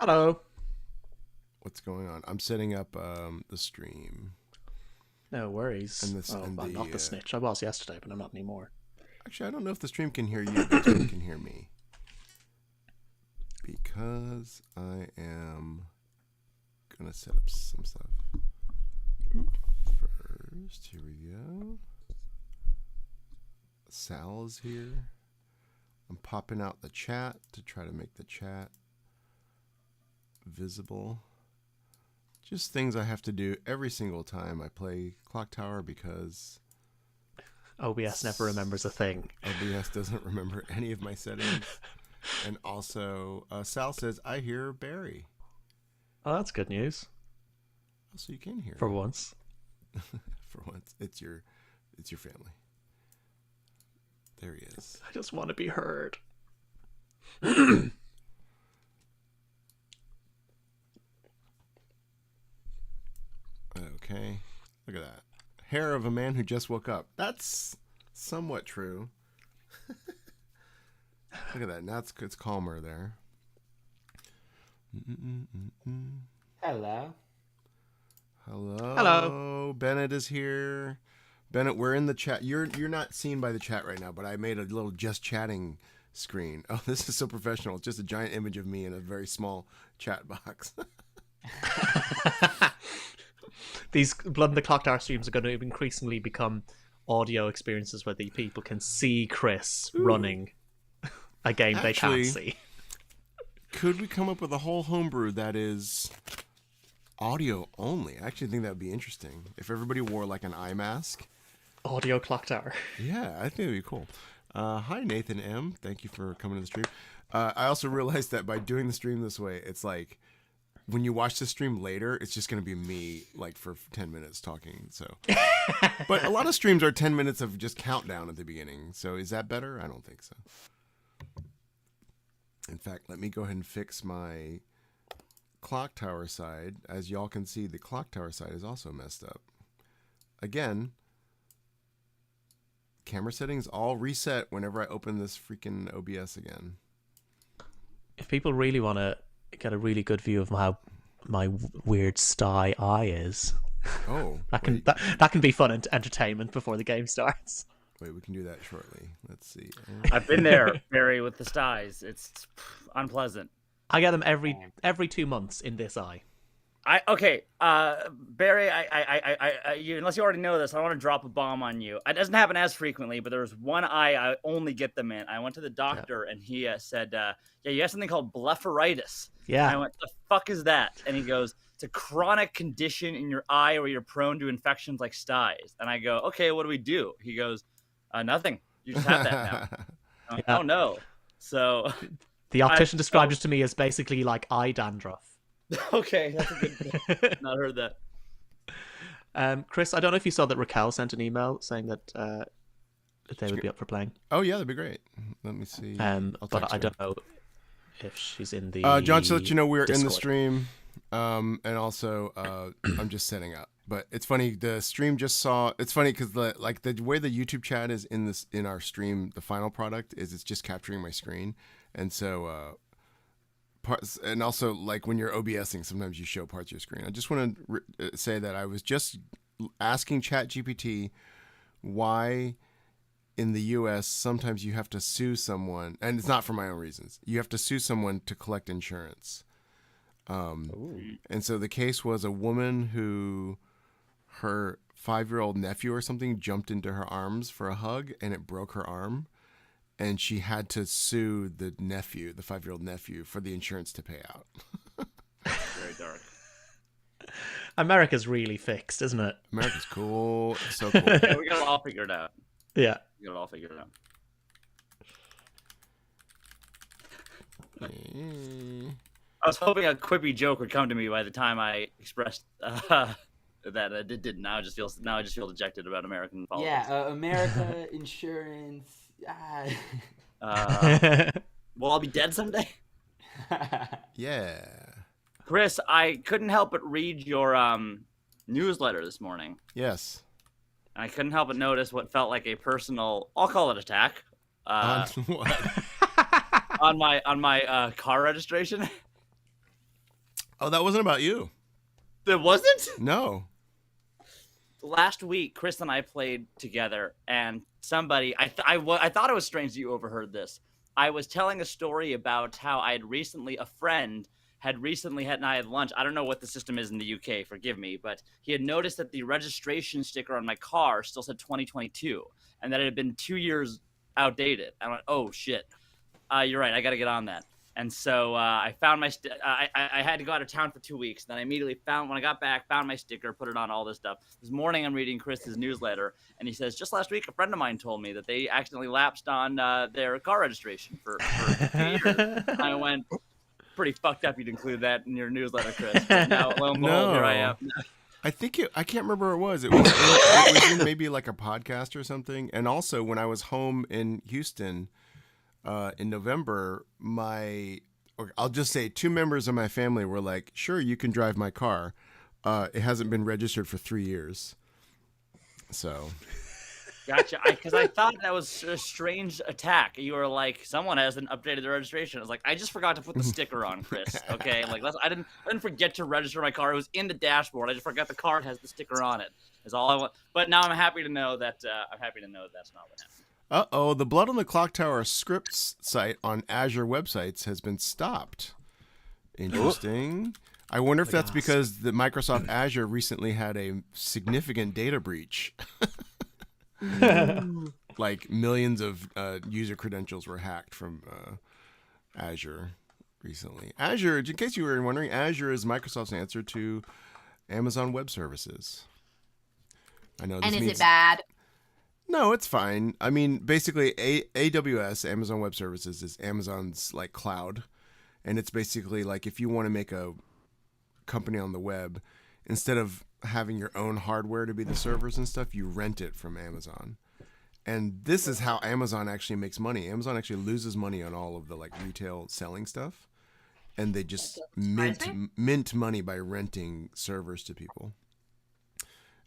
Hello. What's going on? I'm setting up the stream. No worries. And this, I'm not the snitch. I was yesterday, but I'm not anymore. Actually, I don't know if the stream can hear you, but the stream can hear me. Because I am going to set up some stuff. First, here we go. Sal's here. I'm popping out the chat to try to make the chat visible. Just things I have to do every single time I play Clock Tower because OBS never remembers a thing. OBS doesn't remember any of my settings. And also, Sal says, I hear Barry. Oh, that's good news. Oh, so you can hear For him. once. For once. It's your family. There he is. I just want to be heard. Okay. Look at that. Hair of a man who just woke up. That's somewhat true. Look at that. Now it's calmer there. Hello. Hello. Bennett is here. Bennett, we're in the chat. You're not seen by the chat right now, but I made a little just chatting screen. Oh, this is so professional. It's just a giant image of me in a very small chat box. These Blood and the Clock Tower streams are going to increasingly become audio experiences where the people can see Chris running a game they can't see. Could we come up with a whole homebrew that is audio only? I actually think that would be interesting. If everybody wore like an eye mask. Audio Clock Tower. Yeah, I think it would be cool. Hi, Nathan M. Thank you for coming to the stream. I also realized that by doing the stream this way, it's like when you watch the stream later, it's just going to be me like for 10 minutes talking. So, but a lot of streams are 10 minutes of just countdown at the beginning. So is that better? I don't think so. In fact, let me go ahead and fix my Clock Tower side. As y'all can see, the Clock Tower side is also messed up. Again, camera settings all reset whenever I open this freaking OBS again. If people really want to get a really good view of how my weird sty eye is, that can be fun and entertainment before the game starts. Wait, we can do that shortly. Let's see. I've been there, Barry, with the styes. It's unpleasant. I get them every 2 months in this eye. Barry, unless you already know this, I want to drop a bomb on you. It doesn't happen as frequently, but there's one eye I only get them in. I went to the doctor and he said, you have something called blepharitis. Yeah. And I went, the fuck is that? And he goes, it's a chronic condition in your eye where you're prone to infections like styes. And I go, okay, what do we do? He goes, nothing. You just have that now. Oh no. So the optician described it to me as basically like eye dandruff. Okay, that's a good not heard that. Chris, I don't know if you saw that Raquel sent an email saying that they would be up for playing. Oh yeah, that'd be great. Let me see. But I don't know if she's in the John, to let you know, we're Discord. in the stream. And also I'm just setting up. But it's funny, the stream just saw. It's funny because the way the YouTube chat is in our stream, the final product is it's just capturing my screen, and so and also like when you're OBSing, sometimes you show parts of your screen. I just want to say that I was just asking ChatGPT why in the U.S. sometimes you have to sue someone, and it's not for my own reasons. You have to sue someone to collect insurance. And so the case was a woman who her 5-year-old nephew or something jumped into her arms for a hug and it broke her arm. And she had to sue the 5-year-old nephew, for the insurance to pay out. Very dark. America's really fixed, isn't it? America's cool. It's so cool. Yeah, we got it all figured out. Yeah. We got it all figured out. I was hoping a quippy joke would come to me by the time I expressed that it didn't. Now I just feel dejected about American politics. Yeah, America, insurance. Will I be dead someday? Yeah. Chris, I couldn't help but read your newsletter this morning. Yes. And I couldn't help but notice what felt like a personal, I'll call it attack. On what? on my car registration. Oh, that wasn't about you. It wasn't? No. Last week, Chris and I played together, and somebody, I thought it was strange that you overheard this. I was telling a story about how a friend had recently had, and I had lunch. I don't know what the system is in the UK, forgive me, but he had noticed that the registration sticker on my car still said 2022, and that it had been 2 years outdated. I went, oh shit, you're right, I got to get on that. And so I found my I had to go out of town for 2 weeks. Then I immediately when I got back, found my sticker, put it on, all this stuff. This morning I'm reading Chris's newsletter, and he says, just last week a friend of mine told me that they accidentally lapsed on their car registration for 2 years. I went, pretty fucked up you'd include that in your newsletter, Chris. But now, lo and behold, here I am. I think I can't remember what it was. It was in maybe like a podcast or something. And also when I was home in Houston in November, I'll just say 2 members of my family were like, sure, you can drive my car. It hasn't been registered for 3 years. So. Gotcha. Because I thought that was a strange attack. You were like, someone hasn't updated the registration. I was like, I just forgot to put the sticker on, Chris. Okay, like I didn't forget to register my car. It was in the dashboard. I just forgot the card has the sticker on it. Is all I want. But now I'm happy to know that that's not what happened. Uh-oh, the Blood on the Clock Tower scripts site on Azure websites has been stopped. Interesting. I wonder if that's because the Microsoft Azure recently had a significant data breach. Like millions of user credentials were hacked from Azure recently. Azure, in case you were wondering, Azure is Microsoft's answer to Amazon Web Services. I know. And is it bad? No, it's fine. I mean, basically, AWS, Amazon Web Services, is Amazon's like cloud, and it's basically like if you want to make a company on the web, instead of having your own hardware to be the servers and stuff, you rent it from Amazon. And this is how Amazon actually makes money. Amazon actually loses money on all of the like retail selling stuff, and they just mint money by renting servers to people.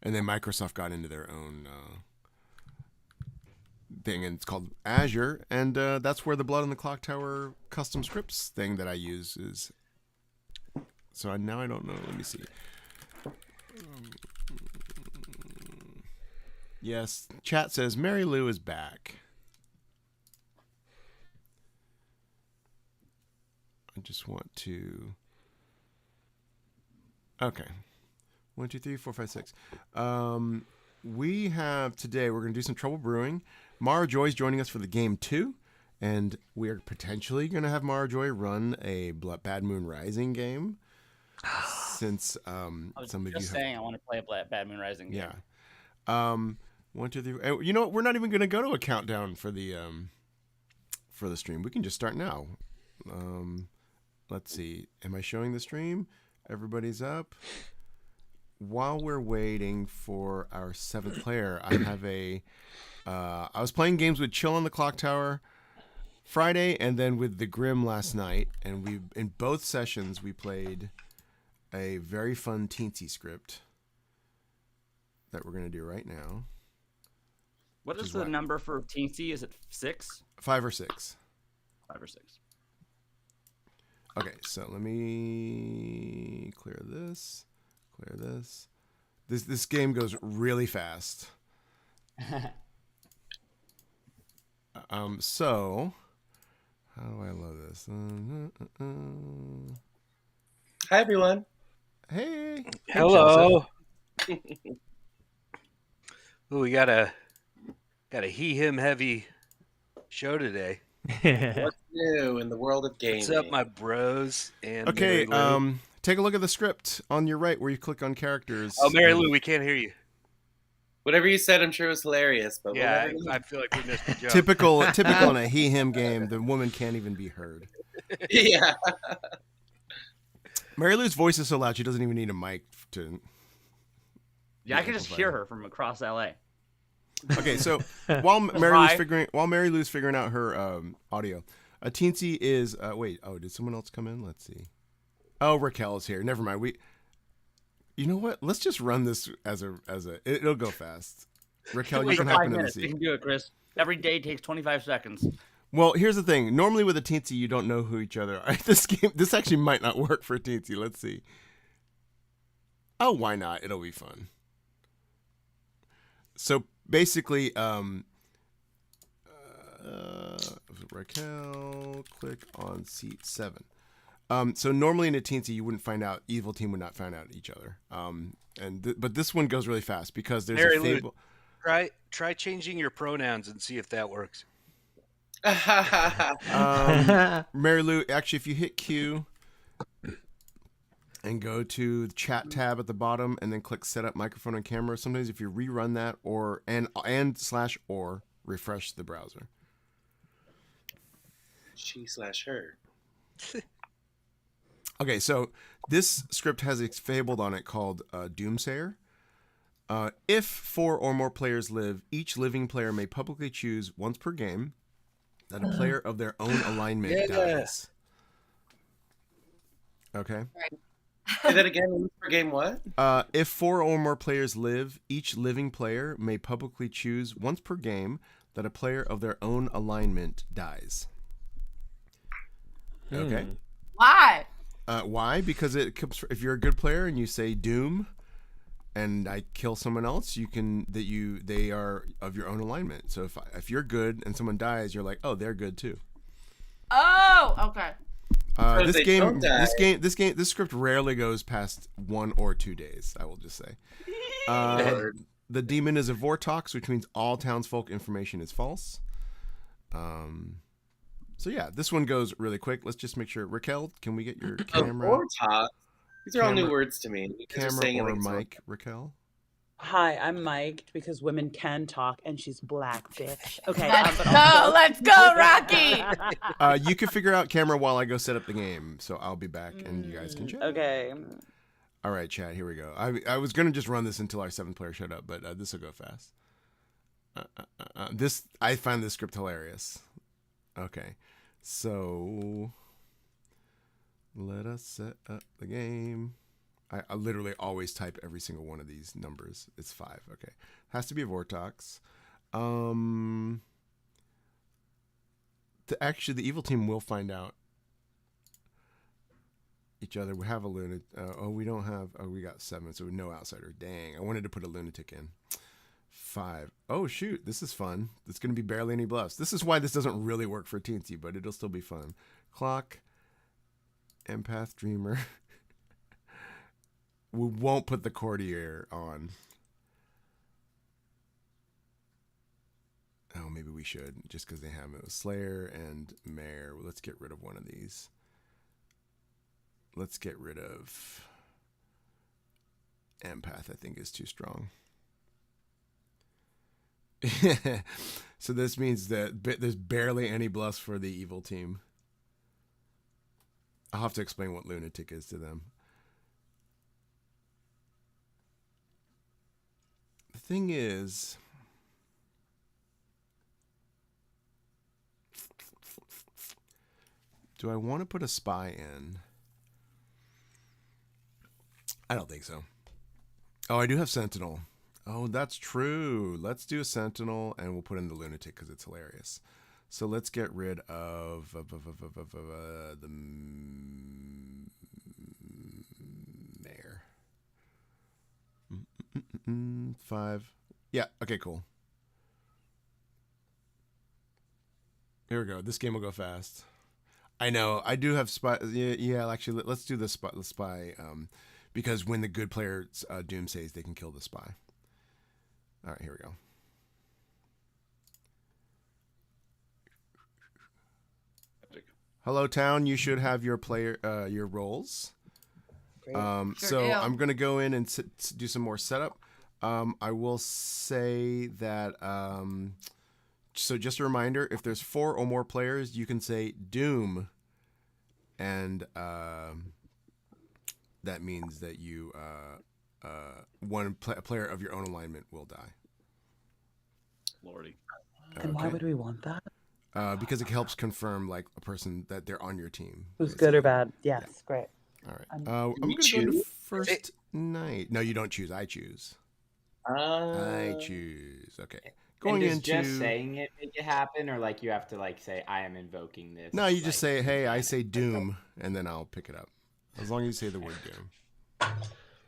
And then Microsoft got into their own thing, and it's called Azure, and that's where the Blood on the Clock Tower custom scripts thing that I use is. So now I don't know. Let me see. Yes, chat says Mary Lou is back. I just want to. Okay. 1, 2, 3, 4, 5, 6. We have today. We're going to do some Trouble Brewing. Mara Joy's joining us for the game 2, and we are potentially going to have Mara Joy run a Bad Moon Rising game. Since I was some of just you saying I want to play a Bad Moon Rising game. Yeah. 1, 2, 3. You know what? We're not even going to go to a countdown for the stream. We can just start now. Let's see. Am I showing the stream? Everybody's up. While we're waiting for our 7th player, I have I was playing games with Chill on the Clock Tower Friday, and then with the Grim last night, and in both sessions we played a very fun teensy script that we're going to do right now. What is the number for teensy? Is it 6? 5 or 6. 5 or 6. Okay, so let me clear this. This game goes really fast. So how do I load this? Hi everyone. Hey. Hello. Ooh, we got a he-him heavy show today. What's new in the world of gaming? What's up, my bros? And okay, take a look at the script on your right where you click on characters. Oh, Mary Lou, we can't hear you. Whatever you said, I'm sure was hilarious. But yeah, I feel like we missed the joke. Typical in a he-him game. The woman can't even be heard. Yeah. Mary Lou's voice is so loud she doesn't even need a mic to. Yeah, I can just hear her from across LA. Okay, so while Mary Lou's figuring out her audio, Teensy is wait. Oh, did someone else come in? Let's see. Oh, Raquel is here. Never mind. You know what? Let's just run this as a. It'll go fast. Raquel, you can hop into the seat. You can do it, Chris. Every day takes 25 seconds. Well, here's the thing. Normally with a teensy, you don't know who each other are. This actually might not work for a teensy. Let's see. Oh, why not? It'll be fun. So basically, Raquel, click on seat 7. So normally in a teensy, you wouldn't find out. Evil team would not find out each other. But this one goes really fast because there's Mary a fable. Lou, try changing your pronouns and see if that works. Mary Lou, actually, if you hit Q and go to the chat tab at the bottom and then click set up microphone and camera, sometimes if you rerun that or refresh the browser. She/her. Okay, so this script has a fabled on it called Doomsayer. If 4 or more players live, each living player may publicly choose once per game that a player of their own alignment dies. Okay. Say that again. Once per game, what? If 4 or more players live, each living player may publicly choose once per game that a player of their own alignment dies. Okay. Why? Why? Because it comes. If you're a good player and you say Doom, and I kill someone else, they are of your own alignment. So if you're good and someone dies, you're like, oh, they're good too. Oh, okay. This script rarely goes past 1 or 2 days. I will just say. The demon is a vortex, which means all townsfolk information is false. So yeah, this one goes really quick. Let's just make sure. Raquel, can we get your camera? Vortex. These are all new words to me. Camera or mic, Raquel? Hi, I'm mic'd because women can talk and she's black, bitch. Okay. Let's go, Rocky. You can figure out camera while I go set up the game. So I'll be back and you guys can chat. Okay. All right, chat, here we go. I was going to just run this until our 7th player showed up, but this will go fast. I find this script hilarious. Okay, so let us set up the game. I literally always type every single one of these numbers. It's 5. Okay, has to be a vortex. Actually, the evil team will find out each other. We have a lunatic. We don't have. Oh, we got 7, so no outsider. Dang, I wanted to put a lunatic in. 5. Oh shoot, this is fun. It's going to be barely any bluffs. This is why this doesn't really work for teensy, but it'll still be fun. Clock, empath, dreamer. We won't put the courtier on. Oh, maybe we should, just because they have it. Slayer and Mare. Well, let's get rid of one of these. Let's get rid of empath. I think is too strong. So this means that there's barely any bluffs for the evil team. I'll have to explain what lunatic is to them. The thing is, do I want to put a spy in? I don't think so. Oh, I do have Sentinel. Oh, that's true. Let's do a Sentinel, and we'll put in the lunatic because it's hilarious. So let's get rid of the mayor. 5. Yeah. Okay. Cool. Here we go. This game will go fast. I know. I do have spy. Yeah. Actually, let's do the spy. Because when the good player Doom says they can kill the spy. All right, here we go. Hello, town. You should have your your roles. So I'm gonna go in and do some more setup. I will say that. So just a reminder: if there's 4 or more players, you can say Doom, and that means that you one player of your own alignment will die. Lordy. And why would we want that? Because it helps confirm like a person that they're on your team. Who's good or bad? Yes, yeah. Great. All right. I'm going to go to first night. No, you don't choose. I choose. I choose. Okay. going does into just saying it make it happen, or like you have to like say I am invoking this? No, you like, just say, "Hey, I say doom," and then I'll pick it up. As long as you say the word doom.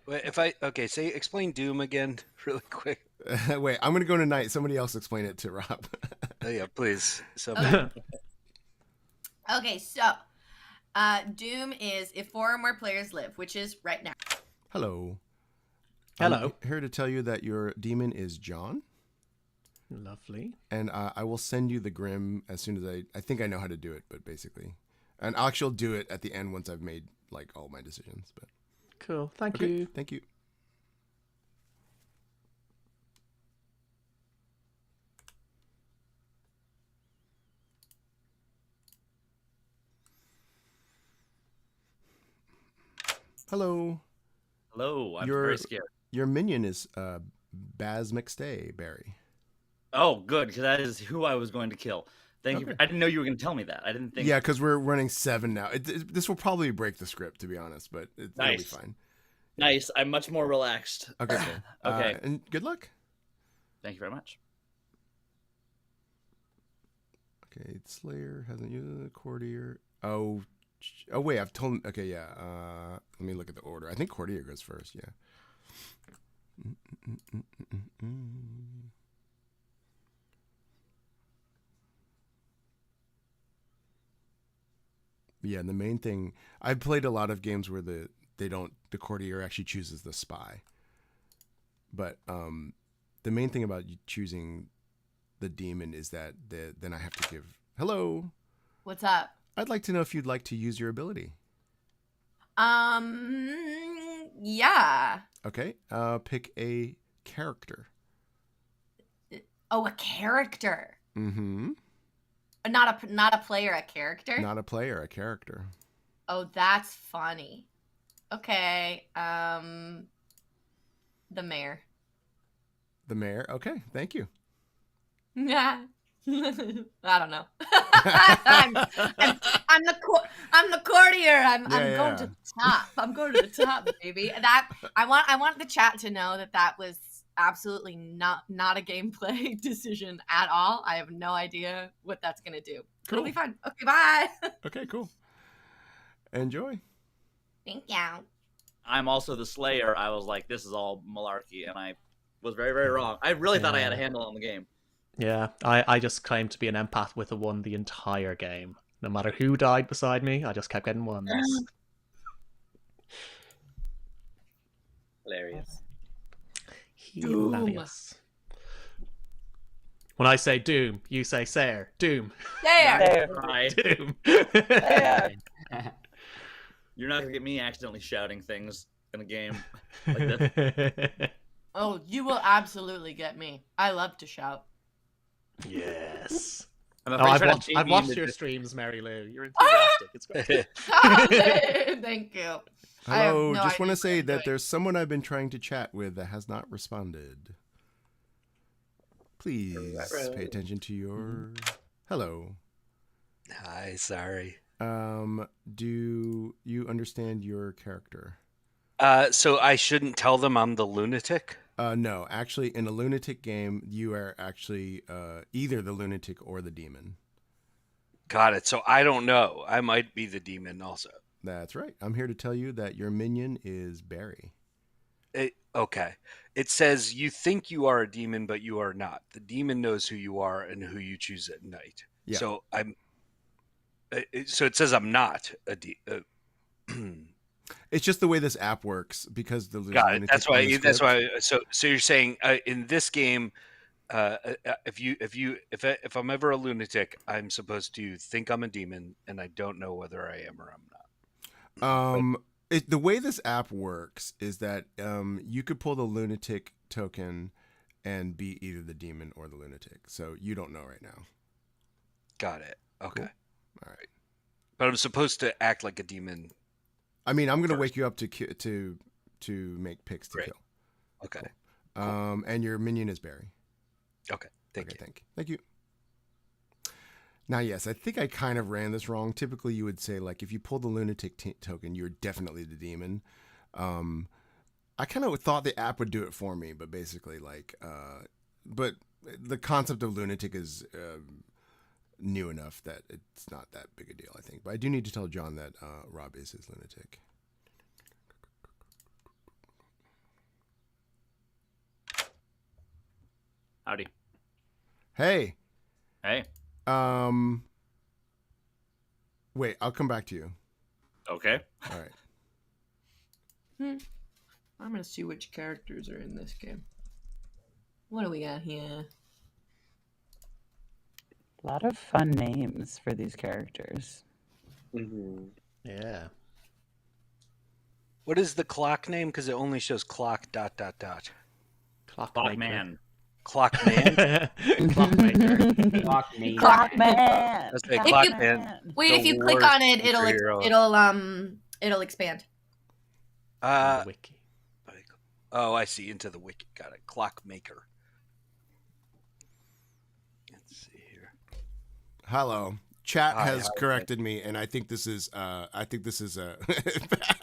Wait, say explain Doom again, really quick. Wait, I'm gonna go tonight. Somebody else explain it to Rob. Oh, yeah, please. Okay, so Doom is if 4 or more players live, which is right now. Hello. Hello. I'm here to tell you that your demon is John. Lovely. And I will send you the Grim as soon as I think I know how to do it, but basically. And I'll actually do it at the end once I've made like all my decisions. But Cool. Thank okay, you. Thank you. Hello. Hello, I'm very scared. Your minion is Baz McStay Barry. Oh, good, because that is who I was going to kill. Thank you. Okay. I didn't know you were going to tell me that. I didn't think. Yeah, because we're running 7 now. This will probably break the script, to be honest, but it'll be Nice. fine. Nice. I'm much more relaxed. Okay, cool. Okay. And good luck. Thank you very much. Okay, Slayer hasn't used the Courtier. Oh wait, I've told him. Okay, yeah. Let me look at the order. I think Courtier goes first. Yeah. Yeah, and the main thing, I've played a lot of games where the Courtier actually chooses the spy. But the main thing about choosing the demon is that then I have to give hello. What's up? I'd like to know if you'd like to use your ability. Yeah. Okay. Pick a character. Oh, a character. Mm-hmm. Not a player, a character. Not a player, a character. Oh, that's funny. Okay. The mayor. The mayor. Okay, thank you. Yeah. I don't know. I'm the courtier. I'm going to the top. I'm going to the top, baby. That I want the chat to know that was absolutely not a gameplay decision at all. I have no idea what that's gonna do. Cool. It'll be fun. Okay, bye. Okay, cool. Enjoy. Thank you. I'm also the Slayer. I was like, this is all malarkey, and I was very, very wrong. I really thought I had a handle on the game. Yeah, I just claimed to be an empath with a 1 the entire game. No matter who died beside me, I just kept getting 1s. Hilarious. Hilarious. When I say Doom, you say Sayer. Doom. There. Hi. Doom. You're not gonna get me accidentally shouting things in a game like this. Oh, you will absolutely get me. I love to shout. Yes. I'm No, afraid I've watched your streams, Mary Lou. You're enthusiastic. It's great. Thank you. Hello, just want to say that there's someone I've been trying to chat with that has not responded. Please pay attention to your... Hello. Hi, sorry. Do you understand your character? So I shouldn't tell them I'm the lunatic? No, actually, in a lunatic game, you are actually either the lunatic or the demon. Got it. So I don't know. I might be the demon also. That's right. I'm here to tell you that your minion is Barry. Okay. It says you think you are a demon, but you are not. The demon knows who you are and who you choose at night. Yeah. So so it says I'm not a demon. It's just the way this app works because the got it. That's why. So you're saying in this game, if I'm ever a lunatic, I'm supposed to think I'm a demon, and I don't know whether I am or I'm not. The way this app works is that you could pull the lunatic token and be either the demon or the lunatic. So you don't know right now. Got it. Okay. Cool. All right. But I'm supposed to act like a demon. I mean, I'm going to wake you up to make picks to kill. Okay. Cool. And your minion is Barry. Okay. Thank you. Now, yes, I think I kind of ran this wrong. Typically, you would say, like, if you pull the lunatic token, you're definitely the demon. I kind of thought the app would do it for me, but basically, like, but the concept of lunatic is new enough that it's not that big a deal, I think. But I do need to tell John that Rob is his lunatic. Howdy. Hey. Hey. Wait, I'll come back to you. Okay. All right. I'm gonna see which characters are in this game. What do we got here? A lot of fun names for these characters. Mm-hmm. Yeah. What is the clock name? Because it only shows clock ... Clockman. Clockman. Clockmaker. Clockmania. Clockman. That's a If Clockman. Wait, if you The click worst on it, superhero. it'll expand. The wiki. Oh, I see. Into the wiki. Got it. Clockmaker. Let's see here. Hello. Chat Hi, has hi. corrected me, and I think this is I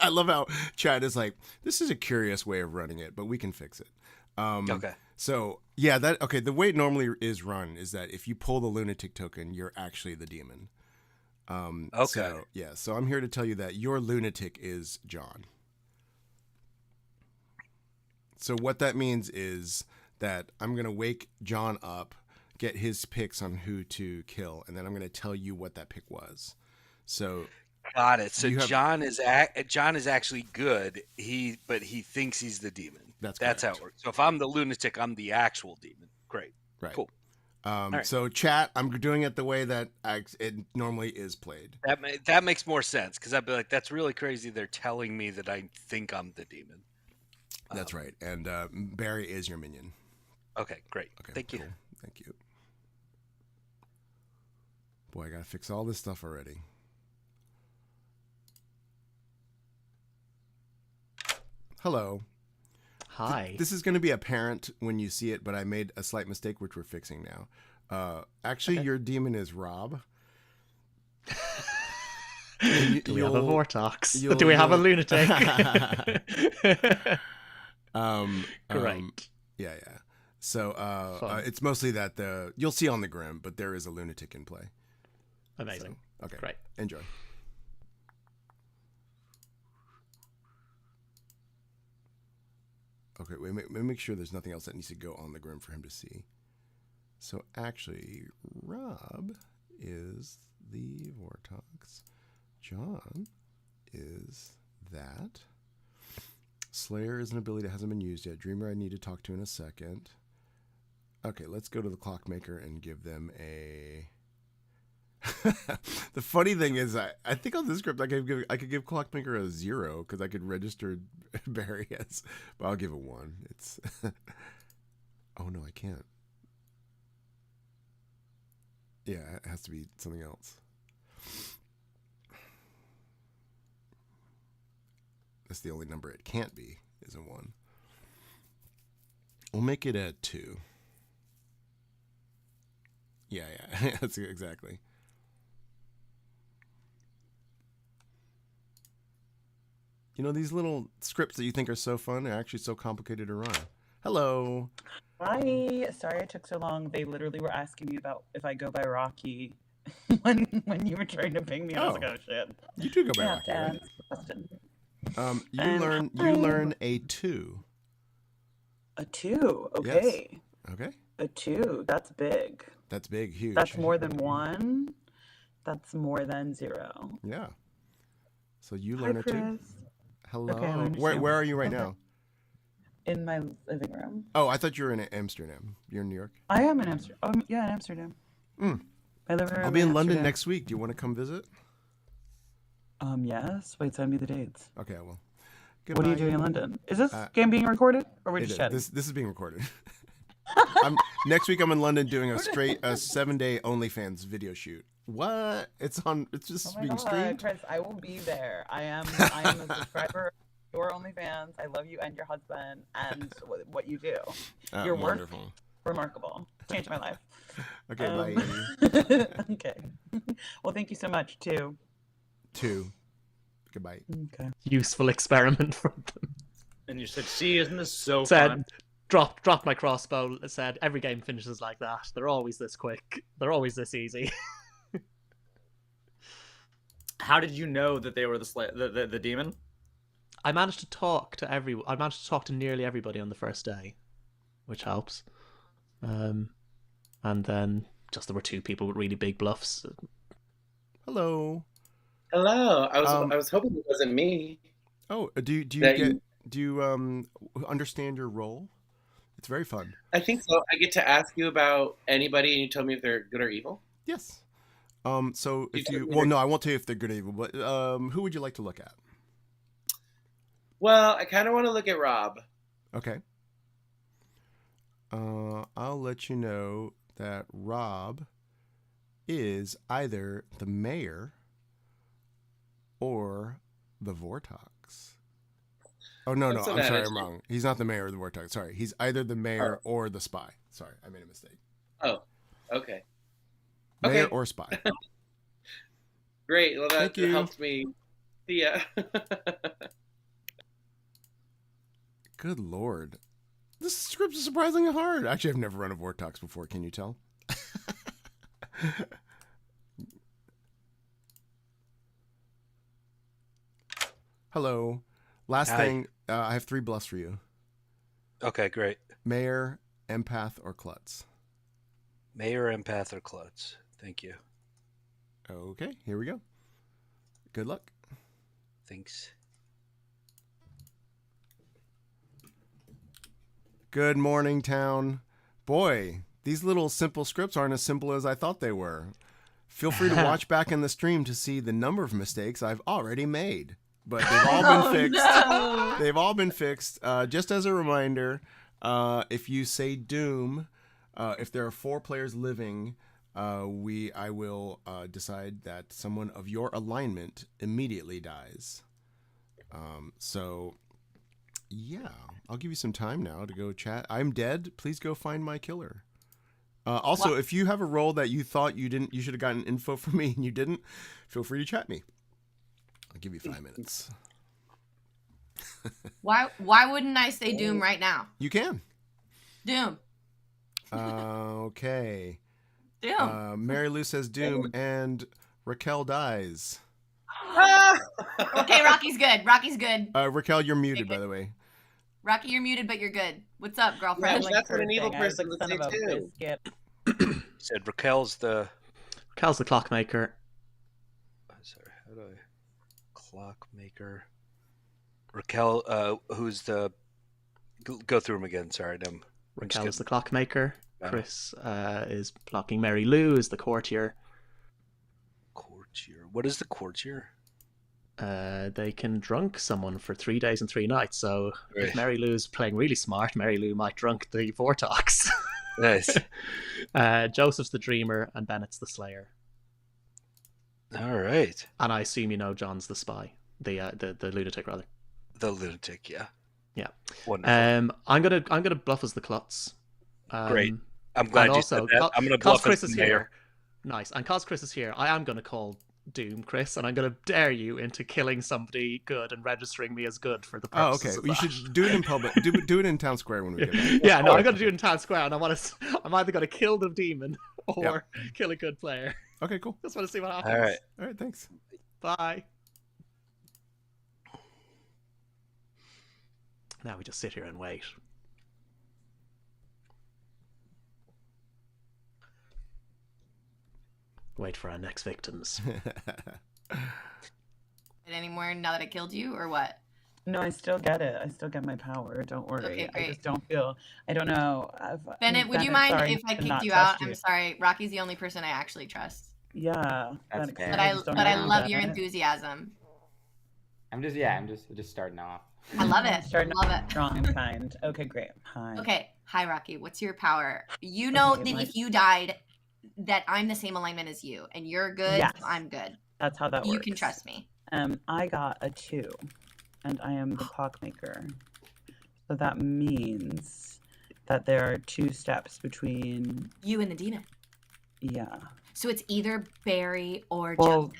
love how chat is like, this is a curious way of running it, but we can fix it. Okay. So yeah, the way it normally is run is that if you pull the lunatic token, you're actually the demon. Okay. So I'm here to tell you that your lunatic is John. So what that means is that I'm gonna wake John up, get his picks on who to kill, and then I'm gonna tell you what that pick was. So Got it. So you have- John is actually good. But he thinks he's the demon. That's how correct. it works. So if I'm the lunatic, I'm the actual demon. Great. Right. Cool. right. So chat, I'm doing it the way that it normally is played. That makes more sense because I'd be like, that's really crazy. They're telling me that I think I'm the demon. That's right. And Barry is your minion. Okay, great. Okay, Thank you. cool. Thank you. Boy, I gotta fix all this stuff already. Hello. Hi. This is going to be apparent when you see it, but I made a slight mistake, which we're fixing now. Actually, your demon is Rob. Do we have a Vortox? Do we have a lunatic? Great. Yeah. So it's mostly that you'll see on the Grim, but there is a lunatic in play. Amazing. So, okay. Great. Enjoy. Okay, let me make sure there's nothing else that needs to go on the Grim for him to see. So actually, Rob is the Vortox. John is that. Slayer is an ability that hasn't been used yet. Dreamer I need to talk to in a second. Okay, let's go to the Clockmaker and give them a... The funny thing is, I think on this script I could give Clockmaker a 0 because I could register Barry as, but I'll give it 1. It's oh no, I can't. Yeah, it has to be something else. That's the only number it can't be, is a 1. We'll make it a 2. Yeah, that's exactly. You know, these little scripts that you think are so fun are actually so complicated to run. Hello. Hi. Sorry it took so long. They literally were asking me about if I go by Rocky when you were trying to ping me. I was like, oh shit. You do go by Rocky, right? You learn a 2. A 2. Okay. Yes. Okay. A 2. That's big. That's big, huge. That's more than 1. That's more than 0. Yeah. So you learn a 2. Hello. Okay, where are you right now? In my living room. Oh, I thought you were in Amsterdam. You're in New York? I am in Amsterdam. Oh, yeah, in Amsterdam. Mm. My living room. I'll be in London next week. Do you want to come visit? Yes. Wait, send me the dates. Okay, I will. What are you doing in London? Is this game being recorded, or we're just chatting? This is being recorded. Next week I'm in London doing a 7-day OnlyFans video shoot. What? It's just being streamed? Chris, I will be there. I am a subscriber of your OnlyFans. I love you and your husband and what you do. Your work, remarkable. Changed my life. Okay, bye. Okay. Well, thank you so much, too. Goodbye. Okay. Useful experiment from them. And you said, see, isn't this so fun? dropped my crossbow. Said every game finishes like that. They're always this quick. They're always this easy. How did you know that they were the demon? I managed to talk to everyone. I managed to talk to nearly everybody on the first day, which helps. And then there were 2 people with really big bluffs. Hello. Hello. I was hoping it wasn't me. Oh, do you understand your role? It's very fun. I think so. I get to ask you about anybody, and you tell me if they're good or evil. Yes. So if no, I won't tell you if they're good or evil. But who would you like to look at? Well, I kind of want to look at Rob. Okay. I'll let you know that Rob is either the mayor or the Vortex. Oh, no, I'm sorry, I'm wrong. He's not the mayor or the Vortex. Sorry, he's either the mayor or the spy. Sorry, I made a mistake. Oh, okay. Mayor or spy. Great. Well, that helped me. Yeah. Good Lord. This script is surprisingly hard. Actually, I've never run a Vortex before. Can you tell? Hello. Last thing, I have 3 bluffs for you. Okay, great. Mayor, empath, or klutz? Mayor, empath, or klutz. Thank you. Okay, here we go. Good luck. Thanks. Good morning, town. Boy, these little simple scripts aren't as simple as I thought they were. Feel free to watch back in the stream to see the number of mistakes I've already made. But they've all been fixed. No. They've all been fixed. Just as a reminder, if you say doom, if there are 4 players living, I will decide that someone of your alignment immediately dies. So, yeah, I'll give you some time now to go chat. I'm dead. Please go find my killer. Also, if you have a role that you thought you should have gotten info from me and you didn't, feel free to chat me. I'll give you 5 minutes. Why wouldn't I say Doom right now? You can. Doom. Okay. Doom. Mary Lou says Doom and Raquel dies. Okay, Rocky's good. Rocky's good. Raquel, you're muted, by the way. Rocky, you're muted, but you're good. What's up, girlfriend? Yeah, that's what an evil person would say too. Said Raquel's the clockmaker. Sorry, how do I? Clockmaker. Raquel, who's the? Go through them again. Sorry, Raquel is the clockmaker. Chris is blocking. Mary Lou is the courtier. Courtier. What is the courtier? They can drunk someone for 3 days and 3 nights. So if Mary Lou's playing really smart, Mary Lou might drunk the Vortex. Nice. Joseph's the dreamer and Bennett's the slayer. All right. And I assume you know John's the spy, the lunatic rather. The lunatic, yeah. Yeah. Wonderful. I'm gonna bluff as the klutz. Great. I'm glad you said that. I'm gonna bluff Chris as is the mayor. here. Nice. And cause Chris is here, I am gonna call Doom, Chris, and I'm gonna dare you into killing somebody good and registering me as good for the purposes of You that. should do it in public. Do it in town square when we get back. Yeah, no, I'm gonna do it in town square, and I'm either gonna kill the demon or kill a good player. Okay, cool. Just want to see what happens. All right, thanks. Bye. Now we just sit here and wait. Wait for our next victims. Anymore now that I killed you, or what? No, I still get it. I still get my power. Don't worry. Okay, great. I just don't feel. I don't know. Bennett, would you mind if I kicked you out? I'm sorry. Rocky's the only person I actually trust. Yeah. That's fair. But I love your enthusiasm. I'm just starting off. I love it. Starting love it. Strong and kind. Okay, great. Hi. Okay. Hi, Rocky. What's your power? You know that if you died, that I'm the same alignment as you, and you're good, yes. so I'm good. That's how that works. You can trust me. I got a 2, and I am the clockmaker. So that means that there are 2 steps between you and the demon. Yeah. So it's either Barry or Joseph.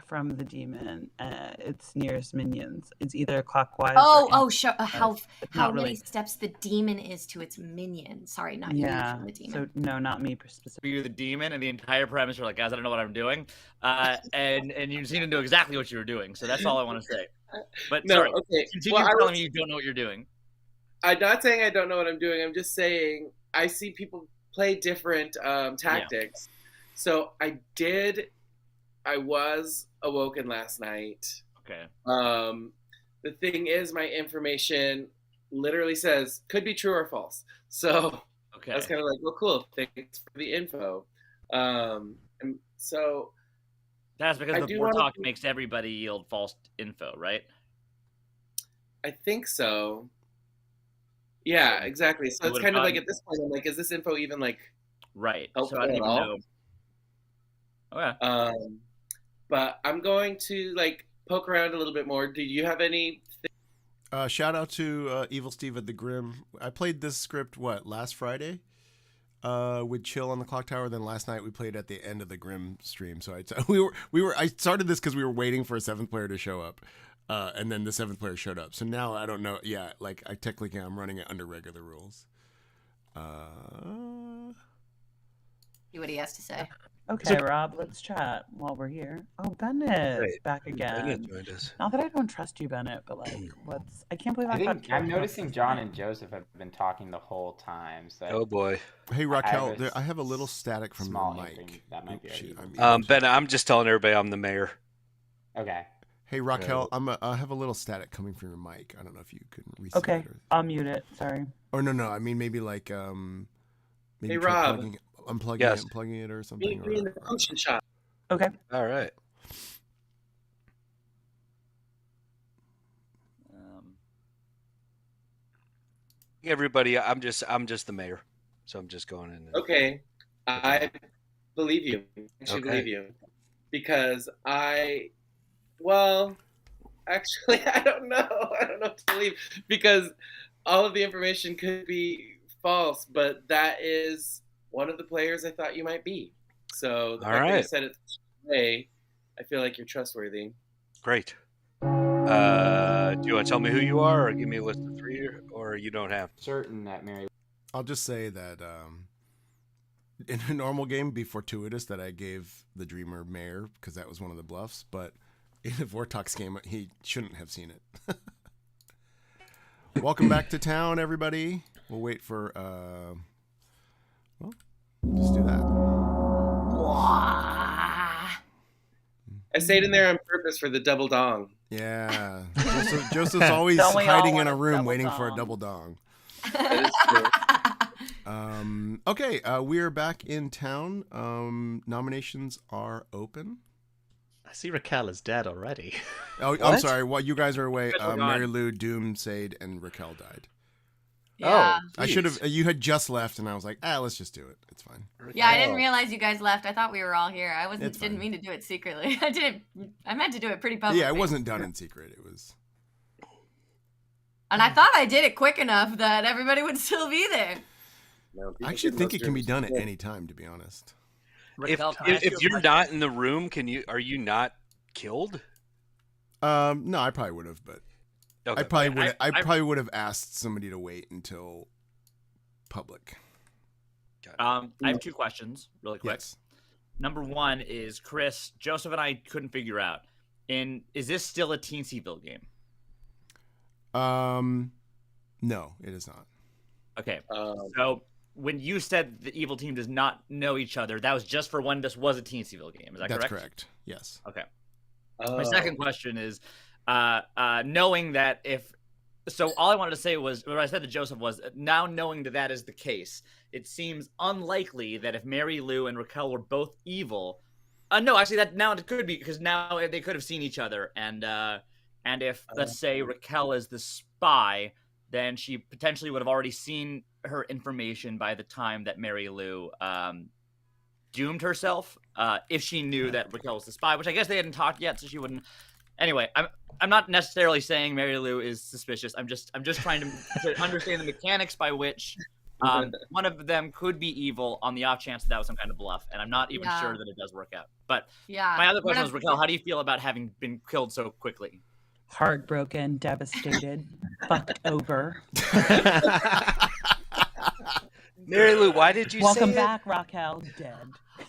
from the demon. It's nearest minions. It's either clockwise. How many really steps the demon is to its minion? Sorry, not you from the demon. So no, not me specifically. You're the demon, and the entire premise you're like, guys, I don't know what I'm doing, and you seem to know exactly what you were doing. So that's all I want to say. But no, sorry, okay. Continue telling me you don't know what you're doing. I'm not saying I don't know what I'm doing. I'm just saying I see people play different tactics. Yeah. So I was awoken last night. Okay. The thing is, my information literally says could be true or false. So I was kind of like, well, cool. Thanks for the info. And so that's because the board talk makes everybody yield false info, right? I think so. Yeah, exactly. So it's kind of like at this point, I'm like, is this info even like helpful so I don't even know. Okay. But I'm going to like poke around a little bit more. Do you have any? Shout out to Evil Steve at the Grim. I played this script last Friday with Chill on the Clock Tower. Then last night we played at the end of the Grim stream. So I started this because we were waiting for a 7th player to show up. And then the 7th player showed up. So now I don't know. Yeah, like I'm running it under regular rules. See what he has to say. Okay, Rob, let's chat while we're here. Oh, Bennett's back again. Bennett joined us. Not that I don't trust you, Bennett, but like, I can't believe I'm noticing John and Joseph have been talking the whole time. So oh boy. Hey Raquel, I have a little static from your mic. That might be Ben, I'm just telling everybody I'm the mayor. Okay. Hey Raquel, I have a little static coming from your mic. I don't know if you can reset Okay, it. I'll mute it. Sorry. Or no, I mean maybe like maybe hey Rob, unplugging it or something. Meet me in the function shop. Okay. All right. Everybody, I'm just the mayor, so I'm just going in. Okay, I believe you. I actually believe you because well, actually, I don't know. I don't know what to believe because all of the information could be false, but that is one of the players I thought you might be. So the fact that you said it this way, I feel like you're trustworthy. Great. Do you want to tell me who you are, or give me a list of 3, or you don't have? Certain that Mary. I'll just say that in a normal game, it'd be fortuitous that I gave the Dreamer Mayor because that was one of the bluffs, but in a Vortox game, he shouldn't have seen it. Welcome back to town, everybody. We'll wait for, just do that. I stayed in there on purpose for the double dong. Yeah. Joseph's always hiding in a room waiting for a double dong. That is true. Okay, we are back in town. Nominations are open. I see Raquel is dead already. Oh, I'm sorry. While you guys are away, Mary Lou, Doom, Sade, and Raquel died. Yeah. I should have. You had just left, and I was like, let's just do it. It's fine. Yeah, I didn't realize you guys left. I thought we were all here. I didn't mean to do it secretly. I meant to do it pretty publicly. Yeah, it wasn't done in secret. It was. And I thought I did it quick enough that everybody would still be there. No, I actually think it can be done at any time, to be honest. If you're not in the room, are you not killed? No, I probably would have, but okay. I probably would have asked somebody to wait until public. I have 2 questions, really quick. Yes. Number 1 is Chris. Joseph and I couldn't figure out. Is this still a Teensyville game? No, it is not. Okay. So when you said the evil team does not know each other, that was just for when this was a Teensyville game. Is that correct? That's correct. Yes. Okay. My second question is, knowing that all I wanted to say was, what I said to Joseph was, now knowing that is the case, it seems unlikely that if Mary Lou and Raquel were both evil, no, actually that now it could be, because now they could have seen each other, and if, let's say, Raquel is the spy, then she potentially would have already seen her information by the time that Mary Lou doomed herself, if she knew that Raquel was the spy, which I guess they hadn't talked yet, so she wouldn't. Anyway, I'm not necessarily saying Mary Lou is suspicious. I'm just trying to understand the mechanics by which One of them could be evil on the off chance that was some kind of bluff, and I'm not even sure that it does work out. But my other question was, Raquel, how do you feel about having been killed so quickly? Heartbroken, devastated, fucked over. Mary Lou, why did you Welcome say back, Raquel, dead.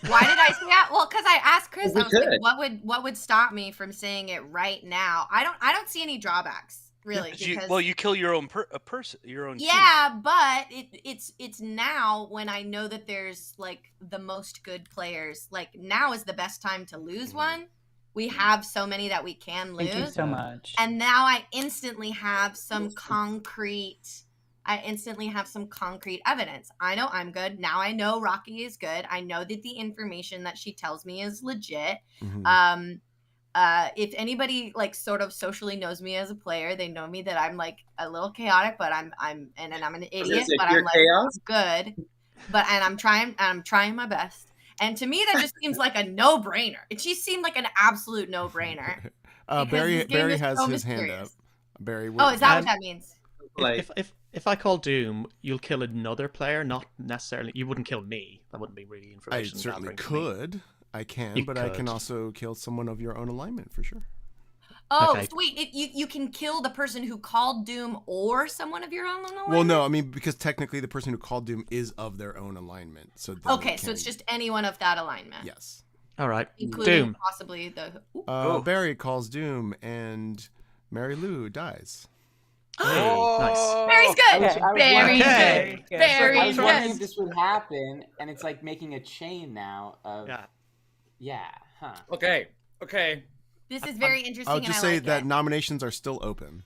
Why did I say that? Well, because I asked Chris, I was good. like, what would stop me from saying it right now? I don't see any drawbacks, really. Because you kill your own person, your own. Yeah, team. But it's now when I know that there's like the most good players. Like now is the best time to lose one. We have so many that we can lose. Thank you so much. And now I instantly have some concrete evidence. I know I'm good. Now I know Rocky is good. I know that the information that she tells me is legit. Mm-hmm. If anybody like sort of socially knows me as a player, they know me that I'm like a little chaotic, but I'm an idiot, but I'm like chaos? Good. And I'm trying my best. And to me, that just seems like a no-brainer. It just seemed like an absolute no-brainer. Barry has his hand up. Barry. Oh, is that what that means? If I call Doom, you'll kill another player, not necessarily. You wouldn't kill me. That wouldn't be really information. I certainly could. I can, but I can also kill someone of your own alignment for sure. Oh, okay. So wait, you can kill the person who called Doom or someone of your own alignment? Well, no, I mean, because technically the person who called Doom is of their own alignment. So so it's just anyone of that alignment. Yes. All right. Including Doom. Possibly the... Barry calls Doom and Mary Lou dies. Hey, nice. Barry's good. Barry's good. Barry's I was wondering if this would happen, and it's like making a chain now of... Yeah. Huh. Okay. This is very interesting. I'll just say that nominations are still open.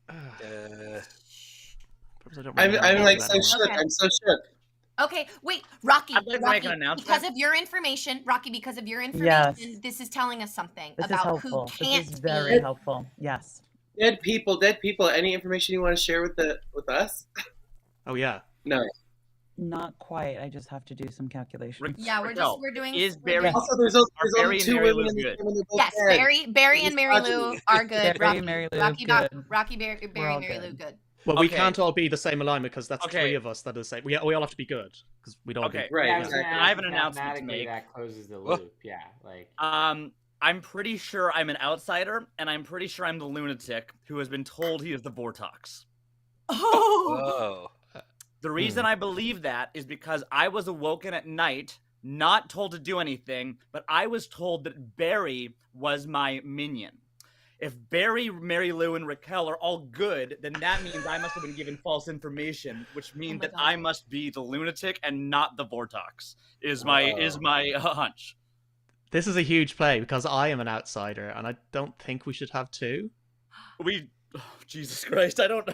I'm like so shook. Okay. I'm so shook. Okay, wait, Rocky. I'd like to make an announcement. Because of your information, this is telling us something about who can't be. This is very helpful. Yes. Dead people. Any information you want to share with us? Oh yeah. No. Not quite. I just have to do some calculations. Yeah, we're doing. Is Barry? Also, there's only two women in the room. Yes, Barry and Mary Lou are good. Barry, Mary Lou, good. Rocky, Barry, Mary Lou, good. Well, we can't all be the same alignment because that's three of us that are the same. We all have to be good because we don't. Okay, right. Yeah, exactly. I have an announcement to make. That closes the loop. Yeah, like. I'm pretty sure I'm an outsider, and I'm pretty sure I'm the lunatic who has been told he is the Vortox. Oh. The reason I believe that is because I was awoken at night, not told to do anything, but I was told that Barry was my minion. If Barry, Mary Lou, and Raquel are all good, then that means I must have been given false information, which means that I must be the lunatic and not the Vortox. Is my hunch. This is a huge play because I am an outsider, and I don't think we should have two. Oh, Jesus Christ! I don't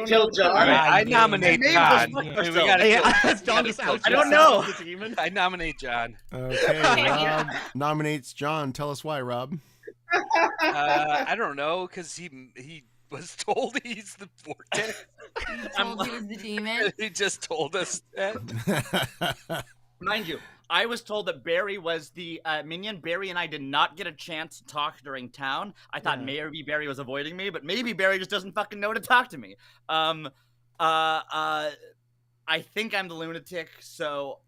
kill John. I nominate John. John just out. I don't know. I nominate John. Okay, Rob nominates John. Tell us why, Rob. I don't know, because he was told he's the vortex. He told he was the demon. He just told us that. Mind you, I was told that Barry was the minion. Barry and I did not get a chance to talk during town. I thought maybe Barry was avoiding me, but maybe Barry just doesn't fucking know to talk to me. I think I'm the lunatic, so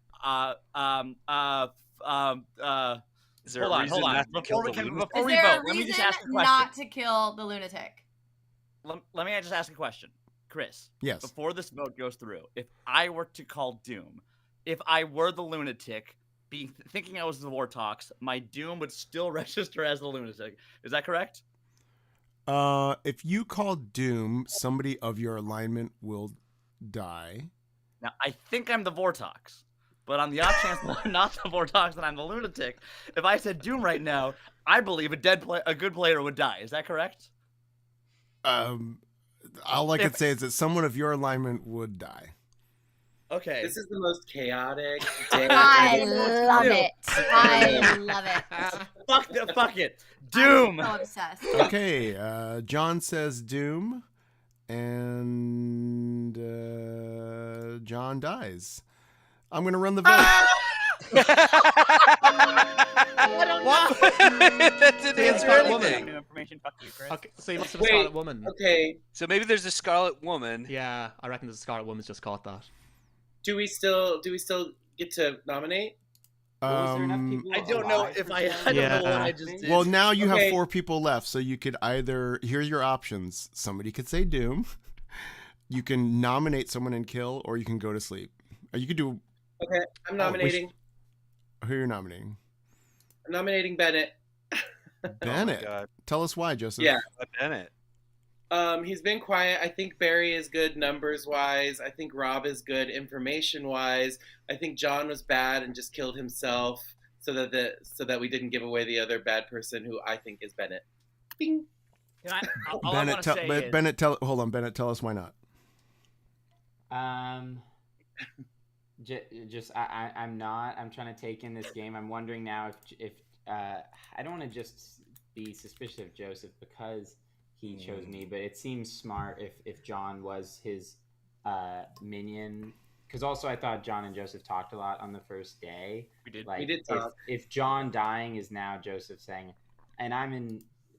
is there a reason not to kill the lunatic? Is there a reason not to kill the lunatic? Let me just ask a question. Chris, yes. Before this vote goes through, if I were to call Doom, if I were the lunatic, thinking I was the Vortox, my Doom would still register as the lunatic. Is that correct? If you call Doom, somebody of your alignment will die. Now, I think I'm the Vortox, but on the off chance that I'm not the Vortox and I'm the lunatic, if I said Doom right now, I believe a good player would die. Is that correct? All I could say is that someone of your alignment would die. Okay. This is the most chaotic day. I love it. I love it. Fuck it. Doom. I'm so obsessed. Okay, John says Doom, and John dies. I'm going to run the vote. I don't What? That didn't answer anything. New information. Fuck you, Chris. Okay, so you must have a Scarlet Woman. Okay. So maybe there's a Scarlet Woman. Yeah, I reckon the Scarlet Woman's just caught that. Do we still get to nominate? Was there enough people I don't know alive if for I Joe? don't know what I just did. Well, now you have Okay. 4 people left, so you could either here's your options. Somebody could say Doom. You can nominate someone and kill, or you can go to sleep. Or you could do. Okay, I'm nominating. Who are you nominating? I'm nominating Bennett. Bennett. Oh my God. Tell us why, Joseph. Yeah. Bennett. He's been quiet. I think Barry is good numbers wise. I think Rob is good information wise. I think John was bad and just killed himself so that we didn't give away the other bad person who I think is Bennett. Bing. All I want to say is... Bennett, hold on, Bennett, tell us why not. I'm not. I'm trying to take in this game. I'm wondering now if I don't want to just be suspicious of Joseph because he chose me, but it seems smart if John was his minion. Because also I thought John and Joseph talked a lot on the first day. We did. Like, We did talk. If John dying is now Joseph saying, and I'm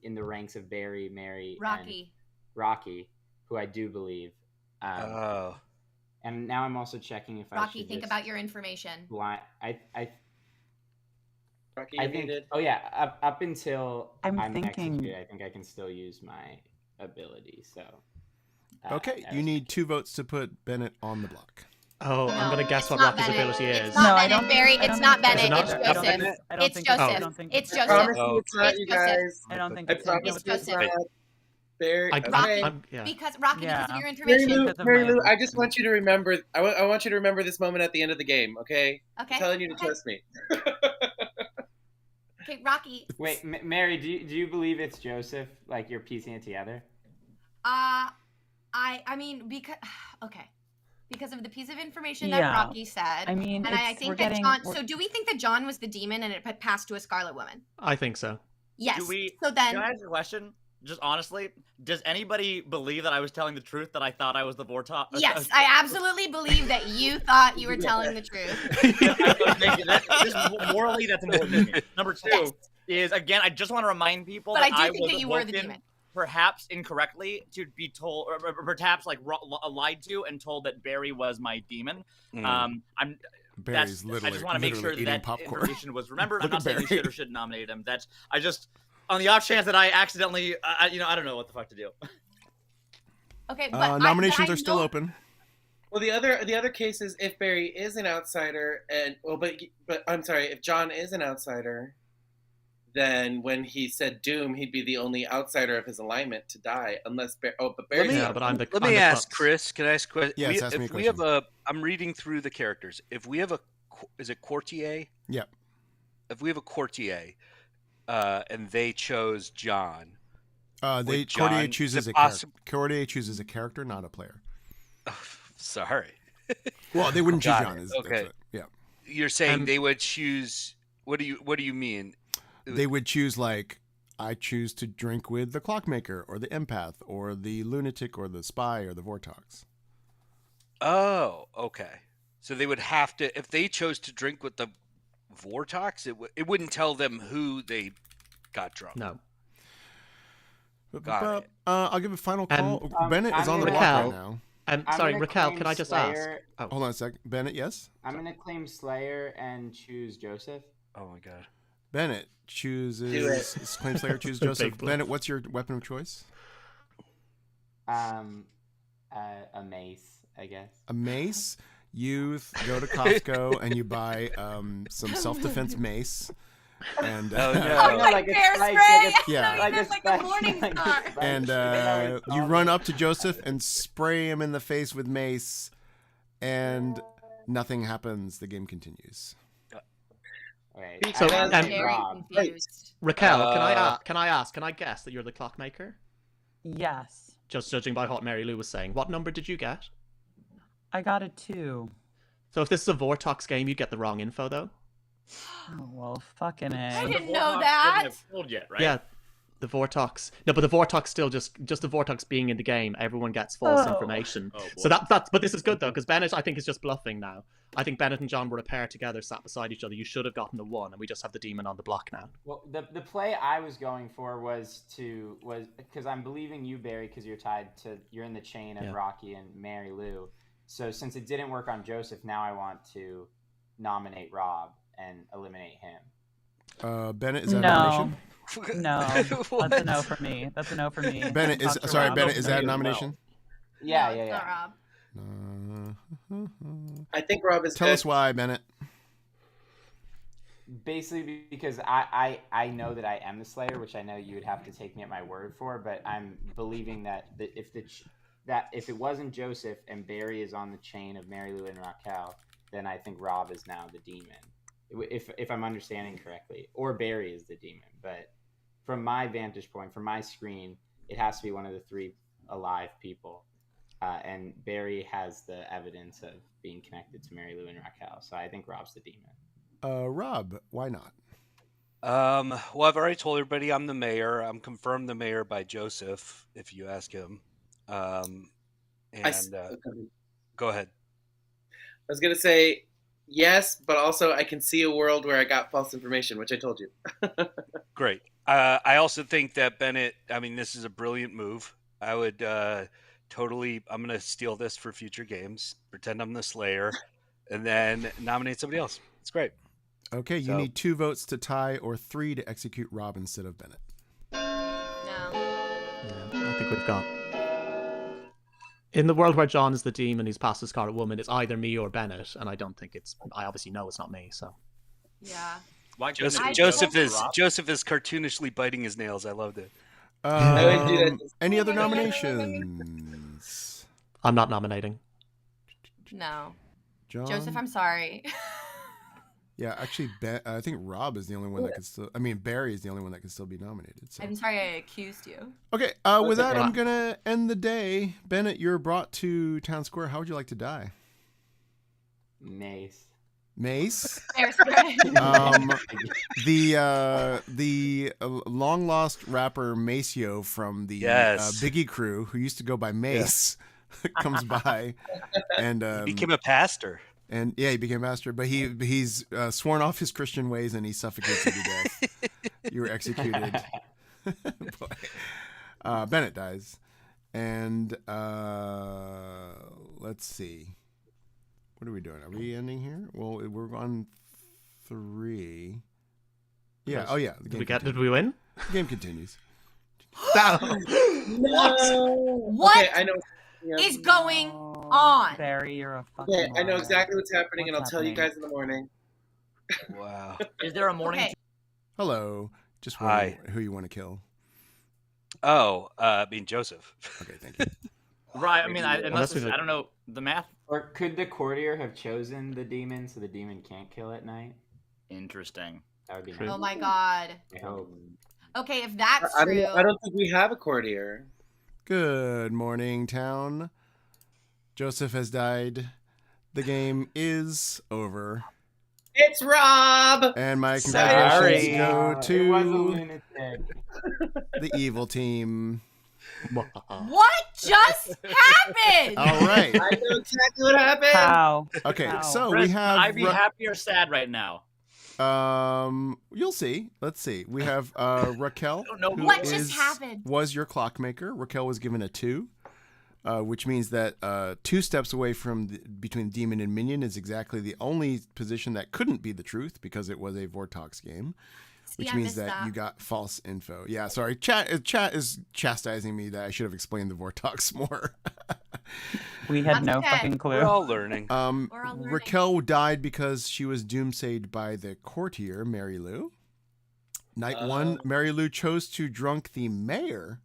in the ranks of Barry, Mary, Rocky. and Rocky, who I do believe. And now I'm also checking if Rocky, I should think just about your information. Blind, Rocky, I you're think. muted. Oh yeah, up until I'm I'm thinking- executed, I think I can still use my ability. So. Okay, that you was- need 2 votes to put Bennett on the block. Oh, I'm No, gonna guess it's what not Rocky's Bennett. ability It's is. not No, I Bennett, don't Barry. think- I It's don't not think- Bennett. not- It's not Joseph. Bennett? I don't It's think it's- I Joseph. don't think It's it's- I promise Joseph. you it's not It's you Joseph. guys. I don't think I it's promise It's you it's Joseph. not. Barry, Rocky. Yeah. Because Rocky, Yeah. because of your Mary information. Lou, Because of Mary my Lou, I just want you to remember. I want you to remember this moment at the end of the game. Okay? Okay. I'm telling you to Okay. trust me. Okay, Rocky. Wait, Mary, do you believe it's Joseph? Like you're piecing it together? I mean because of the piece of information that Yeah. Rocky said. I mean, and I it's- think we're that getting- John. we're- So do we think that John was the demon and it had passed to a Scarlet Woman? I think so. Yes. Do we? So then. Can I ask a question? Just honestly, does anybody believe that I was telling the truth? That I thought I was the Vortex? Yes, I absolutely believe that you thought you were telling the truth. Just morally, that's important to me. Number 2 Yes. is, again, I just want to remind people But that I do think was that you were the awoken, demon. perhaps incorrectly, to be told, or perhaps like lied to and told that Barry was my demon. Barry's I just want to make sure eating that popcorn. information was remembered. I'm Look not at saying we Barry. should or shouldn't nominate him. On the off chance that I accidentally, I don't know what the fuck to do. Okay, but nominations I are still know- open. Well, the other case is if Barry is an outsider, but I'm sorry, if John is an outsider, then when he said Doom, he'd be the only outsider of his alignment to die, unless but Barry's Yeah, but I'm the. Let I'm me the ask crux. Chris. Can I ask a question? Yes, ask me a if we have question. I'm reading through the characters. If we have is it courtier? Yeah. If we have a courtier, and they chose John. Courtier John- chooses is it a character. Courtier chooses a character, not a player. Sorry. Well, they wouldn't choose Got John. it. That's Okay. it. Yeah. You're saying they would choose. What do you mean? They would choose I choose to drink with the clockmaker or the empath or the lunatic or the spy or the Vortox. Oh, okay. So they would have to, if they chose to drink with the Vortox, it wouldn't tell them who they got drunk. No. Got it. I'll give a final call. Bennett is on the block Raquel. right now. Sorry, gonna Raquel, claim can I just Slayer. ask? Oh. Hold on a sec. Bennett, yes? I'm gonna claim Slayer and choose Joseph. Oh my god. Bennett chooses Claim Slayer chooses Joseph. Big Bennett, what's your weapon of choice? A mace, I guess. A mace. You go to Costco and you buy some self-defense mace. And Oh, no. Oh, like bear spray. I Yeah. thought you meant like a morning star. and you run up to Joseph and spray him in the face with mace, and nothing happens. The game continues. Right. So, I was and- Rob. Confused. Raquel, can I guess that you're the clockmaker? Yes. Just judging by what Mary Lou was saying. What number did you get? I got a 2. So if this is a Vortox game, you get the wrong info, though. Oh, well, fucking I A. didn't The know Vortex that. wouldn't have told yet, right? Yeah. The Vortox. No, but the Vortox still just the Vortox being in the game, everyone gets false information. So that's but this is good though, because Bennett I think is just bluffing now. I think Bennett and John were a pair together, sat beside each other. You should have gotten the 1, and we just have the demon on the block now. Well, the play I was going for was because I'm believing you, Barry, because you're in the chain of Rocky and Mary Lou. So since it didn't work on Joseph, now I want to nominate Rob and eliminate him. Bennett, is that a nomination? No, that's a no for me. That's a no for me. Bennett is sorry. Bennett, is that a nomination? Yeah. I think Rob is. Tell us why, Bennett. Basically, because I know that I am the Slayer, which I know you would have to take me at my word for, but I'm believing that if it wasn't Joseph and Barry is on the chain of Mary Lou and Raquel, then I think Rob is now the demon. If I'm understanding correctly, or Barry is the demon, but from my vantage point, from my screen, it has to be one of the 3 alive people, and Barry has the evidence of being connected to Mary Lou and Raquel, so I think Rob's the demon. Rob, why not? Well, I've already told everybody I'm the mayor. I'm confirmed the mayor by Joseph, if you ask him. Go ahead. I was gonna say yes, but also I can see a world where I got false information, which I told you. Great. I also think that Bennett, I mean, this is a brilliant move. I would totally, I'm going to steal this for future games, pretend I'm the Slayer, and then nominate somebody else. It's great. Okay, you need 2 votes to tie or 3 to execute Rob instead of Bennett. No. Yeah, I think we've got... In the world where John is the demon, he's past the Scarlet Woman, it's either me or Bennett, and I don't think it's... I obviously know it's not me, so... Yeah. Joseph is cartoonishly biting his nails. I loved it. Any other nominations? I'm not nominating. No. John? Joseph, I'm sorry. Yeah, actually, I think Rob is the only one that can still... I mean, Barry is the only one that can still be nominated. So. I'm sorry I accused you. Okay, with that, I'm going to end the day. Bennett, you're brought to Town Square. How would you like to die? Mace. The long lost rapper Maceo from the Biggie crew, who used to go by Mace, comes by and he became a pastor. And yeah, he became a pastor, but he's sworn off his Christian ways and he suffocates you to death. You were executed. Bennett dies, and let's see. What are we doing? Are we ending here? Well, we're on 3. Yeah. Oh, yeah. The game did we win? The game continues. No. What? Okay, I know. Is going on? Barry, you're a fucking Okay, I know liar. exactly what's happening, and I'll tell you happening? guys in the morning. Wow. Is there a morning? Okay. Hello. Just Hi. who you want to kill. Oh, being Joseph. Okay, thank you. Right. I mean, I don't know the math. Or could the courtier have chosen the demon so the demon can't kill at night? Interesting. That would be True. nice. Oh my god. I hope. Okay, if that's I true. don't think we have a courtier. Good morning, town. Joseph has died. The game is over. It's Rob! And my congratulations go It was a to lunatic. the evil team. What just happened? All right. I know exactly what happened. How? Okay, How? so Chris, we have... I'd be happy or sad right now. You'll see. Let's see. We have Raquel. I don't know who What just happened? Was your clockmaker. Raquel was given a 2, which means that 2 steps away from between demon and minion is exactly the only position that couldn't be the truth because it was a Vortox game, which means that you got false info. Yeah, sorry. Chat is chastising me that I should have explained the Vortox more. We had That's no okay. fucking clue. We're all learning. We're all learning. Raquel died because she was doomsayed by the courtier, Mary Lou. Night 1, Mary Lou chose to drunk the mayor.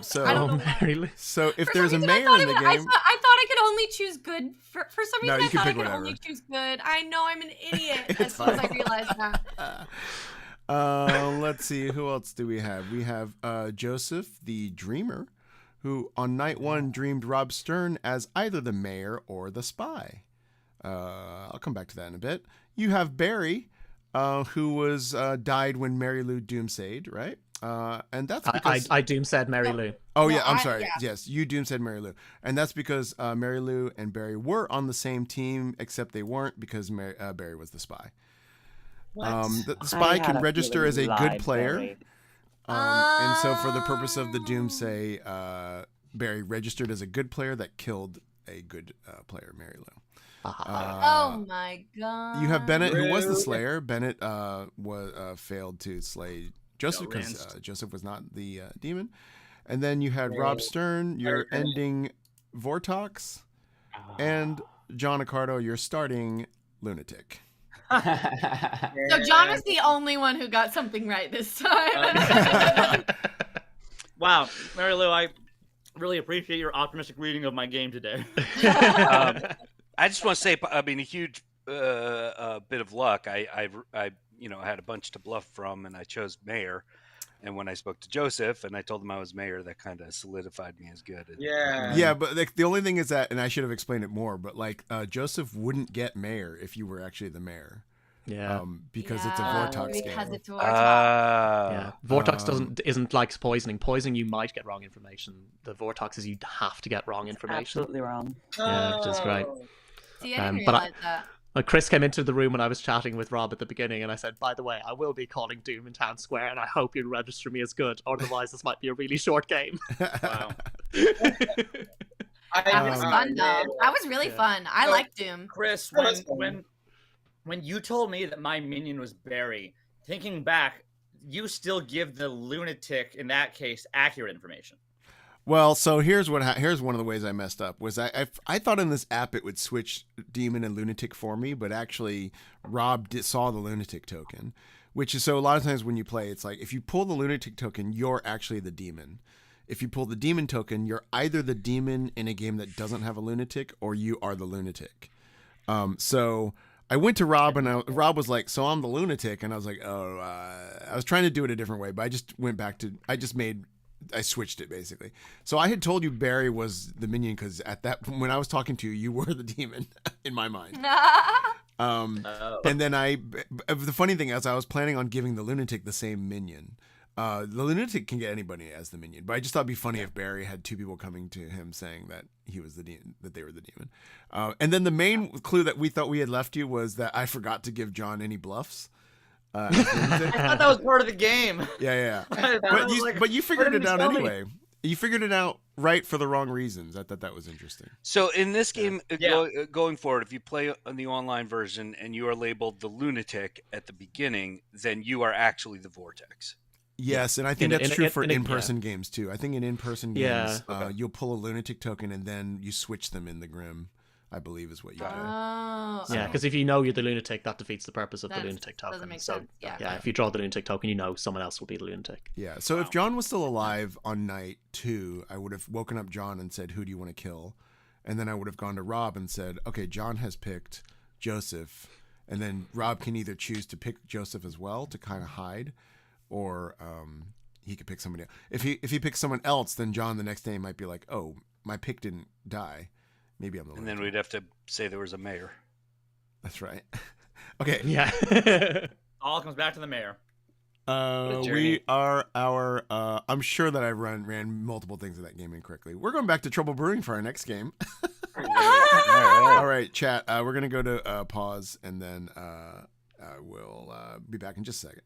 So, I don't know Mary Lou. so if For there's a some reason, mayor in the I game... thought I could only choose good. For some No, reason, you I can thought I pick could whatever. only choose good. I know I'm an idiot as It's soon as I fine. realized that. Let's see. Who else do we have? We have Joseph, the dreamer, who on night 1 dreamed Rob Stern as either the mayor or the spy. I'll come back to that in a bit. You have Barry, who was died when Mary Lou doomsayed, right? And that's because I Doom said Mary Lou. Oh no, yeah, I'm sorry. Yeah. Yes, you Doom said Mary Lou, and that's because Mary Lou and Barry were on the same team, except they weren't because Barry was the spy. The spy can register as a good player, and so for the purpose of the Doomsday, Barry registered as a good player that killed a good player, Mary Lou. Oh my god! You have Bennett, who was the Slayer. Bennett failed to slay Joseph because Joseph was not the demon. And then you had Rob Stern, your ending Vortox, and John Accardo, your starting Lunatic. So John was the only one who got something right this time. Wow, Mary Lou, I really appreciate your optimistic reading of my game today. I just want to say, I mean, a huge bit of luck. I had a bunch to bluff from, and I chose Mayor. And when I spoke to Joseph and I told him I was Mayor, that kind of solidified me as good. Yeah, but the only thing is that, and I should have explained it more, but like Joseph wouldn't get Mayor if you were actually the Mayor. Yeah. Because it's a Vortox game. Because it's Vortox. Yeah. Vortox isn't like poisoning. Poisoning, you might get wrong information. The Vortox is you have to get wrong information. Absolutely wrong. Yeah, which is great. See, I didn't realize that. Chris came into the room when I was chatting with Rob at the beginning, and I said, by the way, I will be calling Doom in Town Square, and I hope you register me as good, otherwise this might be a really short game. Wow. That was fun, though. That was really fun. I like Doom. Chris, when you told me that my minion was Barry, thinking back, you still give the lunatic, in that case, accurate information. Well, so here's one of the ways I messed up was I thought in this app it would switch demon and lunatic for me, but actually Rob saw the lunatic token, which is so a lot of times when you play, it's like if you pull the lunatic token, you're actually the demon. If you pull the demon token, you're either the demon in a game that doesn't have a lunatic or you are the lunatic. So I went to Rob and Rob was like, so I'm the lunatic. And I was like, I was trying to do it a different way, but I just went back to, I switched it basically. So I had told you Barry was the minion because when I was talking to you, you were the demon in my mind. And then the funny thing is I was planning on giving the lunatic the same minion. The lunatic can get anybody as the minion, but I just thought it'd be funny if Barry had two people coming to him saying that he was the demon, that they were the demon. And then the main clue that we thought we had left you was that I forgot to give John any bluffs. I thought that was part of the game. Yeah. But you figured it out anyway. You figured it out right for the wrong reasons. I thought that was interesting. So in this game, going forward, if you play on the online version and you are labeled the lunatic at the beginning, then you are actually the Vortex. Yes, and I think that's true for in-person games too. I think in in-person games, you'll pull a lunatic token and then you switch them in the Grim, I believe is what you do. Yeah, because if you know you're the lunatic, that defeats the purpose of the lunatic token. Doesn't make sense. Yeah, if you draw the lunatic token, you know someone else will be the lunatic. Yeah, so if John was still alive on night 2, I would have woken up John and said, who do you want to kill? And then I would have gone to Rob and said, okay, John has picked Joseph. And then Rob can either choose to pick Joseph as well to kind of hide, or he could pick somebody else. If he picks someone else, then John the next day might be like, oh, my pick didn't die. Maybe I'm the And then we'd have to say there was a mayor. That's right. Okay. Yeah. All comes back to the mayor. We are I'm sure that I ran multiple things in that game incorrectly. We're going back to Trouble Brewing for our next game. All right, chat. We're going to go to pause, and then we'll be back in just a second.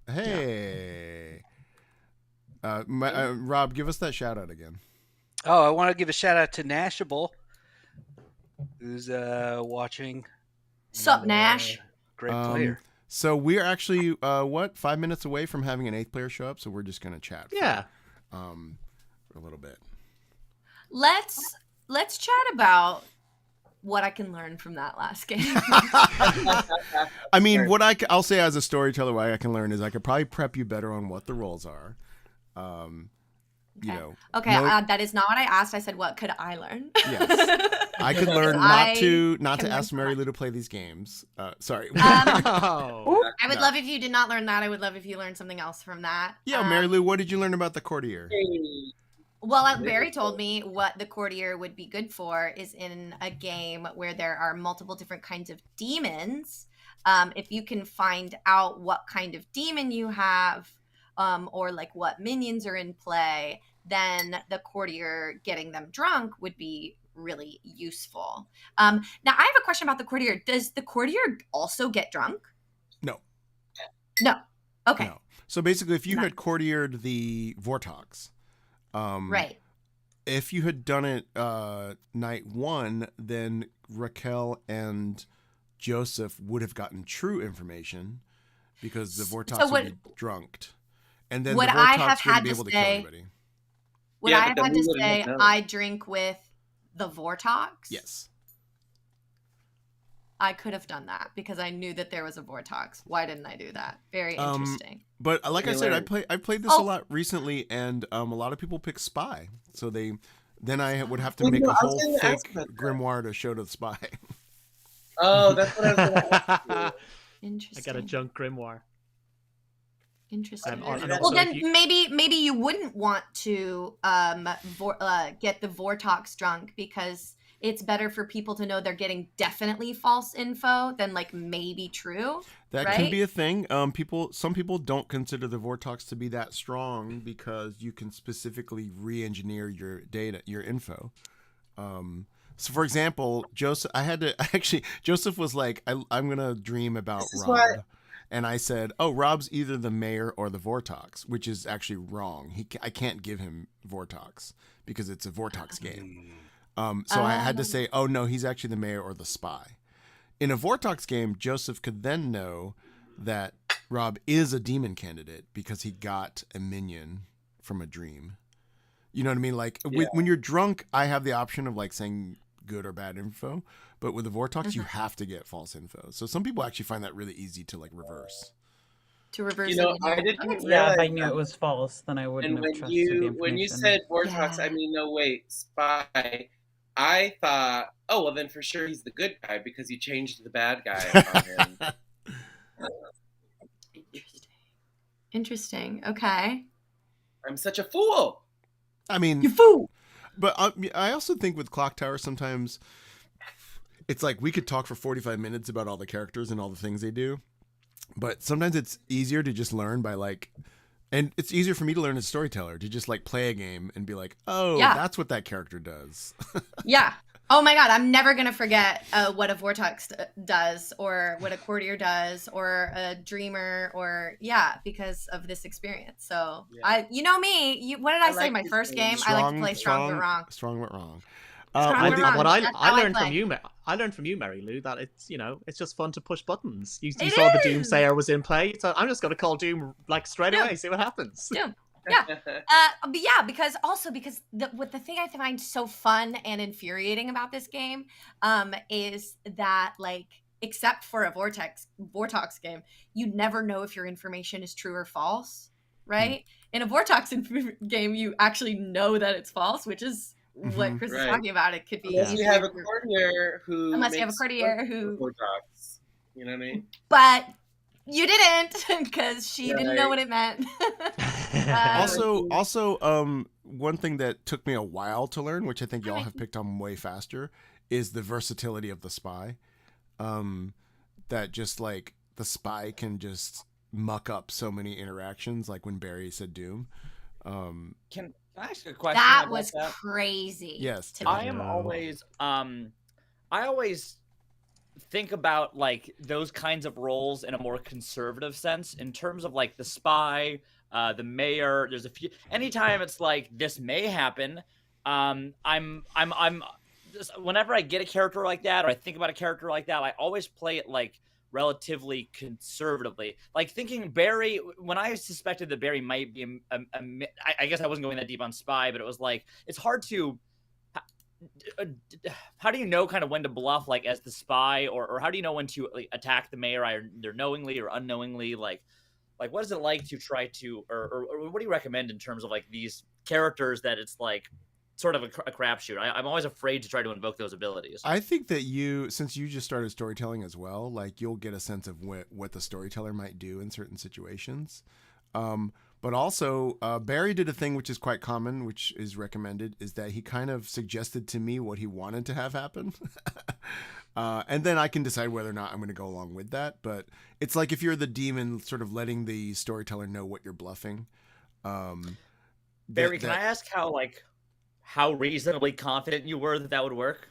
Hey. Rob, give us that shout out again. Oh, I want to give a shout out to Nashable, who's watching. Sup, Nash? Great player. So we're actually 5 minutes away from having an 8th player show up. So we're just gonna chat. For a little bit. Let's chat about what I can learn from that last game. I mean, what I'll say as a storyteller, what I can learn is I could probably prep you better on what the roles are. You know. Okay, that is not what I asked. I said, what could I learn? Yes. I could learn not to ask Mary Lou to play these games. Sorry. I would love if you did not learn that. I would love if you learned something else from that. Yeah, Mary Lou, what did you learn about the courtier? Well, Barry told me what the courtier would be good for is in a game where there are multiple different kinds of demons. If you can find out what kind of demon you have, or like what minions are in play, then the courtier getting them drunk would be really useful. Now I have a question about the courtier. Does the courtier also get drunk? No. Okay. No. So basically, if you had courtiered the Vortox, right. If you had done it night 1, then Raquel and Joseph would have gotten true information because the Vortox would be drunked. And then the Vortox wouldn't be able to kill anybody. Would I have had to say I drink with the Vortox? Yes. I could have done that because I knew that there was a Vortox. Why didn't I do that? Very interesting. But like I said, I played this a lot recently, and a lot of people pick Spy. So then I would have to make a whole fake grimoire to show to the Spy. Oh, that's what I was going to ask you. Interesting. I got a junk grimoire. Interesting. Well, then maybe you wouldn't want to get the Vortox drunk because it's better for people to know they're getting definitely false info than like maybe true. That can be a thing. Some people don't consider the Vortox to be that strong because you can specifically re-engineer your data, your info. So, for example, Joseph was like, I'm gonna dream about Rob. And I said, oh, Rob's either the mayor or the Vortox, which is actually wrong. I can't give him Vortox because it's a Vortox game. So I had to say, oh, no, he's actually the mayor or the spy. In a Vortox game, Joseph could then know that Rob is a demon candidate because he got a minion from a dream. You know what I mean? Like when you're drunk, I have the option of like saying good or bad info. But with the Vortox, you have to get false info. So some people actually find that really easy to like reverse. I didn't realize if I knew it was false, then I wouldn't have trusted the information. When you said Vortox, I mean, no, wait, spy. I thought, oh, well, then for sure he's the good guy because he changed the bad guy on him. Interesting. Okay. I'm such a fool. I mean, you fool. But I also think with Clock Tower, sometimes it's like we could talk for 45 minutes about all the characters and all the things they do. But sometimes it's easier to just learn by like, and it's easier for me to learn as a storyteller to just like play a game and be like, oh, that's what that character does. Yeah. Oh my God, I'm never going to forget what a Vortex does or what a courtier does or a dreamer or because of this experience. So you know me, what did I say? My first game, I like to play strong but wrong. Strong but wrong. I learned from you, Mary Lou, that it's just fun to push buttons. You saw the Doomsayer was in play, so I'm just going to call Doom like straight away, see what happens. Doom. Because the thing I find so fun and infuriating about this game is that like except for a Vortox game, you never know if your information is true or false, right? In a Vortox game, you actually know that it's false, which is what Chris is talking about. It could be unless you have a courtier who Vortox. You know what I mean? But you didn't, because she didn't know what it meant. Also, one thing that took me a while to learn, which I think y'all have picked on way faster, is the versatility of the spy. That just like the spy can just muck up so many interactions, like when Barry said Doom. Can I ask a question? That was crazy. Yes. I always think about like those kinds of roles in a more conservative sense in terms of like the spy, the mayor. There's a few. Anytime it's like this may happen, I'm just, whenever I get a character like that or I think about a character like that, I always play it like relatively conservatively. Like thinking Barry, when I suspected that Barry might be I guess I wasn't going that deep on spy, but it was like it's hard to. How do you know kind of when to bluff like as the spy or how do you know when to like, attack the mayor either knowingly or unknowingly like what is it like to try to or what do you recommend in terms of like these characters that it's like sort of a crapshoot? I'm always afraid to try to invoke those abilities. I think that since you just started storytelling as well, like you'll get a sense of what the storyteller might do in certain situations. But also, Barry did a thing which is quite common, which is recommended, is that he kind of suggested to me what he wanted to have happen. And then I can decide whether or not I'm going to go along with that. But it's like if you're the demon, sort of letting the storyteller know what you're bluffing. Barry, can I ask how reasonably confident you were that would work?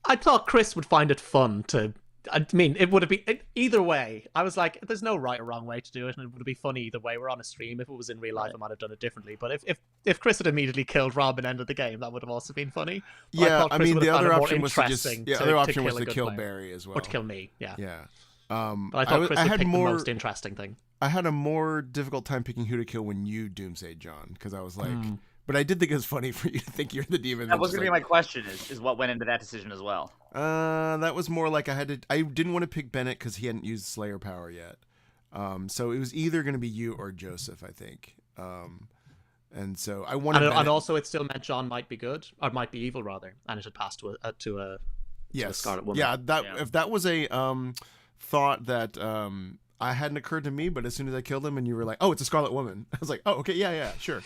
I thought Chris would find it fun to... I mean, it would have been either way. I was like, "There's no right or wrong way to do it, and it would be funny either way." We're on a stream. If it was in real life, I might have done it differently. But if Chris had immediately killed Rob and ended the game, that would have also been funny. But yeah, I mean, the other option was to just the other option was to kill Barry as well, or to kill me. Yeah, yeah. But I thought Chris would pick the most interesting thing. I had a more difficult time picking who to kill when you doomsayed John, because I was like. But I did think it was funny for you to think you're the demon. That was going to be my question, is what went into that decision as well. That was more like I didn't want to pick Bennett because he hadn't used Slayer power yet. So it was either going to be you or Joseph, I think. And so I wanted and also it still meant John might be good, or might be evil rather, and it had passed to a Scarlet Woman. Yeah, if that was a thought that I hadn't occurred to me, but as soon as I killed him and you were like, oh, it's a Scarlet Woman. I was like, oh, okay, yeah, sure.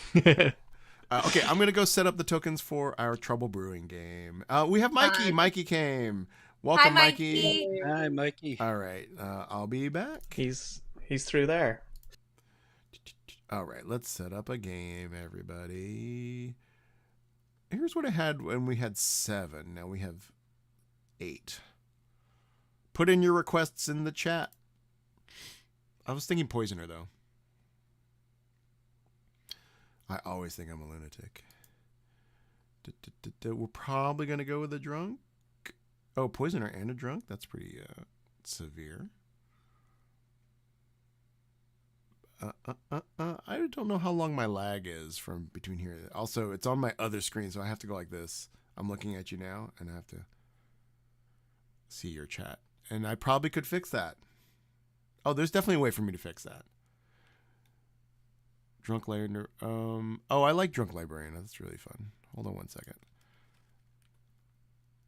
Okay, I'm going to go set up the tokens for our Trouble Brewing game. We have Mikey. Hi. Mikey came. Welcome, Hi, Mikey. Hi, Mikey. All right, I'll be back. He's through there. All right, let's set up a game, everybody. Here's what I had when we had 7. Now we have 8. Put in your requests in the chat. I was thinking Poisoner, though. I always think I'm a lunatic. We're probably going to go with a drunk. Oh, Poisoner and a drunk? That's pretty severe. I don't know how long my lag is from between here. Also, it's on my other screen, so I have to go like this. I'm looking at you now, and I have to see your chat. And I probably could fix that. Oh, there's definitely a way for me to fix that. Drunk Librarian. Oh, I like Drunk Librarian. That's really fun. Hold on one second.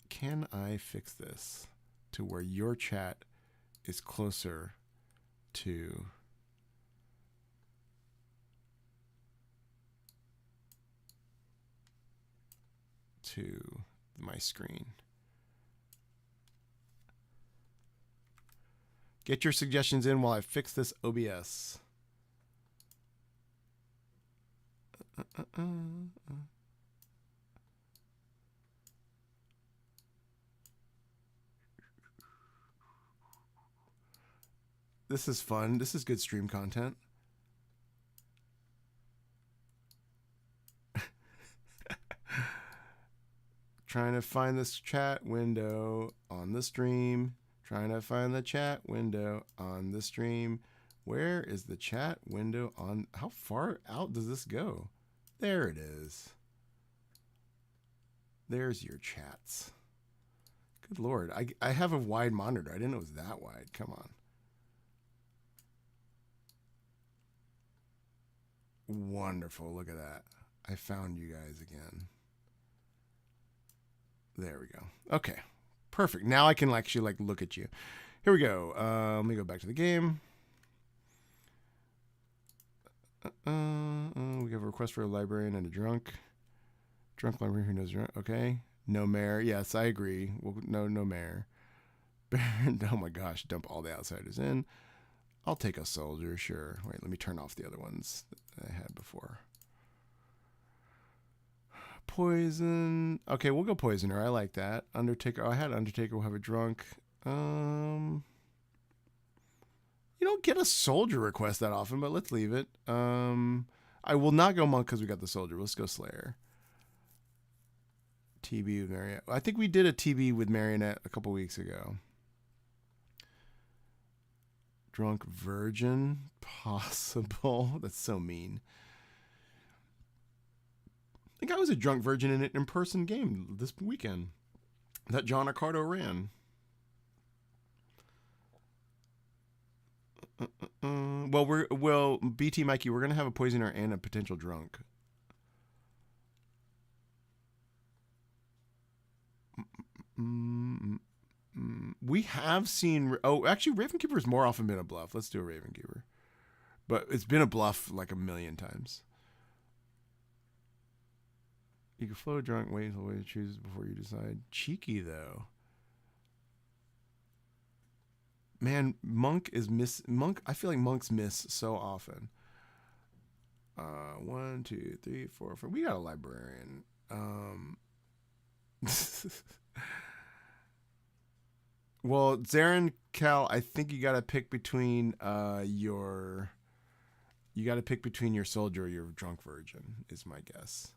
Can I fix this to where your chat is closer to my screen? Get your suggestions in while I fix this OBS. This is fun. This is good stream content. Trying to find this chat window on the stream. Trying to find the chat window on the stream. Where is the chat window on? How far out does this go? There it is. There's your chats. Good Lord. I have a wide monitor. I didn't know it was that wide. Come on. Wonderful. Look at that. I found you guys again. There we go. Okay. Perfect. Now I can actually look at you. Here we go. Let me go back to the game. We have a request for a librarian and a drunk. Drunk librarian who knows drunk. Okay. No mayor. Yes, I agree. Well, no mayor. Oh my gosh. Dump all the outsiders in. I'll take a soldier. Sure. Wait, let me turn off the other ones that I had before. Poison. Okay, we'll go Poisoner. I like that. Undertaker. Oh, I had Undertaker. We'll have a drunk. You don't get a soldier request that often, but let's leave it. I will not go monk because we got the soldier. Let's go slayer. TB with Marionette. I think we did a TB with Marionette a couple weeks ago. Drunk virgin, possible. That's so mean. I think I was a drunk virgin in an in-person game this weekend that John Accardo ran. Well, BT Mikey, we're gonna have a poisoner and a potential drunk. We have seen. Oh, actually, Ravenkeeper has more often been a bluff. Let's do a Ravenkeeper, but it's been a bluff like a million times. You can float a drunk, wait until the way chooses before you decide. Cheeky though. Man, Monk. I feel like monks miss so often. 1, 2, 3, 4, 5. We got a librarian. Well, Zarin, Cal, I think you got to pick between your soldier or your drunk virgin is my guess.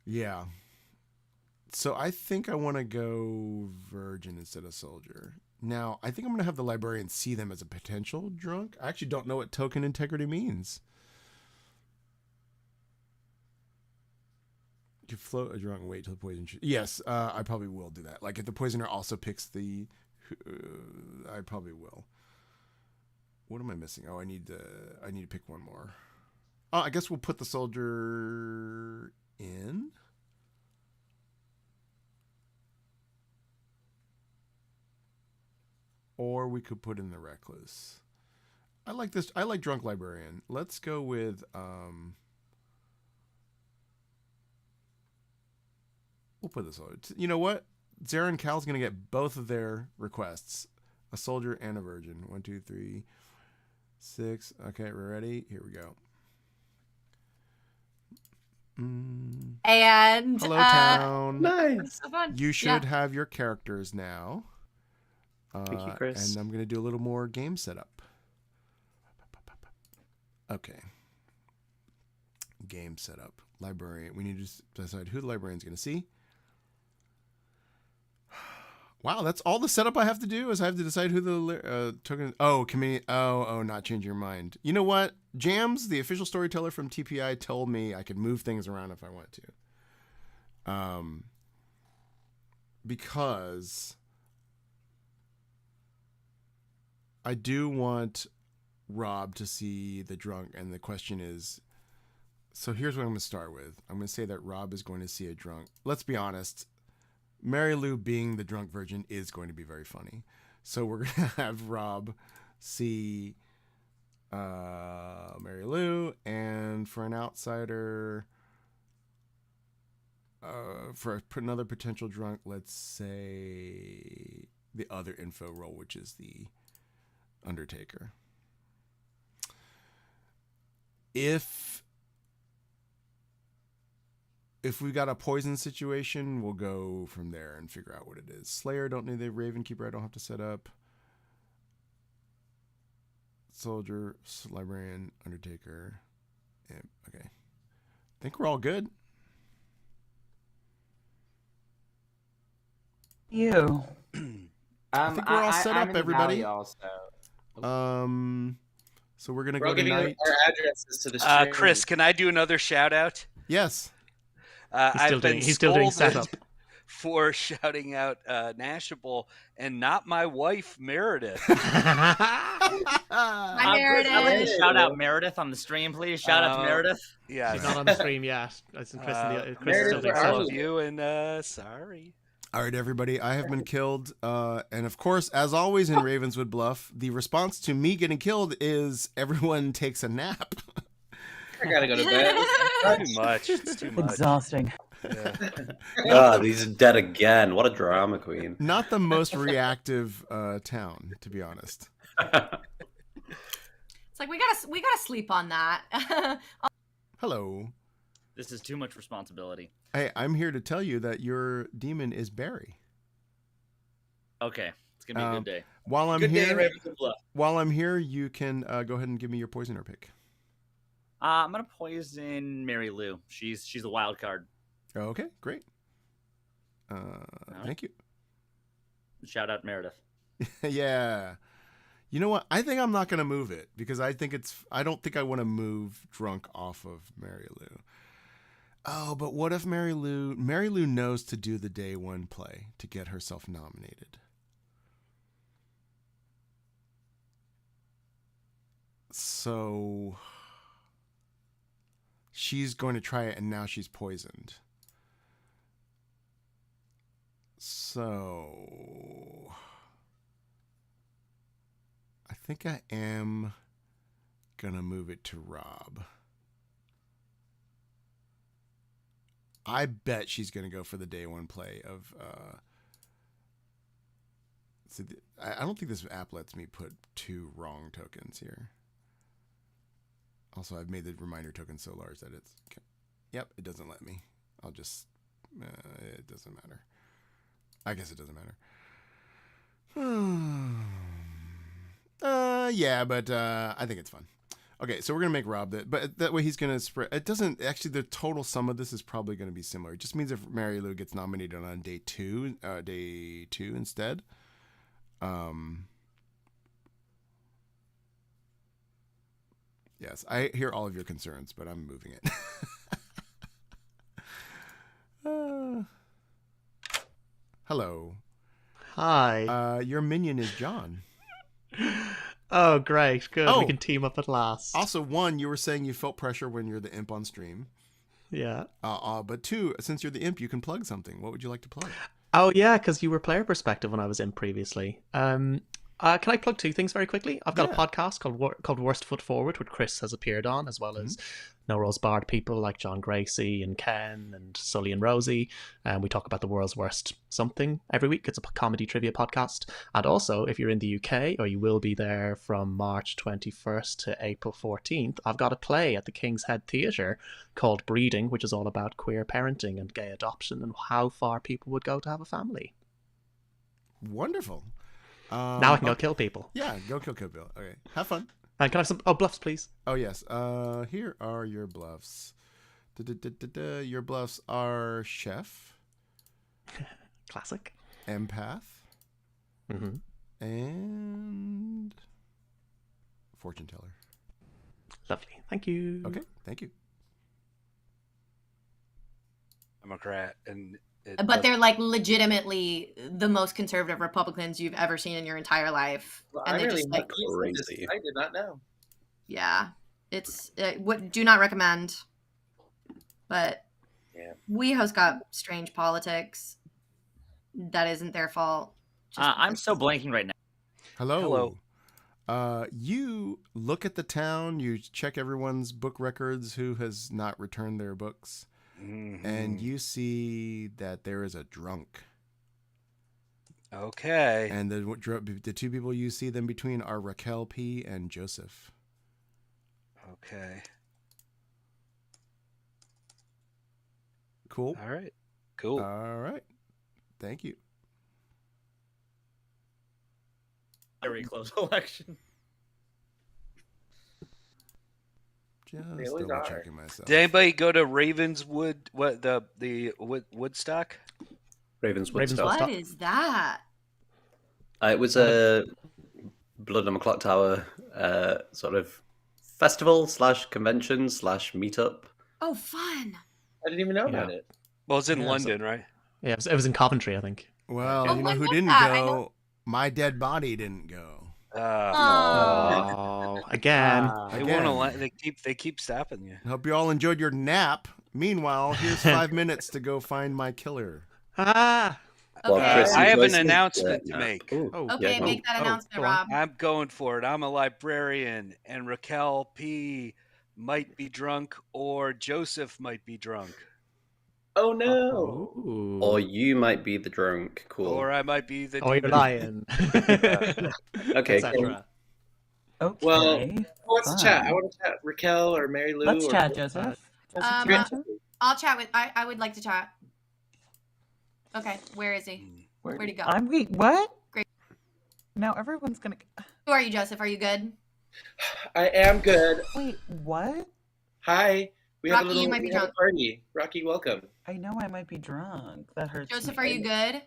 Yeah. So I think I want to go virgin instead of soldier. Now, I think I'm going to have the librarian see them as a potential drunk. I actually don't know what token integrity means. You float a drunk and wait till the poison. Yes, I probably will do that. Like if the poisoner also picks the, I probably will. What am I missing? Oh, I need to pick one more. Oh, I guess we'll put the soldier in. Or we could put in the recluse. I like this. I like drunk librarian. Let's go with we'll put this on. You know what? Zara and Cal's gonna get both of their requests. A soldier and a virgin. 1, 2, 3, 6. Okay, we're ready. Here we go. And hello, town. Nice. So fun. You should have your characters now. Thank you, Chris. And I'm going to do a little more game setup. Okay. Game setup. Librarian. We need to decide who the librarian's going to see. Wow, that's all the setup I have to do is I have to decide who the token. Oh, community. Oh, not change your mind. You know what? Jams, the official storyteller from TPI, told me I could move things around if I want to. Because I do want Rob to see the drunk, and the question is, so here's what I'm going to start with. I'm going to say that Rob is going to see a drunk. Let's be honest. Mary Lou being the drunk virgin is going to be very funny. So we're going to have Rob see Mary Lou, and for an outsider, for another potential drunk, let's say the other info role, which is the Undertaker. If we got a poison situation, we'll go from there and figure out what it is. Slayer, don't need the Ravenkeeper. I don't have to set up. Soldier, Librarian, Undertaker. Yeah, okay. I think we're all good. You. I think we're all set up, everybody. Also. So we're gonna We're go getting tonight. our addresses to the stream. Chris, can I do another shout out? Yes. He's still doing setup for shouting out Nashable and not my wife Meredith. Hi, Meredith. I'd like to shout out Meredith on the stream, please. Shout out to Meredith. Yeah, she's not on the stream yet. Chris is still doing I setup. love you and sorry. All right, everybody. I have been killed, and of course, as always in Ravenswood Bluff, the response to me getting killed is everyone takes a nap. I gotta go to bed. Too much. It's too much. Exhausting. Yeah. He's dead again. What a drama queen. Not the most reactive town, to be honest. It's like we gotta sleep on that. Hello. This is too much responsibility. Hey, I'm here to tell you that your demon is Barry. Okay, it's gonna be a good day. While I'm Good day, here, Raven's Bluff. while I'm here, you can go ahead and give me your poisoner pick. I'm gonna poison Mary Lou. She's a wild card. Okay, great. Thank you. Shout out Meredith. Yeah. You know what? I think I'm not going to move it because I don't think I want to move drunk off of Mary Lou. Oh, but what if Mary Lou knows to do the day one play to get herself nominated? So she's going to try it and now she's poisoned. So I think I am gonna move it to Rob. I bet she's gonna go for the day one play of I don't think this app lets me put 2 wrong tokens here. Also, I've made the reminder token so large that it's yep, it doesn't let me. I'll just it doesn't matter. I guess it doesn't matter. Yeah, but I think it's fun. Okay, so we're gonna make Rob that, but that way he's gonna spread. It doesn't actually. The total sum of this is probably gonna be similar. It just means if Mary Lou gets nominated on day two instead. Yes, I hear all of your concerns, but I'm moving it. Hello. Hi. Your minion is John. Oh, great. Good. Oh. We can team up at last. Also, 1, you were saying you felt pressure when you're the imp on stream. Yeah. But 2, since you're the imp, you can plug something. What would you like to plug? Oh, yeah, because you were player perspective when I was in previously. Can I plug 2 things very quickly? I've got a podcast called Worst Foot Forward, which Chris has appeared on, as well as No Rose Barred people like John Gracie and Ken and Sully and Rosie. And we talk about the world's worst something every week. It's a comedy trivia podcast. And also, if you're in the UK, or you will be there from March 21st to April 14th, I've got a play at the King's Head Theatre called Breeding, which is all about queer parenting and gay adoption and how far people would go to have a family. Wonderful. Now I can go kill people. Yeah, go kill Bill. Okay, have fun. And can I have some bluffs, please? Oh yes. Here are your bluffs. Your bluffs are chef, classic, empath, and fortune teller. Lovely. Thank you. Okay, thank you. Democrat and. But they're like legitimately the most conservative Republicans you've ever seen in your entire life, Well, and I they really just like crazy. I did not know. Yeah, it's what do not recommend. But yeah, WeHo's got strange politics. That isn't their fault. I'm so blanking right now. Hello. You look at the town. You check everyone's book records who has not returned their books. And you see that there is a drunk. Okay. And the 2 people you see them between are Raquel P. and Joseph. Okay. Cool. All right. Cool. All right. Thank you. Very close election. Just double checking myself. Did anybody go to Ravenswood? What the Woodstock? Ravenswood. What is that? It was a Blood on the Clock Tower sort of festival / convention / meetup. Oh, fun! I didn't even know about it. Well, it's in London, right? Yeah, it was in Coventry, I think. Well, you know who didn't go? My dead body didn't go. Again. They won't. They keep stopping you. Hope you all enjoyed your nap. Meanwhile, here's 5 minutes to go find my killer. Well, Okay. I have an announcement to make. Okay, make that announcement, Rob. I'm going for it. I'm a librarian, and Raquel P. might be drunk, or Joseph might be drunk. Oh no! Ooh. Or you might be the drunk. Cool. Or I might be the. Or you're lying. Okay. Cool. Okay. Well, who wants to chat? I want to chat Raquel or Mary Lou. Let's or... chat, Joseph. I'll chat with. I would like to chat. Okay, where is he? Where'd he go? Wait, what? Great. Now everyone's gonna. Who are you, Joseph? Are you good? I am good. Wait, what? Hi. We have Rocky, you might be a drunk. party. Rocky, welcome. I know I might be drunk. That hurts. Joseph, me. are you good?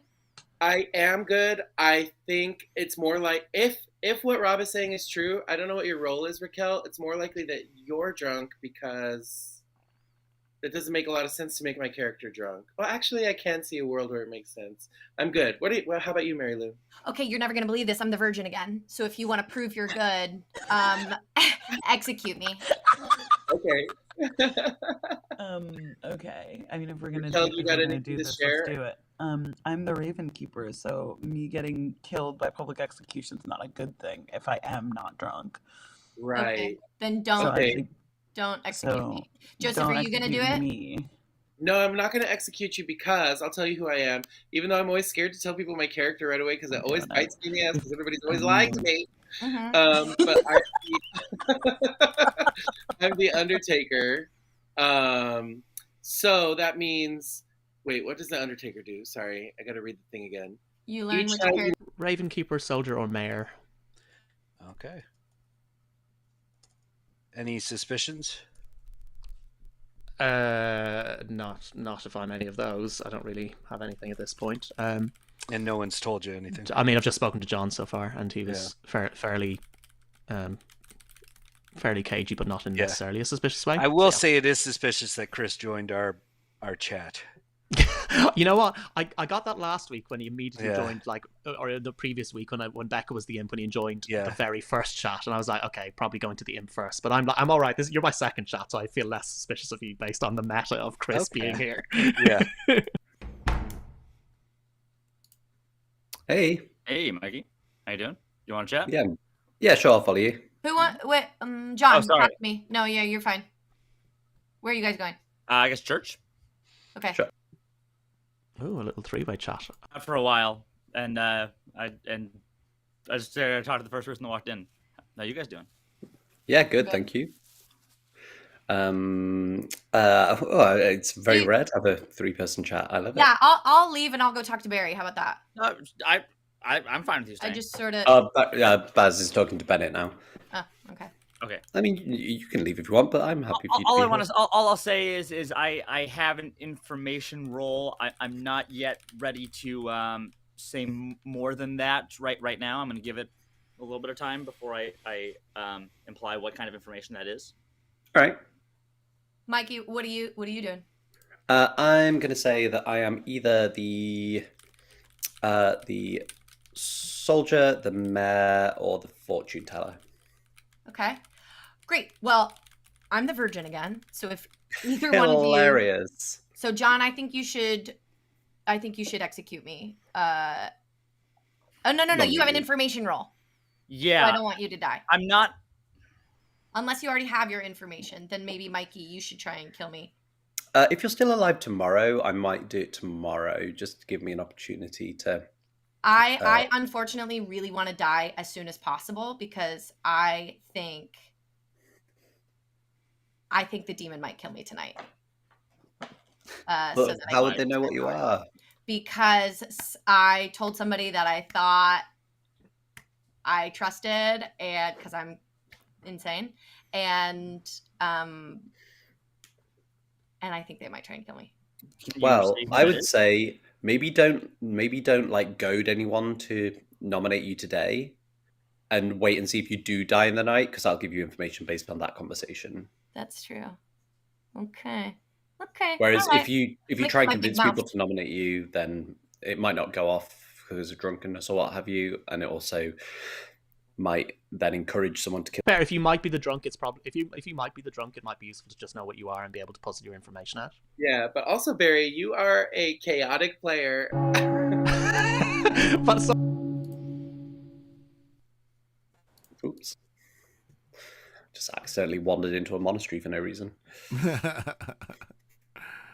I am good. I think it's more like if what Rob is saying is true, I don't know what your role is, Raquel. It's more likely that you're drunk because it doesn't make a lot of sense to make my character drunk. Well, actually, I can see a world where it makes sense. I'm good. How about you, Mary Lou? Okay, you're never gonna believe this. I'm the virgin again. So if you want to prove you're good, execute me. Okay. Okay. I mean, if we're gonna Raquel, do, you if got we're gonna anything do to this, share? let's do it. I'm the Raven Keeper, so me getting killed by public execution is not a good thing if I am not drunk. Right. Okay, then don't Okay. don't execute So me. Joseph, don't are you gonna do execute it? me. No, I'm not going to execute you because I'll tell you who I am. Even though I'm always scared to tell people my character right away because it always bites me in the ass because everybody's always lied to me. Mhm. But I'm the Undertaker. So that means, wait, what does the Undertaker do? Sorry, I got to read the thing again. You learn Each which time character. Raven Keeper, Soldier, or Mayor. Okay. Any suspicions? Not if I'm any of those. I don't really have anything at this point. And no one's told you anything. I mean, I've just spoken to John so far, and he was fairly cagey, but not in necessarily a suspicious way. I will say it is suspicious that Chris joined our chat. You know what? I got that last week when he immediately Yeah. joined, or the previous week when Becca was the imp, when he joined Yeah. the very first chat, and I was like, okay, probably going to the imp first. But I'm all right. You're my second chat, so I feel less suspicious of you based on the meta of Chris being here. Yeah. Hey. Hey, Mikey. How you doing? You want to chat? Yeah. Yeah, sure, I'll follow you. Who want? Wait, John, Oh, sorry. talk to me. No, yeah, you're fine. Where are you guys going? I guess church. Okay. Sure. Ooh, a little three-way chat. Not for a while, and I just talked to the first person that walked in. How you guys doing? Yeah, good, thank you. It's very rare to have a three-person chat. I love it. Yeah, I'll leave and I'll go talk to Barry. How about that? I'm fine with you I staying. just sort of. Baz is talking to Bennett now. Oh, okay. Okay. I mean, you can leave if you want, but I'm happy for you All to I be want here. to, all I'll say is I have an information role. I'm not yet ready to say more than that right now. I'm going to give it a little bit of time before I imply what kind of information that is. All right. Mikey, what are you doing? I'm going to say that I am either the soldier, the mayor, or the fortune teller. Okay. Great. Well, I'm the virgin again. So if either one of you. Hilarious. So John, I think you should execute me. Oh no, you have an information role. Yeah. So I don't want you to die. I'm not. Unless you already have your information, then maybe Mikey, you should try and kill me. If you're still alive tomorrow, I might do it tomorrow, just to give me an opportunity to. I unfortunately really want to die as soon as possible because I think the demon might kill me tonight. But how would they know what you are? Because I told somebody that I thought I trusted, and because I'm insane, and I think they might try and kill me. Well, I would say maybe don't like goad anyone to nominate you today, and wait and see if you do die in the night, because I'll give you information based on that conversation. That's true. Okay. Whereas All right. if you Lick try and my big convince people to nominate you, then it might not go off because of drunkenness or what have you, and it also might then encourage someone to kill. Fair. If you might be the drunk, it's probably if you might be the drunk, it might be useful to just know what you are and be able to puzzle your information out. Yeah, but also Barry, you are a chaotic player. But so. Oops. Just accidentally wandered into a monastery for no reason.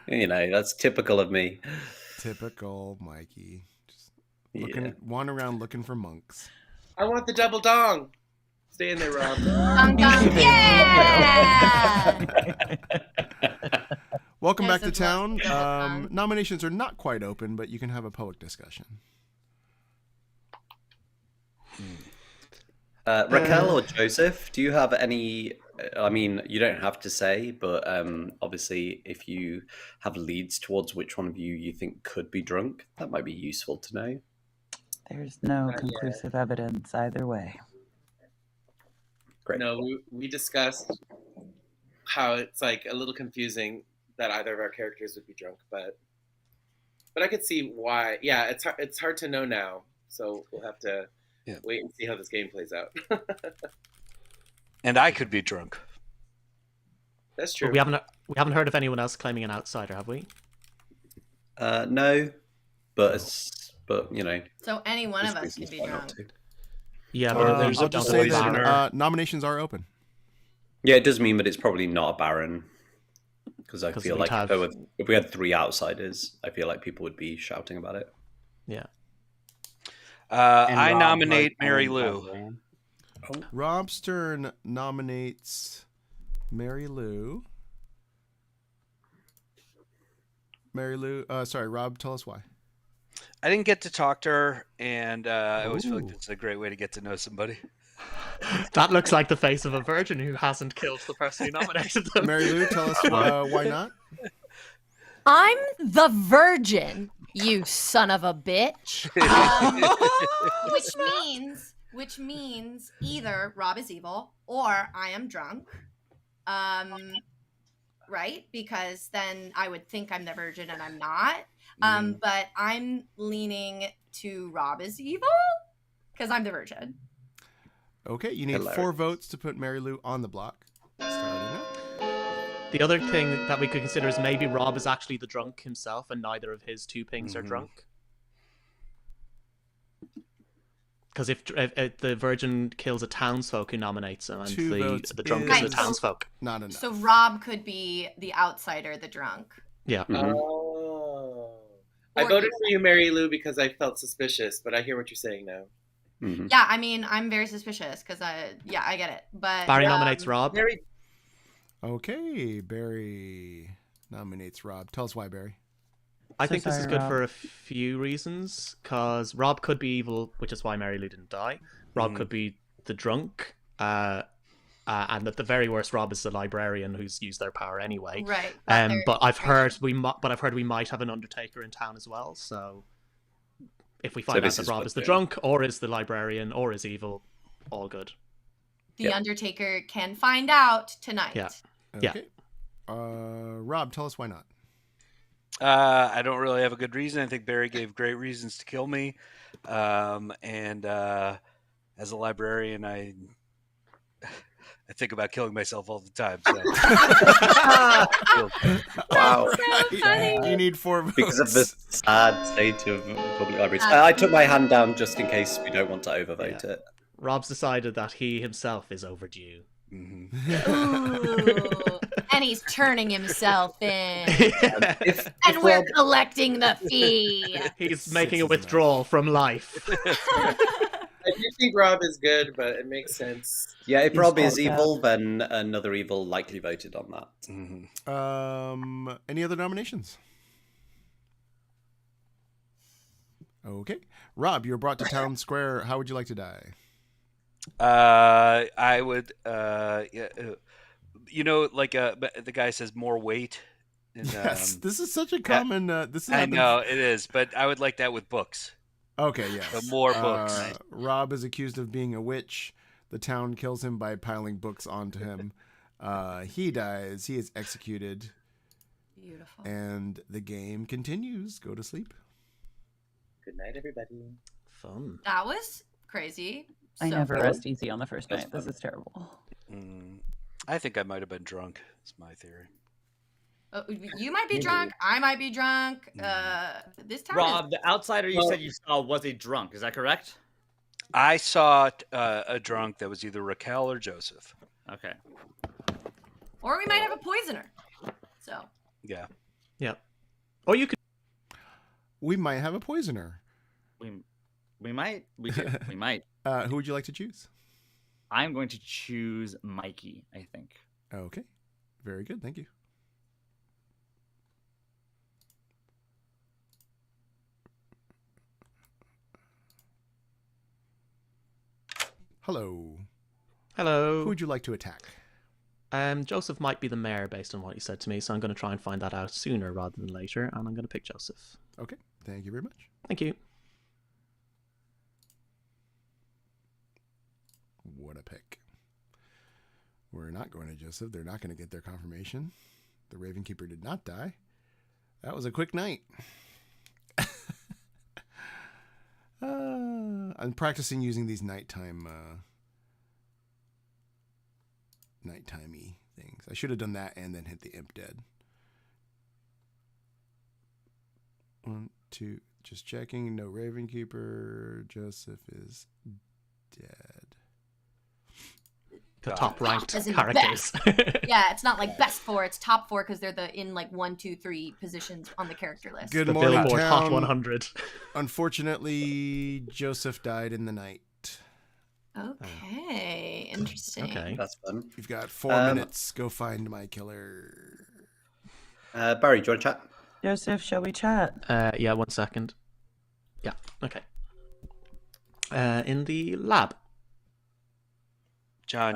You know, that's typical of me. Typical Mikey. Just wander around looking for monks. I want the double dong. Stay in there, Rob. Dong dong. Yeah! Welcome This back to is town. what's going on. Nominations are not quite open, but you can have a poet discussion. Raquel or Joseph, do you have any? I mean, you don't have to say, but obviously, if you have leads towards which one of you think could be drunk, that might be useful to know. There's no conclusive evidence either way. Great. No, we discussed how it's like a little confusing that either of our characters would be drunk, but I could see why. Yeah, it's hard to know now, so we'll have to wait and see how this game plays out. And I could be drunk. That's true. But we haven't heard of anyone else claiming an outsider, have we? No, but you know. So any one of us reasons could be why not drunk. to. Yeah, but there's I'll just don't say believe that nominations are open. Yeah, it does mean that it's probably not a Baron, because I 'Cause feel we'd like have- if we had 3 outsiders, I feel like people would be shouting about it. Yeah. I Rob nominate Martin Mary and Lou. Brian. Rob Stern nominates Mary Lou. Sorry, Rob, tell us why. I didn't get to talk to her, and I always feel like it's a great way to get to know somebody. That looks like the face of a virgin who hasn't killed the person who nominated them. Mary Lou, tell us why not? I'm the virgin, you son of a bitch. Which means either Rob is evil or I am drunk. Right? Because then I would think I'm the virgin and I'm not. But I'm leaning to Rob is evil because I'm the virgin. Okay, you need 4 votes to put Mary Lou on the block. Starting now. The other thing that we could consider is maybe Rob is actually the drunk himself and neither of his 2 pings are drunk. Because if the virgin kills a townsfolk who nominates him and the drunk is the townsfolk. Not enough. So Rob could be the outsider, the drunk. Yeah. Oh. I voted for you, Mary Lou, because I felt suspicious, but I hear what you're saying now. Yeah, I mean, I'm very suspicious because I get it. But Barry nominates Rob. Okay, Barry nominates Rob. Tell us why, Barry. I think this is good for a few reasons, because Rob could be evil, which is why Mary Lou didn't die. Rob could be the drunk, and at the very worst, Rob is the librarian who's used their power anyway. Right. But I've heard we might have an Undertaker in town as well. So if we find out that Rob is the drunk, or is the librarian, or is evil, all good. The Undertaker can find out tonight. Yeah. Okay. Rob, tell us why not. I don't really have a good reason. I think Barry gave great reasons to kill me. And as a librarian, I think about killing myself all the time. So. Wow. You need 4 votes. Because of the sad state of public libraries. I took my hand down just in case we don't want to overvote it. Rob's decided that he himself is overdue. Ooh, and he's turning himself in. And we're collecting the fee. He's making a withdrawal from life. I do think Rob is good, but it makes sense. Yeah, if Rob is evil, then another evil likely voted on that. Any other nominations? Okay. Rob, you're brought to town square. How would you like to die? I would, like the guy says, more weight. And, yes, this is such a common. I know it is, but I would like that with books. Okay, yes. So more books. Rob is accused of being a witch. The town kills him by piling books onto him. He dies. He is executed. Beautiful. And the game continues. Go to sleep. Good night, everybody. Fun. That was crazy. I never rest easy on the first night. This is terrible. I think I might have been drunk. That's my theory. You might be drunk. I might be drunk. This time, Rob, the outsider you said you saw was a drunk. Is that correct? I saw a drunk that was either Raquel or Joseph. Okay. Or we might have a poisoner. So. Yeah. Or you could. We might have a poisoner. We might. We do. We might. Who would you like to choose? I'm going to choose Mikey, I think. Okay. Very good. Thank you. Hello. Hello. Who would you like to attack? Joseph might be the mayor based on what you said to me, so I'm going to try and find that out sooner rather than later, and I'm going to pick Joseph. Okay, thank you very much. Thank you. What a pick. We're not going to Joseph. They're not going to get their confirmation. The Raven Keeper did not die. That was a quick night. I'm practicing using these nighttime-y things. I should have done that and then hit the imp dead. 1, 2, just checking. No Raven Keeper. Joseph is dead. The top ranked As in characters. Yeah, it's not like best 4, it's top 4 because they're in like 1, 2, 3 positions on the character list. Good The morning, Billboard town. Hot 100. Unfortunately, Joseph died in the night. Okay, interesting. Okay. That's fun. You've got 4 minutes. Go find my killer. Barry, do you want to chat? Joseph, shall we chat? Yeah, 1 second. Yeah, okay. In the lab. John.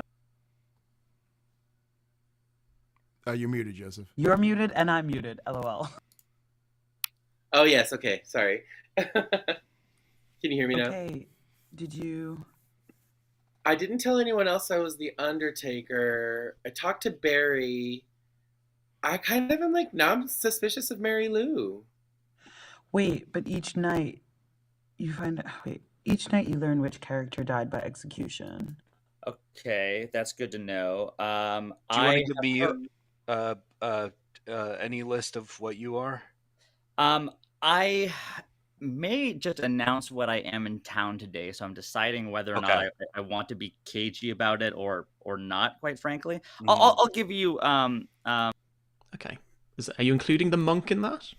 You're muted, Joseph. You're muted and I'm muted. LOL. Oh yes. Okay. Sorry. Can you hear me now? Okay. Did you? I didn't tell anyone else I was the Undertaker. I talked to Barry. I kind of am like, now I'm suspicious of Mary Lou. Wait, but each night you find out. Wait, each night you learn which character died by execution. Okay, that's good to know. Do you want to give me any list of what you are? I may just announce what I am in town today, so I'm deciding whether or Okay. not I want to be cagey about it or not. Quite frankly, I'll give you Okay. Are you including the monk in that?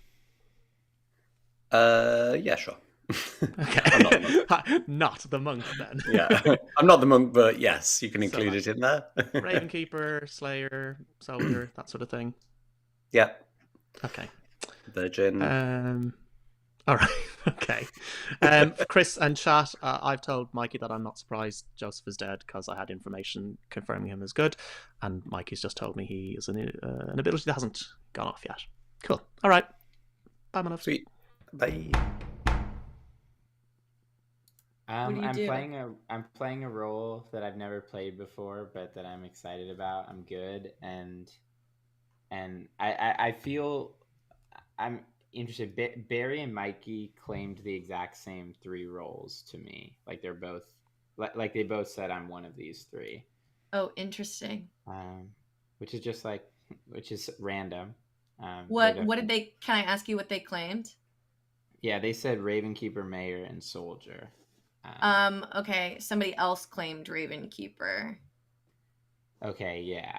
Yeah, sure. Okay. Not the monk, then. Yeah, I'm not the monk, but yes, you can include it in there. Raven Keeper, Slayer, Soldier, that sort of thing. Yeah. Okay. Virgin. All right. Okay. Chris and chat, I've told Mikey that I'm not surprised Joseph is dead because I had information confirming him as good, and Mikey's just told me he is an ability that hasn't gone off yet. Cool. All right. Bye, man. Sweet. Bye. What do you do? I'm playing a role that I've never played before, but that I'm excited about. I'm good, and I feel I'm interested. Barry and Mikey claimed the exact same 3 roles to me. Like they're both like they both said I'm one of these 3. Oh, interesting. Which is random. What did they? Can I ask you what they claimed? Yeah, they said Raven Keeper, Mayor, and Soldier. Okay. Somebody else claimed Raven Keeper. Okay, yeah.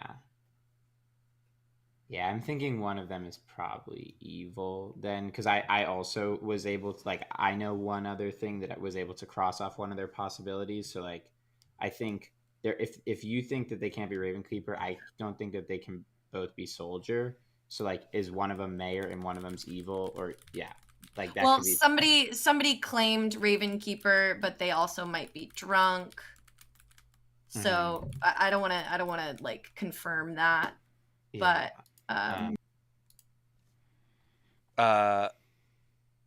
Yeah, I'm thinking one of them is probably evil then, because I also was able to, like, I know one other thing that I was able to cross off one of their possibilities. So, like, I think if you think that they can't be Raven Keeper, I don't think that they can both be Soldier. So, like, is one of them Mayor and one of them's evil? Or, yeah, like that Well, could be... somebody claimed Raven Keeper, but they also might be drunk. So I don't want to like confirm that, Yeah. but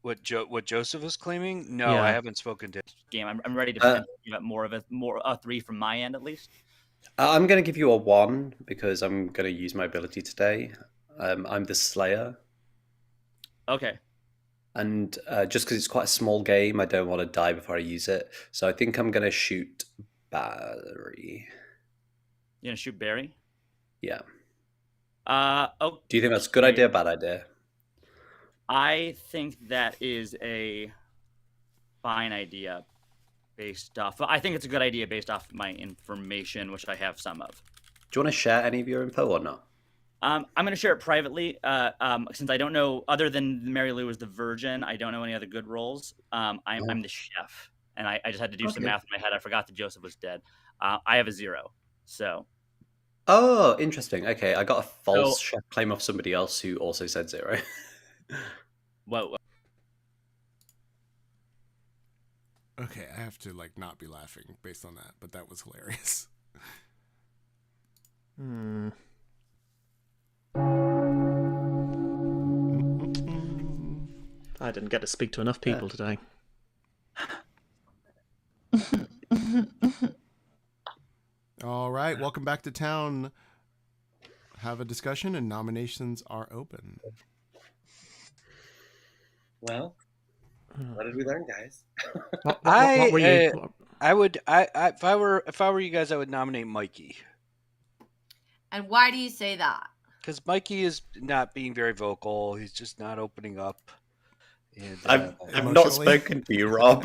What Joseph is claiming? No, Yeah. I haven't spoken to. game. I'm ready to give it more of a 3 from my end at least. I'm going to give you a 1 because I'm going to use my ability today. I'm the Slayer. Okay. And just because it's quite a small game, I don't want to die before I use it. So I think I'm going to shoot Barry. You gonna shoot Barry? Yeah. Oh. Do you think that's a good idea or bad idea? I think that is a fine idea based off... I think it's a good idea based off my information, which I have some of. Do you want to share any of your info or not? I'm going to share it privately, since I don't know, other than Mary Lou is the Virgin, I don't know any other good roles. I'm the chef, and I just had to do some math in my head. I forgot that Joseph was dead. I have a 0, so... Oh, interesting. Okay, I got a false chef claim off somebody else who also said 0. Whoa. Okay, I have to like not be laughing based on that, but that was hilarious. I didn't get to speak to enough people today. All right, welcome back to town. Have a discussion and nominations are open. Well, what did we learn, guys? What were you? If I were you guys, I would nominate Mikey. And why do you say that? Because Mikey is not being very vocal. He's just not opening up. And, I've not spoken to you, Rob.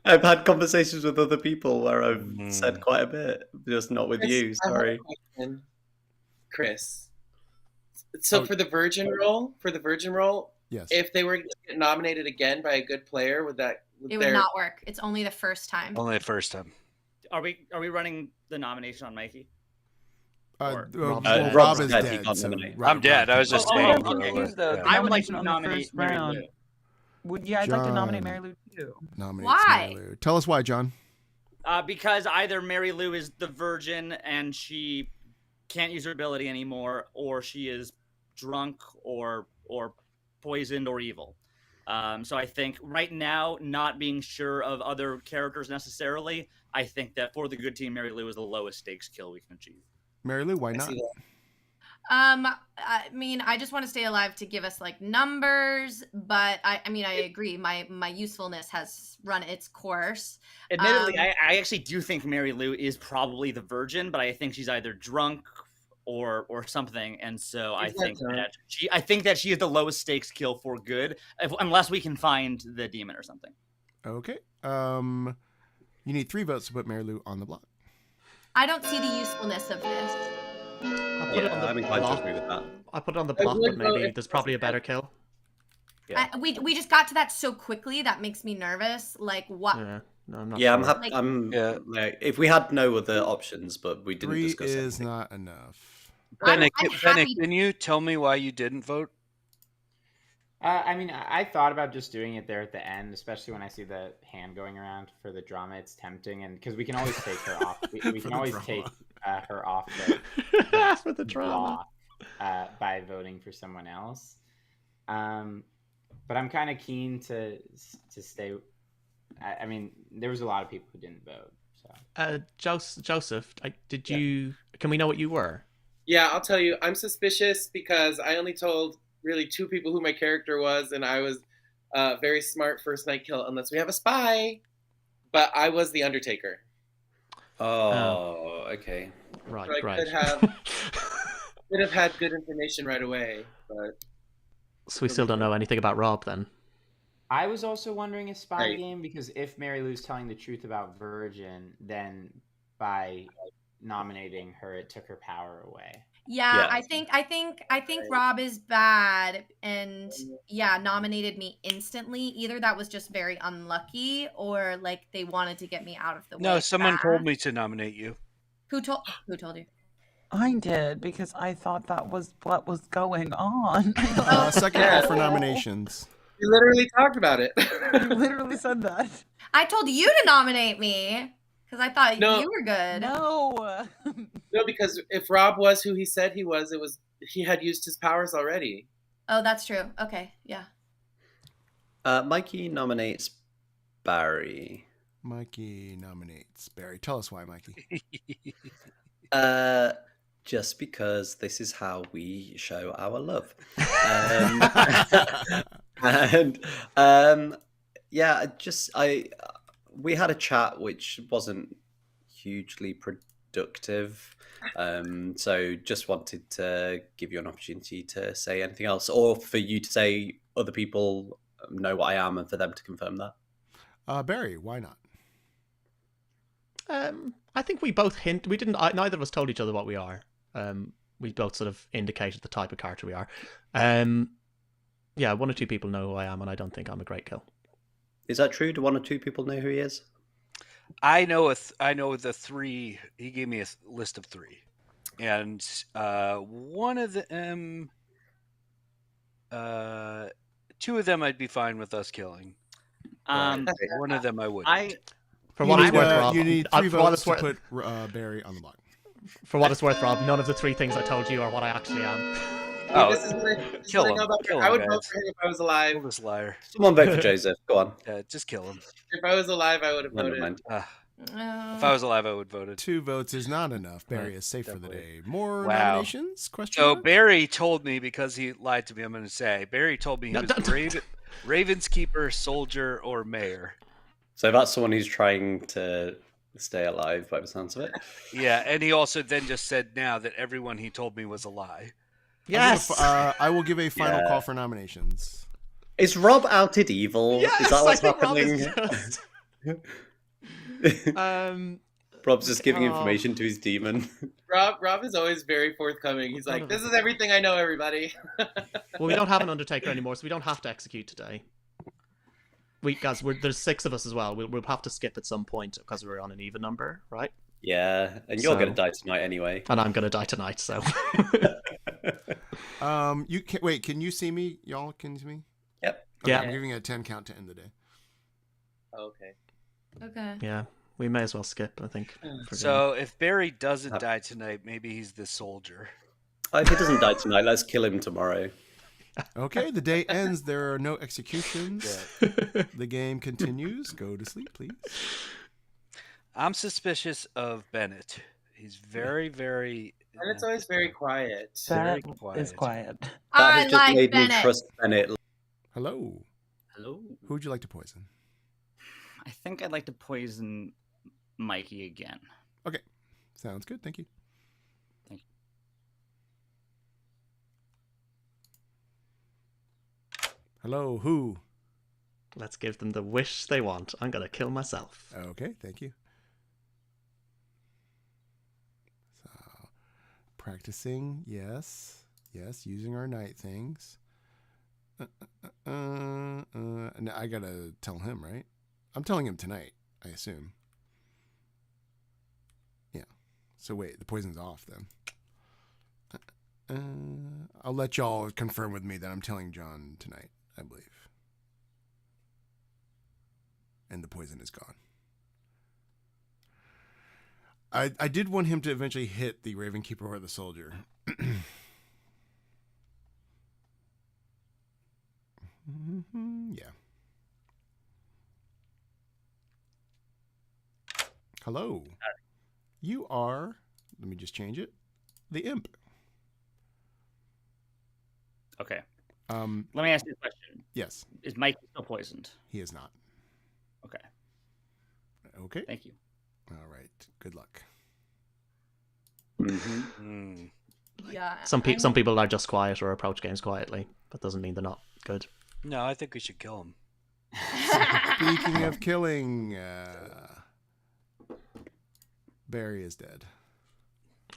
I've had conversations with other people where I've said quite a bit, just not with you. Sorry, Chris. So for the virgin role, yes. If they were to get nominated again by a good player, would not work? It's only the first time. Only the first time. Are we running the nomination on Mikey? Rob is dead. I'm dead. I was just saying. I would like to nominate Mary Lou. I'd like to nominate Mary Lou too. Why? Mary Lou. Tell us why, John. Because either Mary Lou is the virgin and she can't use her ability anymore, or she is drunk or poisoned or evil. So I think right now, not being sure of other characters necessarily, I think that for the good team, Mary Lou is the lowest stakes kill we can achieve. Mary Lou, why not? I mean, I just want to stay alive to give us like numbers, but I agree. My usefulness has run its course. Admittedly, I actually do think Mary Lou is probably the virgin, but I think she's either drunk or something, and so I think that she is the lowest stakes kill for good, unless we can find the demon or something. Okay. You need 3 votes to put Mary Lou on the block. I don't see the usefulness of this. I'm inclined to agree with that. I put it on the block, but maybe there's probably a better kill. Yeah. We just got to that so quickly that makes me nervous. Like what? Yeah, no, I'm not. Yeah, sure. Like, if we had no other options, but we didn't 3 discuss it. is not enough. Bennett, can you tell me why you didn't vote? I mean, I thought about just doing it there at the end, especially when I see the hand going around for the drama. It's tempting, and because we can always take her off. We can always take her off for the drama by voting for someone else. But I'm kind of keen to stay. I mean, there was a lot of people who didn't vote. So Joseph, did you? Can we know what you were? Yeah, I'll tell you. I'm suspicious because I only told really 2 people who my character was, and I was very smart first night kill, unless we have a spy. But I was the Undertaker. Oh, okay. Right, so I could have had good information right away, but so we still don't know anything about Rob then. I was also wondering a spy game, because if Mary Lou's telling the truth about Virgin, then by nominating her, it took her power away. Yeah, I think Rob is bad, and nominated me instantly. Either that was just very unlucky, or like they wanted to get me out of the way. No, someone told me to nominate you. Who told you? I did, because I thought that was what was going on. Second call for nominations. You literally talked about it. You literally said that. I told you to nominate me. Because I thought you were good. No. No, because if Rob was who he said he was, he had used his powers already. Oh, that's true. Okay, yeah. Mikey nominates Barry. Mikey nominates Barry. Tell us why, Mikey. Just because this is how we show our love. We had a chat which wasn't hugely productive. So just wanted to give you an opportunity to say anything else, or for you to say other people know what I am and for them to confirm that. Barry, why not? I think we both hint. We didn't. Neither of us told each other what we are. We both sort of indicated the type of character we are. 1 or 2 people know who I am, and I don't think I'm a great kill. Is that true? Do 1 or 2 people know who he is? I know the 3. He gave me a list of 3, and one of them, 2 of them, I'd be fine with us killing. One of them I would. For what it's worth, Rob, you need 3 votes to put Barry on the block. For what it's worth, Rob, none of the 3 things I told you are what I actually am. This is what I know about I would vote for him if I was alive. Kill this liar. Someone vote for Joseph. Go on. Just kill him. If I was alive, I would have voted. If I was alive, I would have voted. 2 votes is not enough. Barry is safe definitely. for the day. More nominations? So Barry told me, because he lied to me, I'm going to say, Barry told me he was Ravens keeper, soldier, or mayor. So that's someone who's trying to stay alive by the sounds of it. Yeah, and he also then just said now that everyone he told me was a lie. Yes. I will give a final call for nominations. Is Rob outed evil? Yes, is that what's I think happening? Rob's just giving information to his demon. Rob is always very forthcoming. He's like, "This is everything I know, everybody." Well, we don't have an Undertaker anymore, so we don't have to execute today. Guys, there's 6 of us as well. We'll have to skip at some point because we're on an even number, right? Yeah, and you're going to die tonight anyway. And I'm going to die tonight, so. You can wait. Can you see me? Y'all can see me? Yep. Okay, yeah. I'm giving it a 10 count to end the day. Okay. Okay. Yeah, we may as well skip, I think. So if Barry doesn't die tonight, maybe he's the soldier. If he doesn't die tonight, let's kill him tomorrow. Okay, the day ends. There are no executions. The game continues. Go to sleep, please. I'm suspicious of Bennett. He's very, very... And it's always very quiet. That is quiet. That has just made me trust Bennett. Hello. Hello. Who would you like to poison? I think I'd like to poison Mikey again. Okay. Sounds good. Thank you. Thank you. Hello. Who? Let's give them the wish they want. I'm going to kill myself. Okay. Thank you. So, practicing. Yes. Yes. Using our night things. And I got to tell him, right? I'm telling him tonight, I assume. Yeah. So wait, the poison's off then. I'll let y'all confirm with me that I'm telling John tonight, I believe. And the poison is gone. I did want him to eventually hit the Raven Keeper or the soldier. Yeah. Hello. You are, let me just change it, the imp. Okay. Let me ask you a question. Yes. Is Mike still poisoned? He is not. Okay. Okay. Thank you. All right. Good luck. Mm-hmm. Yeah. Some people are just quiet or approach games quietly. That doesn't mean they're not good. No, I think we should kill him. Speaking of killing, Barry is dead.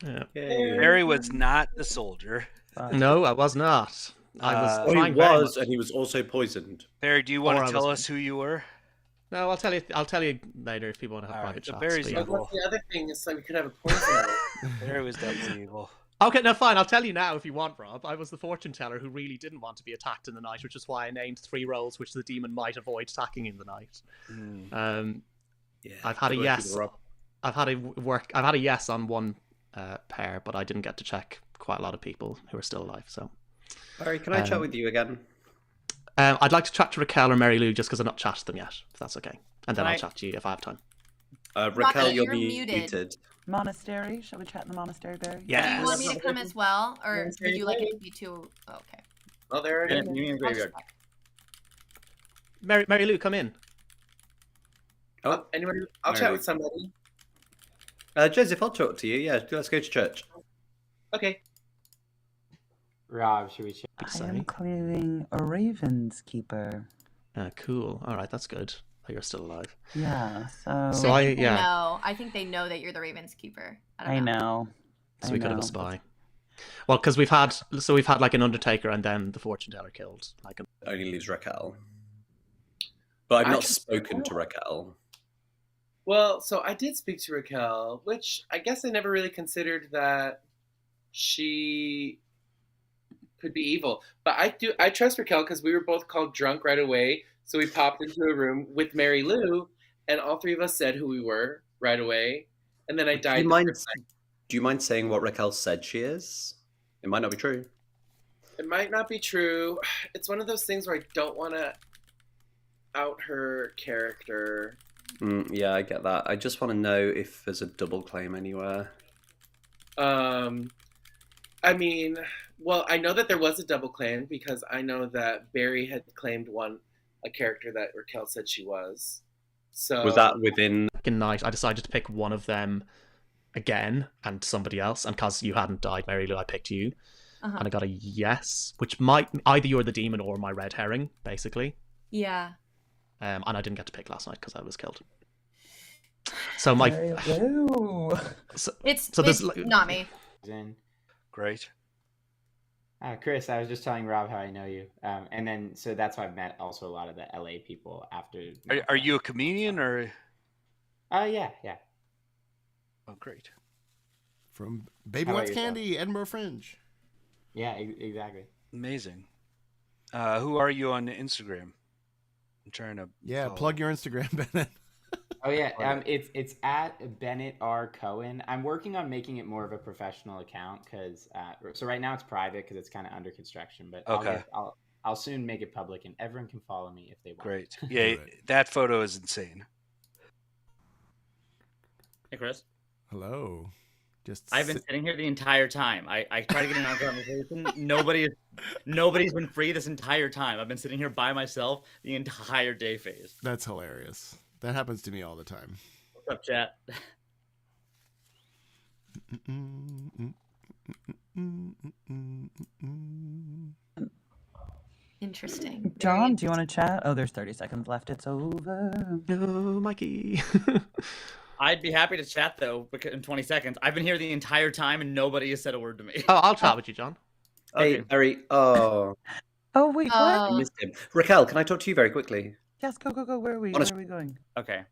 Yeah. Barry was not the soldier. No, I was not. I was. He was, and he was also poisoned. Barry, do you want to tell us who you were? No, I'll tell you later if people want to have private chats. Barry's evil. The other thing is, we could have a poison. Barry was definitely evil. Okay, no, fine. I'll tell you now if you want, Rob. I was the fortune teller who really didn't want to be attacked in the night, which is why I named 3 roles which the demon might avoid attacking in the night. I've had a yes. I've had a yes on one pair, but I didn't get to check quite a lot of people who are still alive. So, Barry, can I chat with you again? I'd like to chat to Raquel or Mary Lou just because I've not chatted to them yet, if that's okay. And then I'll chat to you if I have time. Raquel, you're muted. Monastery? Shall we chat in the monastery, Barry? Yeah. Do you want me to come as well, or would you like it to be too? Oh, okay. Oh, there it is. Union Graveyard. Mary Lou, come in. Oh, anybody? I'll chat with somebody. Joseph, I'll talk to you. Yeah, let's go to church. Okay. Rob, should we check? I am clearing a Raven's Keeper. Cool. All right, that's good. Oh, you're still alive. Yeah. So I think they know that you're the Raven's Keeper. I know. So we could have a spy. Well, because we've had like an Undertaker and then the fortune teller killed. Only leaves Raquel. But I've not spoken to Raquel. Well, so I did speak to Raquel, which I guess I never really considered that she could be evil. But I trust Raquel because we were both called drunk right away. So we popped into a room with Mary Lou, and all three of us said who we were right away. And then I died. Do you mind saying what Raquel said she is? It might not be true. It might not be true. It's one of those things where I don't want to out her character. Yeah, I get that. I just want to know if there's a double claim anywhere. I mean, well, I know that there was a double claim because I know that Barry had claimed a character that Raquel said she was. So was that within night? I decided to pick one of them again and somebody else, and because you hadn't died, Mary Lou, I picked you, and I got a yes, which might either you're the demon or my red herring, basically. Yeah. And I didn't get to pick last night because I was killed. So my it's there's not me. Great. Chris, I was just telling Rob how I know you, and then so that's why I've met also a lot of the LA people after. Are you a comedian or? Yeah. Oh, great. From Baby Wants Candy, Edinburgh Fringe. Yeah, exactly. Amazing. Who are you on Instagram? I'm trying to. Yeah, plug your Instagram, Bennett. Oh yeah, it's at Bennett R. Cohen. I'm working on making it more of a professional account because so right now it's private because it's kind of under construction. But okay, I'll soon make it public and everyone can follow me if they want. Great. Yeah, that photo is insane. Hey, Chris. Hello. I've been sitting here the entire time. I try to get in on conversation. Nobody's been free this entire time. I've been sitting here by myself the entire day phase. That's hilarious. That happens to me all the time. What's up, chat? Interesting. John, do you want to chat? Oh, there's 30 seconds left. It's over. No, Mikey. I'd be happy to chat though, because in 20 seconds. I've been here the entire time and nobody has said a word to me. Oh, I'll chat with you, John. Hey, Barry. Oh. Oh, wait, what? I missed him. Raquel, can I talk to you very quickly? Yes, go. Where are we? Where are we going? Okay.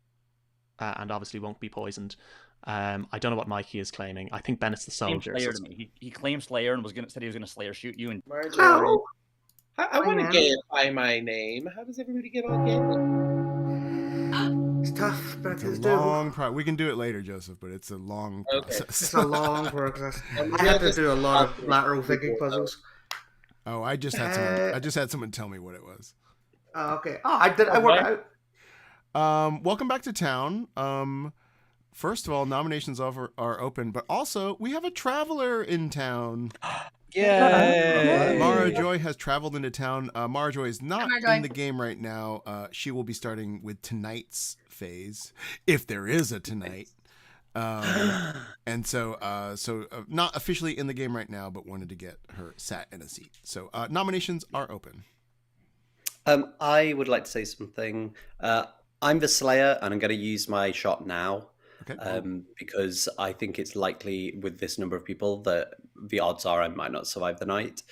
And obviously won't be poisoned. I don't know what Mikey is claiming. I think Bennett's the soldier. Slayer to me. He claimed Slayer and said he was gonna Slayer shoot you. And I want to gamify my name. How does everybody get all gay? It's tough, but it's a long we can do it later, Joseph, but it's a long process. It's a long process. I had to do a lot of lateral thinking puzzles. Oh, I just had someone tell me what it was. Oh, okay. Oh, I worked out. Welcome back to town. First of all, nominations are open, but also we have a traveler in town. Yay! Mara Joy has traveled into town. Mara Joy is not in the game right now. She will be starting with tonight's phase, if there is a tonight. And so not officially in the game right now, but wanted to get her sat in a seat. So nominations are open. I would like to say something. I'm the Slayer, and I'm going to use my shot now. Okay. Because I think it's likely with this number of people that the odds are I might not survive the night.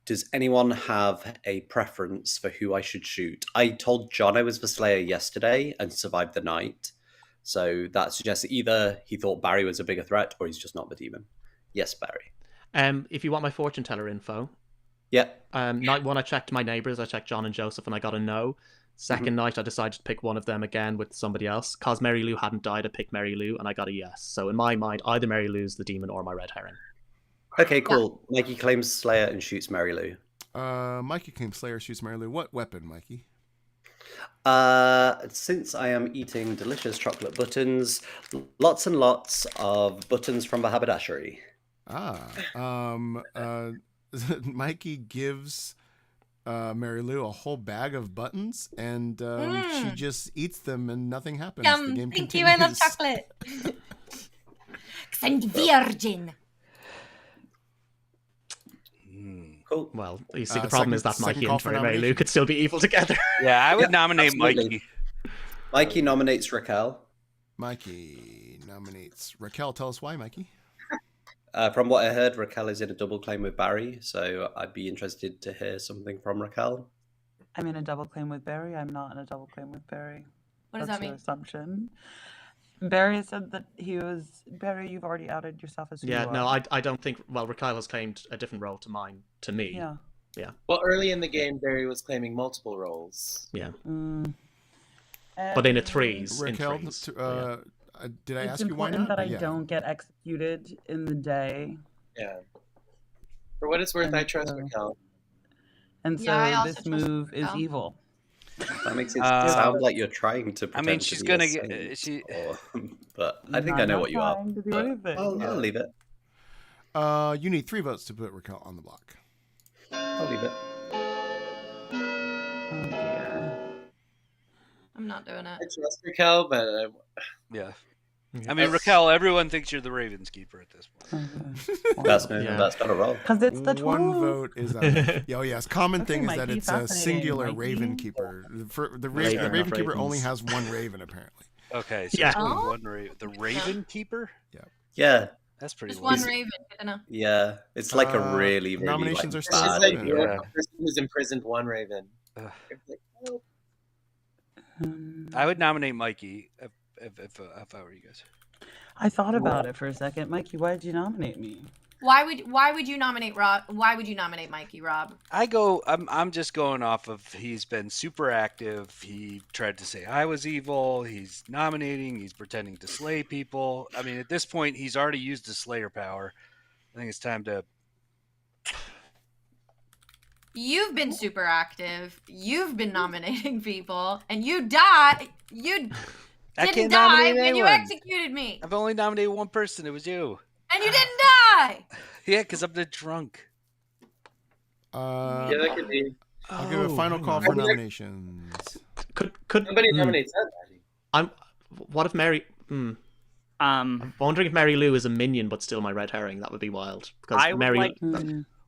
Does anyone have a preference for who I should shoot? I told John I was the Slayer yesterday and survived the night. So that suggests either he thought Barry was a bigger threat or he's just not the demon. Yes, Barry. If you want my fortune teller info. Yeah. Night one, I checked my neighbors. I checked John and Joseph, and I got a no. Second night, I decided to pick one of them again with somebody else. Because Mary Lou hadn't died, I picked Mary Lou, and I got a yes. So in my mind, either Mary Lou's the demon or my red herring. Okay, cool. Yeah. Mikey claims Slayer and shoots Mary Lou. Mikey claims Slayer, shoots Mary Lou. What weapon, Mikey? Since I am eating delicious chocolate buttons, lots and lots of buttons from the haberdashery. Mikey gives Mary Lou a whole bag of buttons, and she just eats them, and nothing happens. Yum, the game thank continues. you. I love chocolate. 'Cause I'm virgin. Cool. Well, you see, the problem is that Mikey and Mary Lou could still be evil together. Yeah, I would nominate absolutely. Mikey. Mikey nominates Raquel. Mikey nominates Raquel. Tell us why, Mikey. From what I heard, Raquel is in a double claim with Barry, so I'd be interested to hear something from Raquel. I'm in a double claim with Barry. I'm not in a double claim with Barry. What does that mean? That's your assumption. Barry said that he was... Barry, you've already outed yourself as who you are. No, I don't think... Well, Raquel has claimed a different role to me. Yeah. Yeah. Well, early in the game, Barry was claiming multiple roles. Yeah. But in a threes. Raquel, in threes. did I It's ask you why important not? that I don't get executed in the day. Yeah. For what it's worth, I trust Raquel. And so I also this trust move is Raquel. evil. That makes it sound like you're trying to pretend I mean, to she's be gonna a get. saint, but I think I know what you are. But I'll leave it. You need 3 votes to put Raquel on the block. I'll leave it. Oh dear. I'm not doing it. I trust Raquel, but yeah. I mean, Raquel, everyone thinks you're the Ravens keeper at this point. That's not a roll. Because it's the One truth. vote is out. Oh yes, common thing is that it's a singular Raven keeper. The Raven keeper only has one Raven apparently. Okay, so Yeah. only one Raven. The Raven keeper? Yeah. That's pretty. Just one Raven. I know. Yeah, it's like a really nominations like, are it's just still like you're a person who's imprisoned one Raven. I would nominate Mikey if I were you guys. I thought about it for a second. Mikey, why did you nominate me? Why would you nominate Rob? Why would you nominate Mikey, Rob? I'm just going off of he's been super active. He tried to say I was evil. He's nominating. He's pretending to slay people. I mean, at this point, he's already used his Slayer power. I think it's time to. You've been super active. You've been nominating people, and you died. You I didn't can't die nominate when you anyone. executed me, I've only nominated one person. It was you. and you didn't die. Yeah, because I'm the drunk. Yeah, that could be. I'll give a final call for nominations. Could Somebody nominates that. What if Mary? I'm wondering if Mary Lou is a minion, but still my red herring. That would be wild. Because I would Mary. like-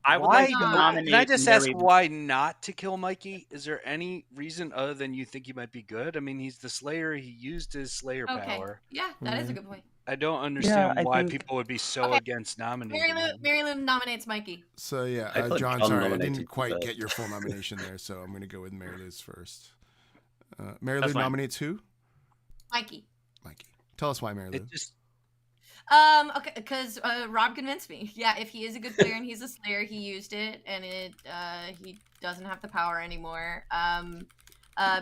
I would like to nominate. Can I just ask Mary- why not to kill Mikey? Is there any reason other than you think he might be good? I mean, he's the Slayer. He used his Slayer Okay. power. Yeah, that is a good point. I don't understand I why think- people would be so against nominating him. Mary Lou nominates Mikey. So yeah, I thought John, John sorry, I nominated didn't quite first. get your full nomination there, so I'm going to go with Mary Lou's first. Mary That's Lou fine. nominates who? Mikey. Mikey. Tell us why, Mary Lou. It just Okay, because Rob convinced me. Yeah, if he is a good player and he's a Slayer, he used it, and he doesn't have the power anymore.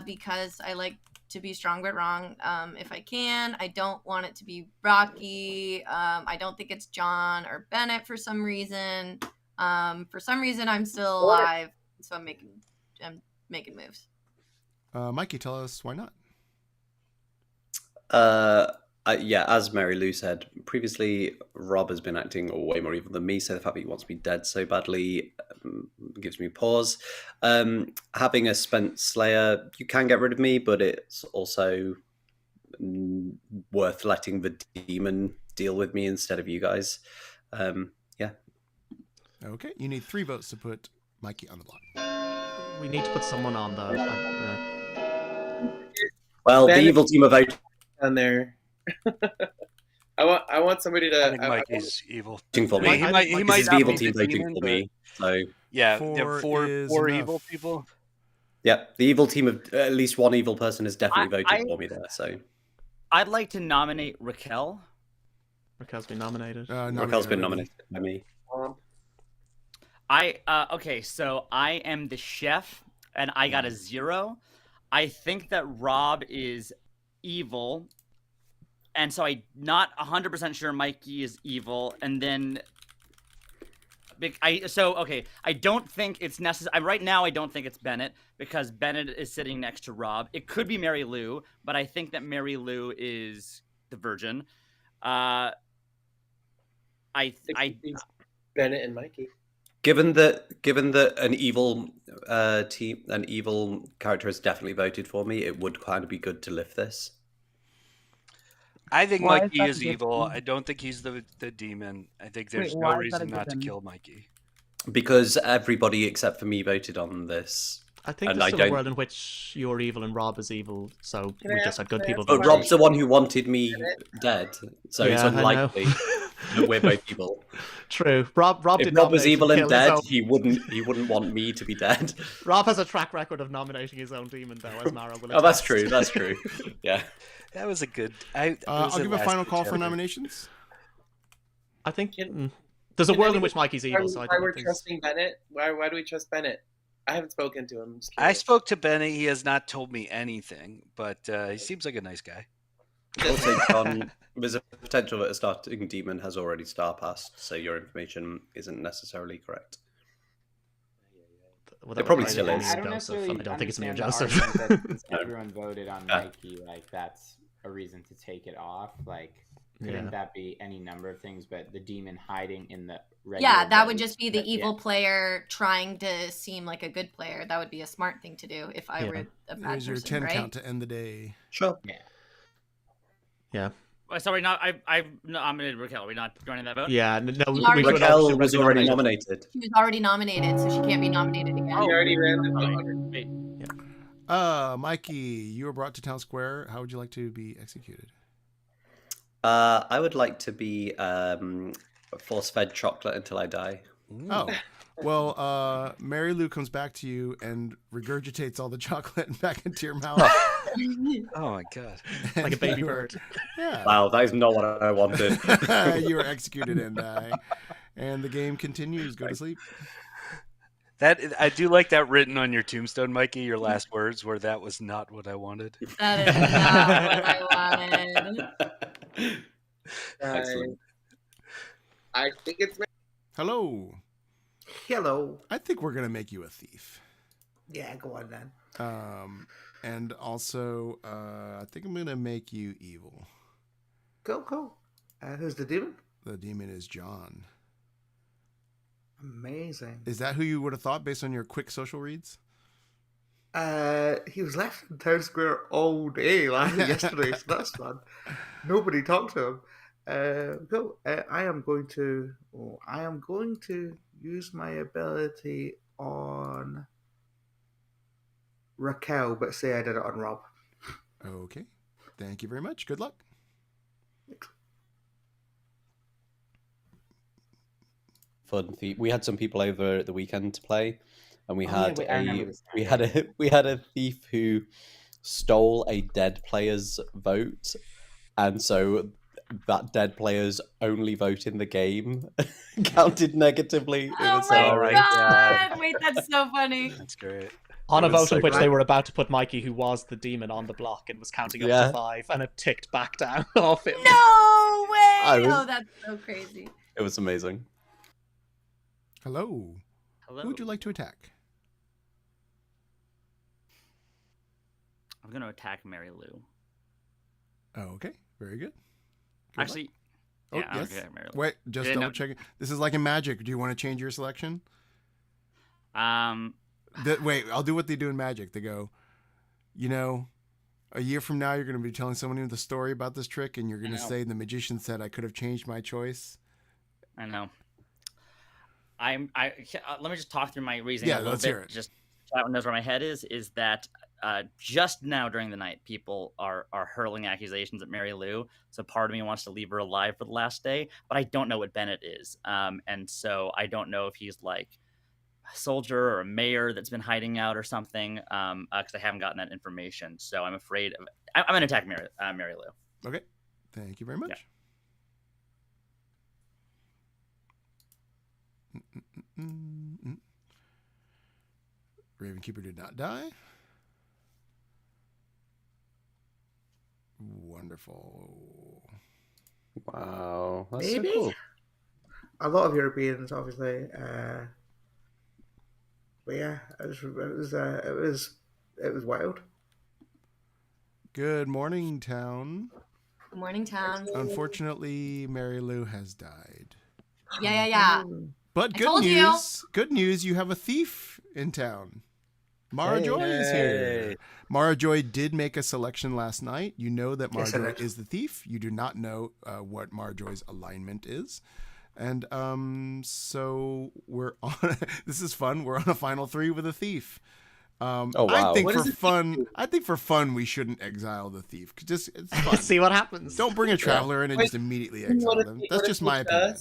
Because I like to be strong but wrong. If I can, I don't want it to be Rocky. I don't think it's John or Bennett for some reason. For some reason, I'm still alive, so I'm making moves. Mikey, tell us why not. Yeah, as Mary Lou said previously, Rob has been acting way more evil than me, so the fact that he wants me dead so badly gives me pause. Having a spent Slayer, you can get rid of me, but it's also worth letting the demon deal with me instead of you guys. Yeah. Okay, you need 3 votes to put Mikey on the block. We need to put someone on though. Well, the Bennett- evil team are voting on there. I want somebody to. I think Mikey's evil. for me. He might This is the evil be team the voting demon, for but- me. So Yeah, Four four is evil enough. people. yeah, the evil team of at least one evil person has definitely voted for me there. So I'd like to nominate Raquel. Raquel's been nominated. Raquel's been nominated by me. Okay, so I am the chef, and I got a 0. I think that Rob is evil, and so I'm not 100% sure Mikey is evil. And then, I don't think it's necessary. Right now, I don't think it's Bennett because Bennett is sitting next to Rob. It could be Mary Lou, but I think that Mary Lou is the virgin. I Bennett and Mikey. Given that an evil character has definitely voted for me, it would kind of be good to lift this. I think Why is Mikey that is evil. different? I don't think he's the demon. I think there's Wait, no why is that a reason not to given? kill Mikey. Because everybody except for me voted on this. I think and there's I still a don't- world in which you're evil and Rob is evil, so Can we I just ask- had good can I people ask But voting. Rob's the one who wanted me dead, so it's Yeah, I know. unlikely that we're both evil. True. Rob If did Rob was nominate evil and kill his dead, own- he wouldn't want me to be dead. Rob has a track record of nominating his own demon, though, as Mara will Oh, that's attest. true. That's true. Yeah. That was a good. I'll give a final call for nominations. I think. There's a world in which Mikey's evil, so I why don't we're think trusting Bennett? Why do we trust Bennett? I haven't spoken to him. I'm just I curious. spoke to Bennett. He has not told me anything, but he seems like a nice guy. Also, John, there's a potential that a starting demon has already star passed, so your information isn't necessarily correct. Well, It probably still I is. don't necessarily I don't think it's me or understand Joseph. the argument that since everyone voted on Mikey, like that's a reason to take it off. Like, couldn't that be any number of things? But the demon hiding in the yeah, that would just be the evil player trying to seem like a good player. That would be a smart thing to do if I were a bad Here's your person, 10 right? count to end the day. Sure. Yeah. Sorry, not I nominated Raquel. Are we not joining that vote? Yeah, no. Raquel was already nominated. She was already nominated, so she can't be nominated again. He already ran the vote. Mikey, you were brought to Town Square. How would you like to be executed? I would like to be force-fed chocolate until I die. Oh, well, Mary Lou comes back to you and regurgitates all the chocolate back into your mouth. Oh my god! Like a baby bird. Yeah. Wow, that is not what I wanted. You were executed and die. And the game continues. Go to sleep. That I do like that written on your tombstone, Mikey. Your last words were, "That was not what I wanted." That is not what I wanted. Excellent. I think it's. Hello. Hello. I think we're gonna make you a thief. Yeah, go on then. And also, I think I'm gonna make you evil. Cool. Who's the demon? The demon is John. Amazing. Is that who you would have thought based on your quick social reads? He was left in Town Square all day yesterday, so that's fun. Nobody talked to him. Cool. I am going to use my ability on Raquel, but say I did it on Rob. Okay. Thank you very much. Good luck. Fun thief. We had some people over at the weekend to play, and we had a thief who stole a dead player's vote, and so that dead player's only vote in the game counted negatively. Oh my god! Wait, that's so funny. That's great. On a vote in which they were about to put Mikey, who was the demon, on the block and was counting up to 5, and it ticked back down off him. No way! Oh, that's so crazy. It was amazing. Hello. Who would you like to attack? I'm going to attack Mary Lou. Oh, okay. Very good. Actually, yeah, yes. Okay, Mary Lou. Wait, just double checking. This is like in Magic. Do you want to change your selection? Wait, I'll do what they do in Magic. They go, a year from now, you're going to be telling someone the story about this trick, and you're going to say the magician said I could have changed my choice. I know. Let me just talk through my reasoning a little bit. Hear it. Just so everyone knows where my head is that just now during the night, people are hurling accusations at Mary Lou. So part of me wants to leave her alive for the last day, but I don't know what Bennett is. And so I don't know if he's like a soldier or a mayor that's been hiding out or something, because I haven't gotten that information. So I'm afraid I'm going to attack Mary Lou. Okay. Thank you very much. Yeah. Ravenkeeper did not die. Wonderful. Wow. That's Maybe. so cool. A lot of Europeans, obviously. But yeah, it was wild. Good morning, town. Good morning, town. Unfortunately, Mary Lou has died. Yeah. But good news, you have a thief in town. Mara Joy is here. Mara Joy did make a selection last night. You know that Mara Joy is the thief. You do not know what Mara Joy's alignment is. And so we're on. This is fun. We're on a final 3 with a thief. Oh wow! I think for fun we shouldn't exile the thief. It's fun. See what happens. Don't bring a traveler in and just immediately exile them. That's just my opinion.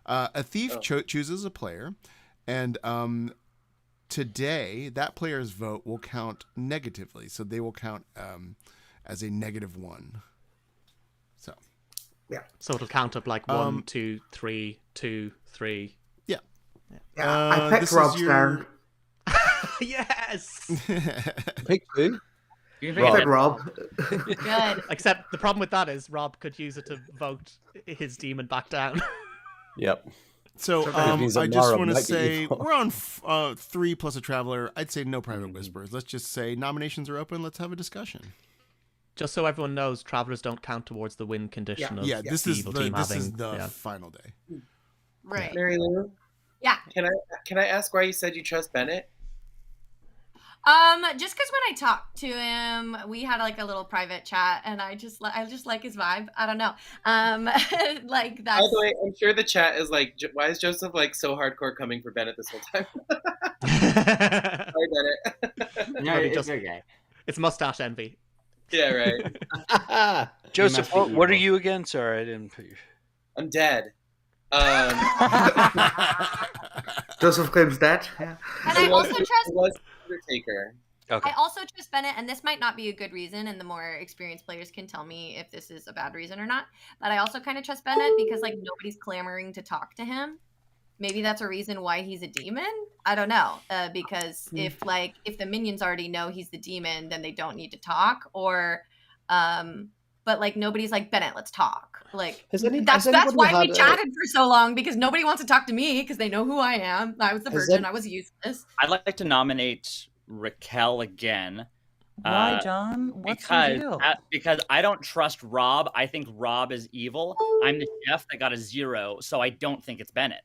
A thief chooses a player, and today that player's vote will count negatively, so they will count as a -1. So Yeah. So it'll count up like 1, 2, 3, 2, 3. Yeah. I picked Rob's down. Yes. Pick who? You picked Rob. Good. Except the problem with that is Rob could use it to vote his demon back down. Yep. So I just want to say we're on 3 plus a traveler. I'd say no private whispers. Let's just say nominations are open. Let's have a discussion. Just so everyone knows, travelers don't count towards the win condition of this the is evil the team having final day. Right. Mary Lou? Yeah. Can I ask why you said you trust Bennett? Just because when I talked to him, we had like a little private chat, and I just like his vibe. I don't know. Like that. By the way, I'm sure the chat is like, why is Joseph like so hardcore coming for Bennett this whole time? Sorry, Bennett. No, it's okay. It's mustache envy. Yeah, right. Joseph, what are you again? Sorry, I didn't put you. I'm dead. Joseph claims dead. Yeah. And I also trust Undertaker. Okay. I also trust Bennett, and this might not be a good reason, and the more experienced players can tell me if this is a bad reason or not. But I also kind of trust Bennett because like nobody's clamoring to talk to him. Maybe that's a reason why he's a demon. I don't know. Because if the minions already know he's the demon, then they don't need to talk. Or, but like nobody's like, Bennett, let's talk. Like that's why we chatted for so long, because nobody wants to talk to me because they know who I am. I was the virgin. I was useless. I'd like to nominate Raquel again. Why, John? What's the deal? Because I don't trust Rob. I think Rob is evil. I'm the chef that got a 0, so I don't think it's Bennett.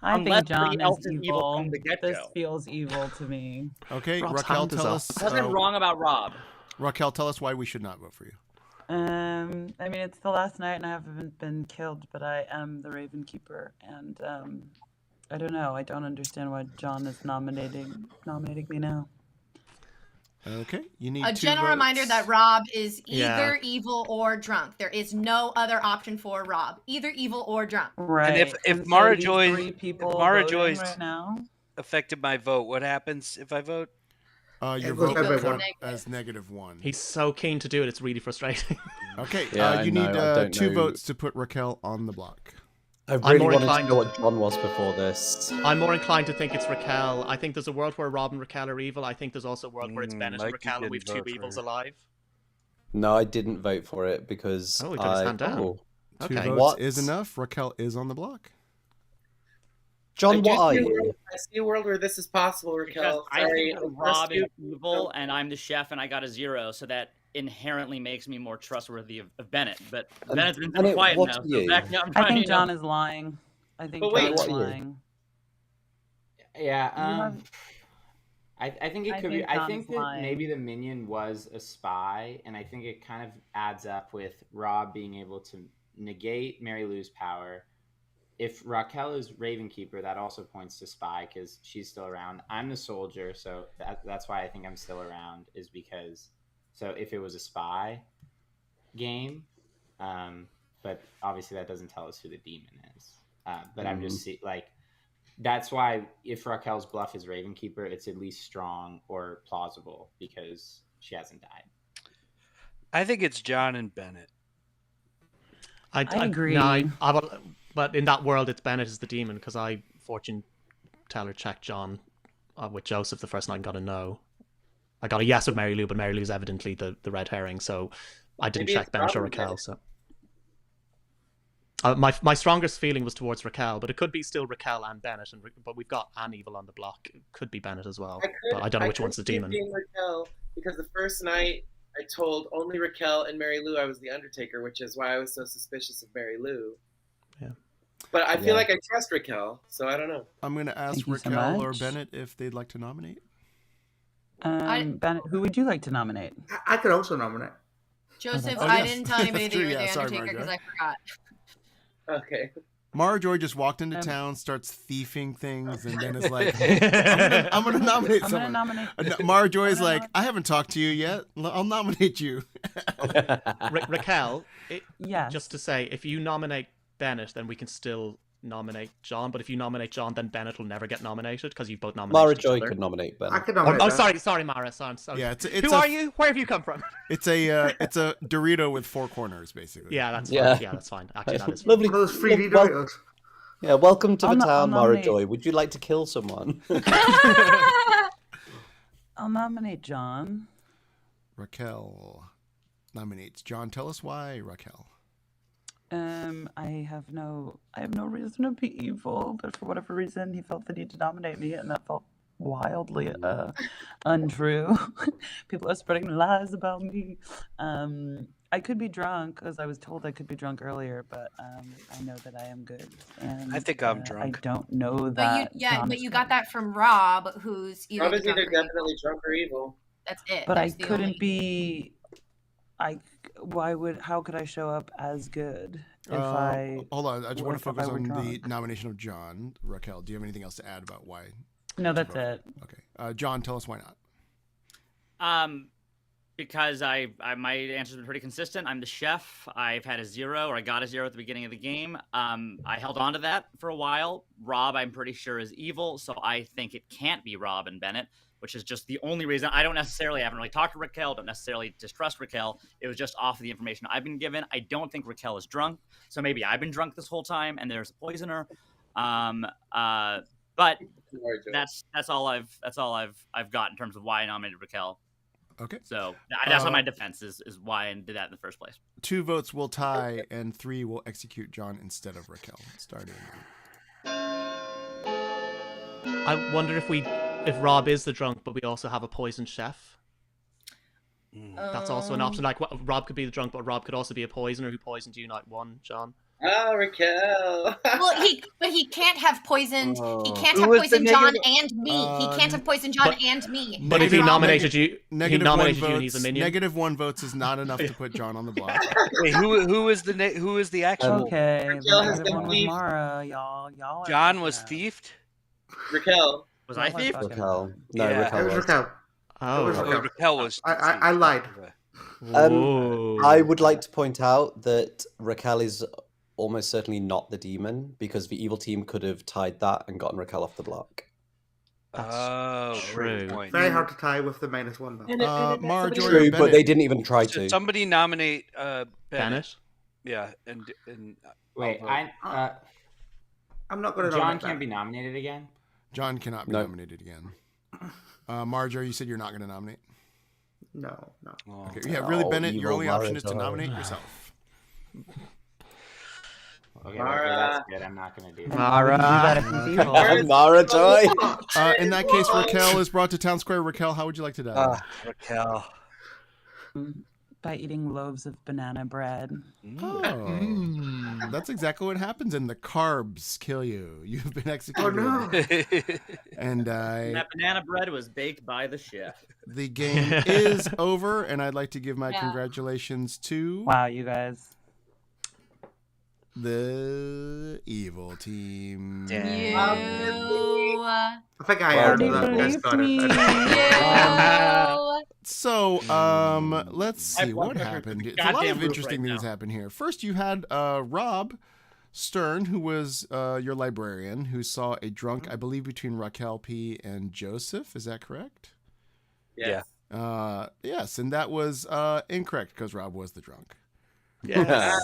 I think John is evil. From the get-go. This feels evil to me. Okay, Rob's Raquel, hand is tell up. us. Nothing wrong about Rob. Raquel, tell us why we should not vote for you. I mean, it's the last night and I haven't been killed, but I am the Raven Keeper, and I don't know. I don't understand why John is nominating me now. Okay, you need a 2 general votes. reminder that Rob is either evil or drunk. There is no other option for Rob. Either evil or drunk. Right. And if Mara Joy's right now affected my vote, what happens if I vote? Your vote will count as -1. He's so keen to do it; it's really frustrating. Okay, Yeah, you I need don't 2 know. votes to put Raquel on the block. I really more wanted to inclined- know what John was before this. I'm more inclined to think it's Raquel. I think there's a world where Rob and Raquel are evil. I think there's also a world where it's Bennett and Mikey Raquel, and we've didn't 2 vote for evils her. alive. No, I didn't vote for it because Oh, he put his hand down. 2 Okay. votes What? is enough. Raquel is on the block. John, what are you? I see a world where this is possible, Because Raquel. I Sorry, think Rob is evil, and I'm the chef, and I got a 0, so that inherently makes me more trustworthy of Bennett. But Bennett's been Bennett, quiet what now, are so you? back me up. I think John is lying. I think But wait, John is what are you? lying. Yeah. I think it I could be. think I John's think that lying. maybe the minion was a spy, and I think it kind of adds up with Rob being able to negate Mary Lou's power. If Raquel is Raven Keeper, that also points to spy because she's still around. I'm the soldier, so that's why I think I'm still around. Is because if it was a spy game, but obviously that doesn't tell us who the demon is. But I'm just that's why if Raquel's bluff is Raven Keeper, it's at least strong or plausible because she hasn't died. I think it's John and Bennett. I agree. But in that world, it's Bennett is the demon because I fortune teller checked John with Joseph the first night and got a no. I got a yes with Mary Lou, but Mary Lou's evidently the red herring, so I didn't Maybe check it's Bennett or probably Raquel. Bennett. So my strongest feeling was towards Raquel, but it could be still Raquel and Bennett, but we've got an evil on the block. It could be Bennett as well, but I don't know which one's the could see it demon. being Raquel because the first night I told only Raquel and Mary Lou I was the Undertaker, which is why I was so suspicious of Mary Lou. Yeah. But I feel like I trust Raquel, so I don't know. I'm going to ask Thank you so Raquel or much. Bennett if they'd like to nominate. Bennett, who would you like to nominate? I could also nominate. Joseph, Oh, I yes. didn't tell anybody That's that you true, were yeah, the sorry, Undertaker because Marjorie. I forgot. Okay. Mara Joy just walked into town, starts thieving things, and then is like, I'm gonna nominate someone. Mara Joy's like, I haven't talked to you yet. I'll nominate you. Raquel, Yes. just to say, if you nominate Bennett, then we can still nominate John, but if you nominate John, then Bennett will never get nominated because you've both nominated Mara each Joy other. could nominate Ben. I could nominate. Oh, Ben. sorry, Mara. Sorry, I'm sorry. Yeah, it's Who are you? Where have you come from? It's a Dorito with 4 corners, basically. Yeah, that's fine. Yeah. Yeah, that's fine. Actually, that is fine. Lovely. One of those 3D Well- Doritos. Yeah, welcome to the I'll town, Mara nominate- Joy. Would you like to kill someone? I'll nominate John. Raquel nominates John. Tell us why, Raquel. I have no reason to be evil, but for whatever reason, he felt the need to nominate me, and that felt wildly untrue. People are spreading lies about me. I could be drunk, as I was told I could be drunk earlier, but I know that I am good. And I think I'm I drunk. don't know But that. but you got that from Rob, who's either Rob is drunk either or evil. definitely drunk or evil. That's it. But I That's the couldn't only- be. How could I show up as good if I? Hold on, I just want to what if I focus were on the drunk? nomination of John. Raquel, do you have anything else to add about why? No, that's it. Okay, John, tell us why not. Because my answer's been pretty consistent. I'm the chef. I've had a 0, or I got a 0 at the beginning of the game. I held on to that for a while. Rob, I'm pretty sure, is evil, so I think it can't be Rob and Bennett, which is just the only reason. I haven't really talked to Raquel, don't necessarily distrust Raquel. It was just off of the information I've been given. I don't think Raquel is drunk, so maybe I've been drunk this whole time and there's a poisoner. But that's all I've got in terms of why I nominated Raquel. Okay. So that's on my defense is why I did that in the first place. 2 votes will tie, and 3 will execute John instead of Raquel. Starting. I wonder if Rob is the drunk, but we also have a poisoned chef. That's also an option. Like, Rob could be the drunk, but Rob could also be a poisoner who poisoned you night 1, John. Oh, Raquel. Well, he can't have poisoned. He can't Who have was the poisoned John negative- and me. He can't have poisoned John and me. But if he Rob- nominated you, he Negative nominated 1 you, votes. and he's a minion. Negative 1 votes is not enough to put John on the block. Wait, who is the actual? Okay, Raquel has the been one with thief. Mara, y'all. are John was fucking up. thiefed. Raquel. Was I Y'all are thief? fucking Raquel. up. No, Yeah. Raquel It was was. Raquel. Oh, It was Raquel. Raquel was. I lied. Whoa. I would like to point out that Raquel is almost certainly not the demon because the evil team could have tied that and gotten Raquel off the block. Oh, true. great point. Very hard to tie with the -1 though. Marjorie True, or but Bennett? they didn't even try So to. somebody nominate Bennett. Bennett? Yeah, and Wait, I'm not going to John nominate can't be Ben. nominated again. John cannot be No. nominated again. Marjorie, you said you're not going to nominate? No. Okay. Yeah, really, Oh, Bennett, your evil only option is to Mara Joy. nominate yourself. Okay, Mara. that's good. I'm not gonna do that. Mara. Mara Joy. In that case, Raquel is brought to Town Square. Raquel, how would you like to die? Raquel. By eating loaves of banana bread. Oh, that's exactly what happens, and the carbs kill you. You've been Oh executed. no. And That banana bread was baked by the chef. the game is over, and I'd like to give my Yeah. congratulations to Wow, you guys. the evil team. You. I think I Well, earned nobody that. Guys got believes it. You. So, let's see I've what won happened. every It's a lot goddamn of roof interesting right things now. happen here. First, you had Rob Stern, who was your librarian, who saw a drunk, I believe, between Raquel P. and Joseph. Is that correct? Yes. Yes, and that was incorrect because Rob was the drunk. Yes.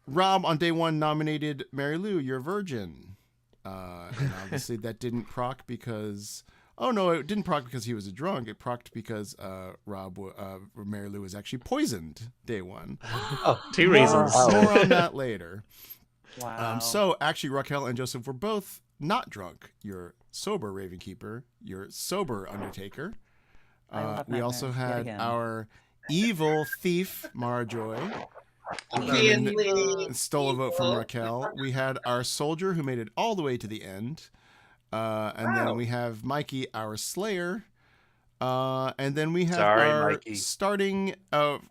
Rob on day 1 nominated Mary Lou, your virgin. And obviously that didn't proc because... Oh, no, it didn't proc because he was a drunk. It proc'd because Mary Lou was actually poisoned day 1. Two reasons. More on that later. Wow. So, actually, Raquel and Joseph were both not drunk. You're sober Ravenkeeper. You're sober Undertaker. I will have We also nightmares yet had again. our evil thief, Mara Joy. Obviously. Stole a vote from Raquel. We had our soldier who made it all the way to the end. And then we have Mikey, our slayer. And then we have Sorry, our Mikey. starting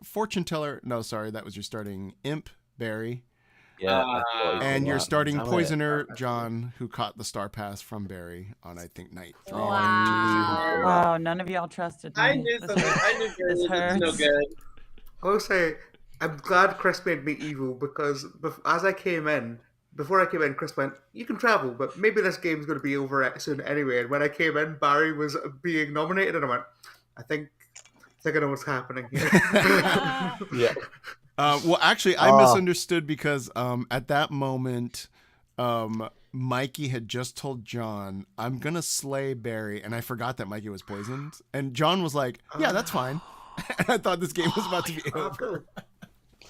fortune teller. No, sorry, that was your starting imp, Barry. Yeah. And your starting Damn it. poisoner, John, who caught the star pass from Barry on, I think, night 3. Wow, none of y'all trusted me. I knew This something. hurts. I knew This Gary was no hurts. good. I will say, I'm glad Chris made me evil because as I came in, before I came in, Chris went, "You can travel, but maybe this game's going to be over soon anyway." And when I came in, Barry was being nominated, and I went, "I think I know what's happening here." Yeah. Well, actually, I misunderstood because at that moment, Mikey had just told John, "I'm gonna slay Barry," and I forgot that Mikey was poisoned. And John was like, "Yeah, that's fine." And I thought this game was about to be over.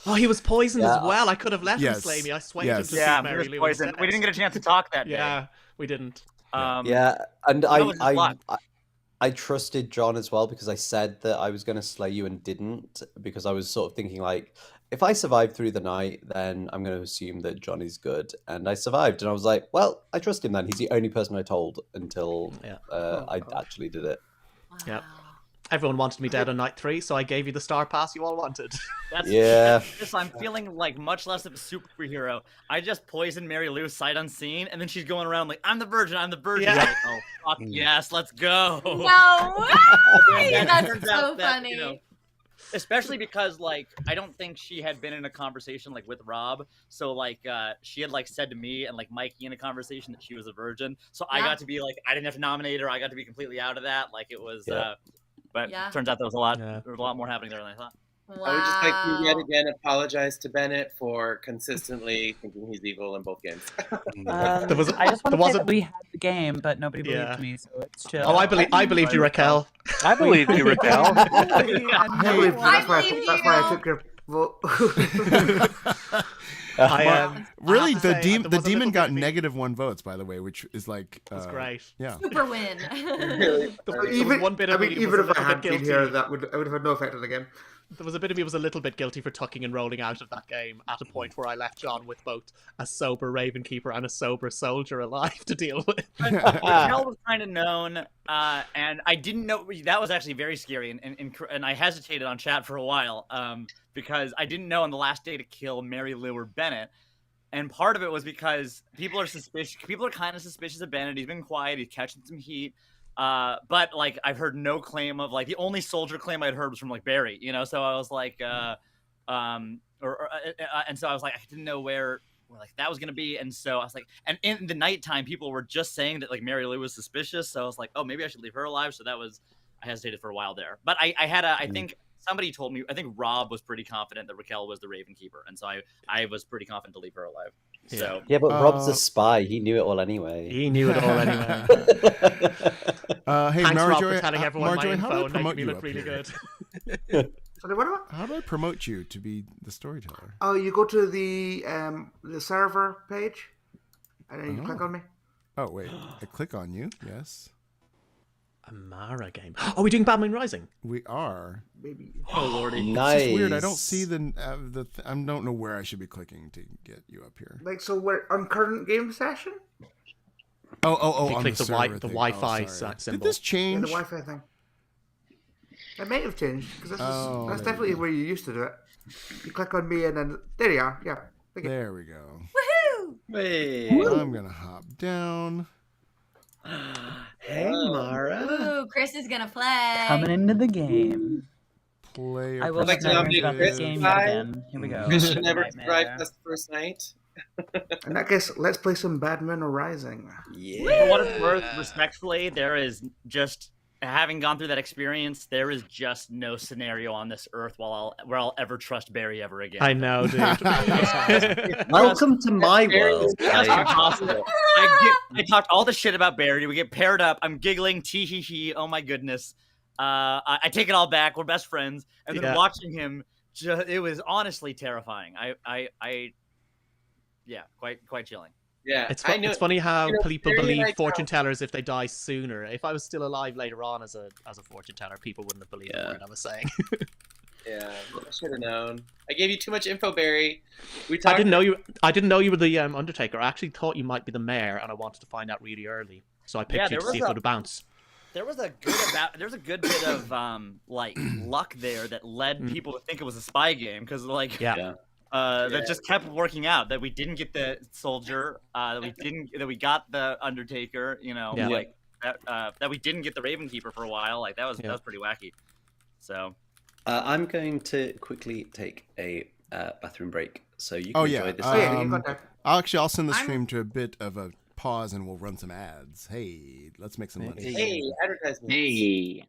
Oh, he was poisoned as well. I could have let him slay me. I swayed him to see Yeah, Mary he Lou was poisoned. instead. We didn't get a chance to talk that day. Yeah, we didn't. Yeah, and that was his luck. I trusted John as well because I said that I was going to slay you and didn't, because I was sort of thinking like, if I survive through the night, then I'm going to assume that John is good. And I survived, and I was like, well, I trust him then. He's the only person I told until I actually did it. Yeah. Everyone wanted me dead on night 3, so I gave you the star pass you all wanted. I'm feeling like much less of a superhero. I just poisoned Mary Lou sight unseen, and then she's going around like, I'm the virgin. Yeah. Like, oh, fuck yes, let's go. No way! That's so funny. You know, especially because like I don't think she had been in a conversation like with Rob, so like she had like said to me and like Mikey in a conversation that she was a virgin, so I got to be like, I didn't have to nominate her. I got to be completely out of that. Like it was but turns out there was a lot more happening there than I thought. Wow. I would just like to yet again apologize to Bennett for consistently thinking he's evil in both games. I just want to say that we had the game, but nobody believed me, so it's chill. Oh, I believed you, Raquel. I believed you, Raquel. That's why I took your vote. Really, the demon got -1 votes, by the way, which is like that's great. Yeah, super win. Even one bit of even if I had been here, I would have had no effect on the game. There was a bit of me was a little bit guilty for tucking and rolling out of that game at a point where I left John with both a sober Ravenkeeper and a sober soldier alive to deal with. Raquel was kind of known, and I didn't know that was actually very scary, and I hesitated on chat for a while because I didn't know on the last day to kill Mary Lou or Bennett. And part of it was because people are suspicious. People are kind of suspicious of Bennett. He's been quiet. He's catching some heat. But like I've heard no claim of like the only soldier claim I'd heard was from like Barry, you know. So I was like, and so I was like, I didn't know where like that was gonna be, and so I was like, and in the nighttime, people were just saying that like Mary Lou was suspicious. So I was like, oh, maybe I should leave her alive. So that was I hesitated for a while there, but I had I think. Somebody told me, I think Rob was pretty confident that Raquel was the Ravenkeeper, and so I was pretty confident to leave her alive. So yeah, but Rob's a spy. He knew it all anyway. He knew it all anyway. Hey, thanks, Rob, Marjorie, for telling everyone Marjorie, my how do I info and promote making me you look up really here? good. How do I promote you to be the storyteller? Oh, you go to the server page, and then you click on me. Oh wait, I click on you. Yes. A Mara game. Are we doing Batman Rising? We are. Maybe. Oh lordy. Nice. It's just weird. I don't see I don't know where I should be clicking to get you up here. Like, so we're on current game session? Oh, you on click the Wi-Fi symbol. symbol. Did this change? Yeah, the Wi-Fi thing. It might have changed, because that's definitely where you used to do it. You click on me and then, there you are, yeah. There we go. Woohoo! Hey. I'm going to hop down. Hey, Mara. Ooh, Chris is gonna play. Coming into the game. Player. I will Like never zombie about this Chris game vibe. yet again. Here we go. Chris should never Nightmare. survive past the first night. In that case, let's play some Batman Rising. Yeah. For what it's worth, respectfully, there is just having gone through that experience, there is just no scenario on this earth where I'll ever trust Barry ever again. I know, dude. Welcome to my world. That's Like, impossible. I talked all the shit about Barry. We get paired up. I'm giggling, tee hee hee. Oh my goodness. I take it all back. We're best friends. And then watching him, it was honestly terrifying. Yeah, quite chilling. Yeah, It's funny how people believe fortune tellers if they die sooner. If I was still alive later on as a fortune teller, people wouldn't have believed the word I was saying. Yeah, I should have known. I gave you too much info, Barry. I didn't know you were the Undertaker. I actually thought you might be the mayor, and I wanted to find out really early. So I picked you to see if it would bounce. There was a good bit of like luck there that led people to think it was a spy game because that just kept working out. That we didn't get the soldier, that we got the Undertaker. You know, like that we didn't get the Ravenkeeper for a while. Like that was pretty wacky. So. I'm going to quickly take a bathroom break, so you can Oh enjoy yeah. this. I'll send the I'm- stream to a bit of a pause, and we'll run some ads. Hey, let's make some money. Hey, advertisements. Hey.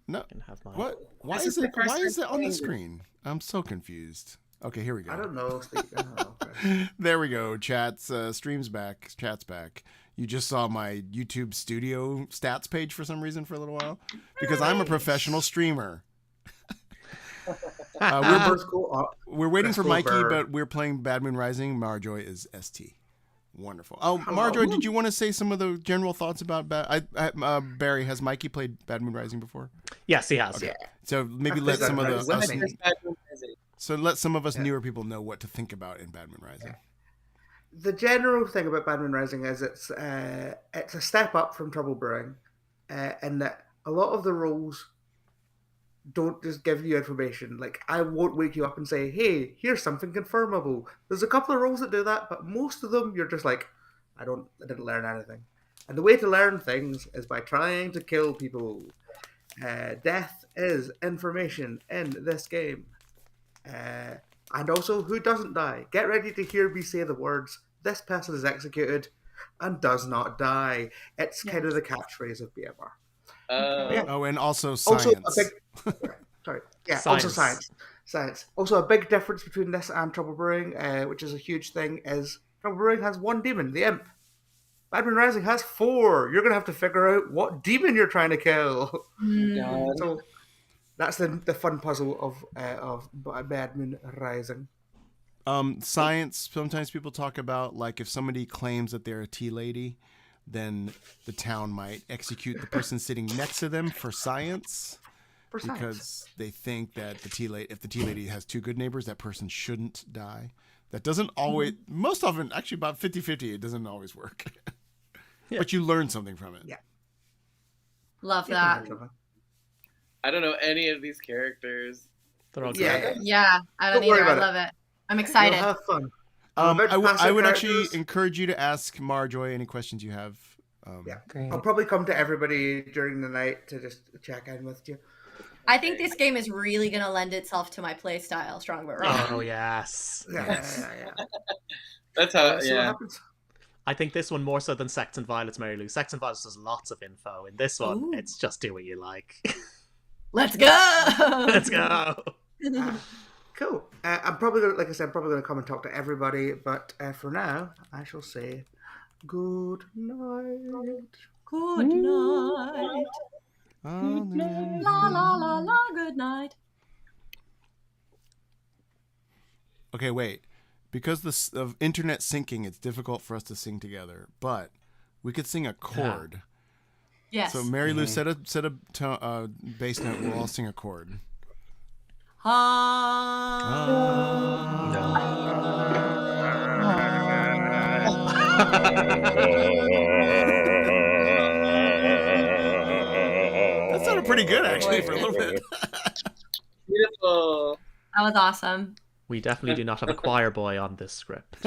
No. Can have mine. What? Why This is is the it? first Why is time it on the playing this. screen? I'm so confused. Okay, here we go. I don't know, Steve. Okay. There we go. Chat's stream's back. Chat's back. You just saw my YouTube Studio stats page for some reason for a little while because I'm a professional streamer. We're waiting for Mikey, but we're playing Bad Moon Rising. Marjoy is ST. Wonderful. Oh, Marjoy, did you want to say some of the general thoughts about Barry? Has Mikey played Bad Moon Rising before? Yes, he has. Okay. So maybe let some of the let some of us Yeah. newer people know what to think about in Bad Moon Rising. The general thing about Bad Moon Rising is it's a step up from Trouble Brewing, in that a lot of the rules don't just give you information. Like, I won't wake you up and say, hey, here's something confirmable. There's a couple of rules that do that, but most of them you're just like, I didn't learn anything. And the way to learn things is by trying to kill people. Death is information in this game. And also, who doesn't die? Get ready to hear me say the words, this person is executed and does not die. It's kind of the catchphrase of BMR. Oh, and also Also, science. Also science. Also, a big difference between this and Trouble Brewing, which is a huge thing, is Trouble Brewing has one demon, the Imp. Bad Moon Rising has 4. You're going to have to figure out what demon you're trying to kill. So that's the fun puzzle of Bad Moon Rising. Science, sometimes people talk about, like, if somebody claims that they're a tea lady, then the town might execute the person sitting next to them for science. Because they think that if the tea lady has 2 good neighbors, that person shouldn't die. That doesn't always, most often, actually about 50-50, it doesn't always work. But you learn something from it. Yeah. Love that. I don't know any of these characters. They're all Yeah, I don't either. I love it. I'm excited. You'll have fun. I would actually encourage you to ask Marjoy any questions you have. Great. I'll probably come to everybody during the night to just check in with you. I think this game is really going to lend itself to my play style, Strong But Wrong. Oh, yes. Yeah. That's how, What happens. I think this one more so than Sex and Violence, Mary Lou. Sex and Violence has lots of info. In this one, it's just do what you like. Let's go! Let's go! Cool. I'm probably going to, like I said, probably going to come and talk to everybody, but for now, I shall say good night. Good night. La la la la, good night. Okay, wait. Because of internet syncing, it's difficult for us to sing together, but we could sing a chord. Yes. So Mary Lou, set a bass note. We'll all sing a chord. That sounded pretty good, actually, for a little bit. Beautiful. That was awesome. We definitely do not have a choir boy on this script.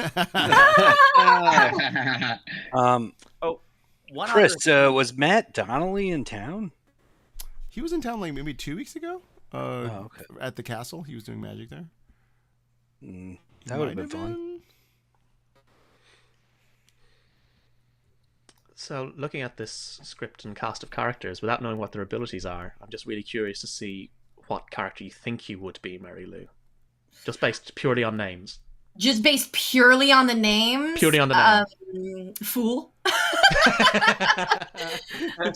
Chris, was Matt Donnelly in town? He was in town like maybe 2 weeks ago. At the castle, he was doing magic there. That would have been fun. So, looking at this script and cast of characters, without knowing what their abilities are, I'm just really curious to see what character you think you would be, Mary Lou. Just based purely on names. Just based purely on the names? Purely on the name. Fool.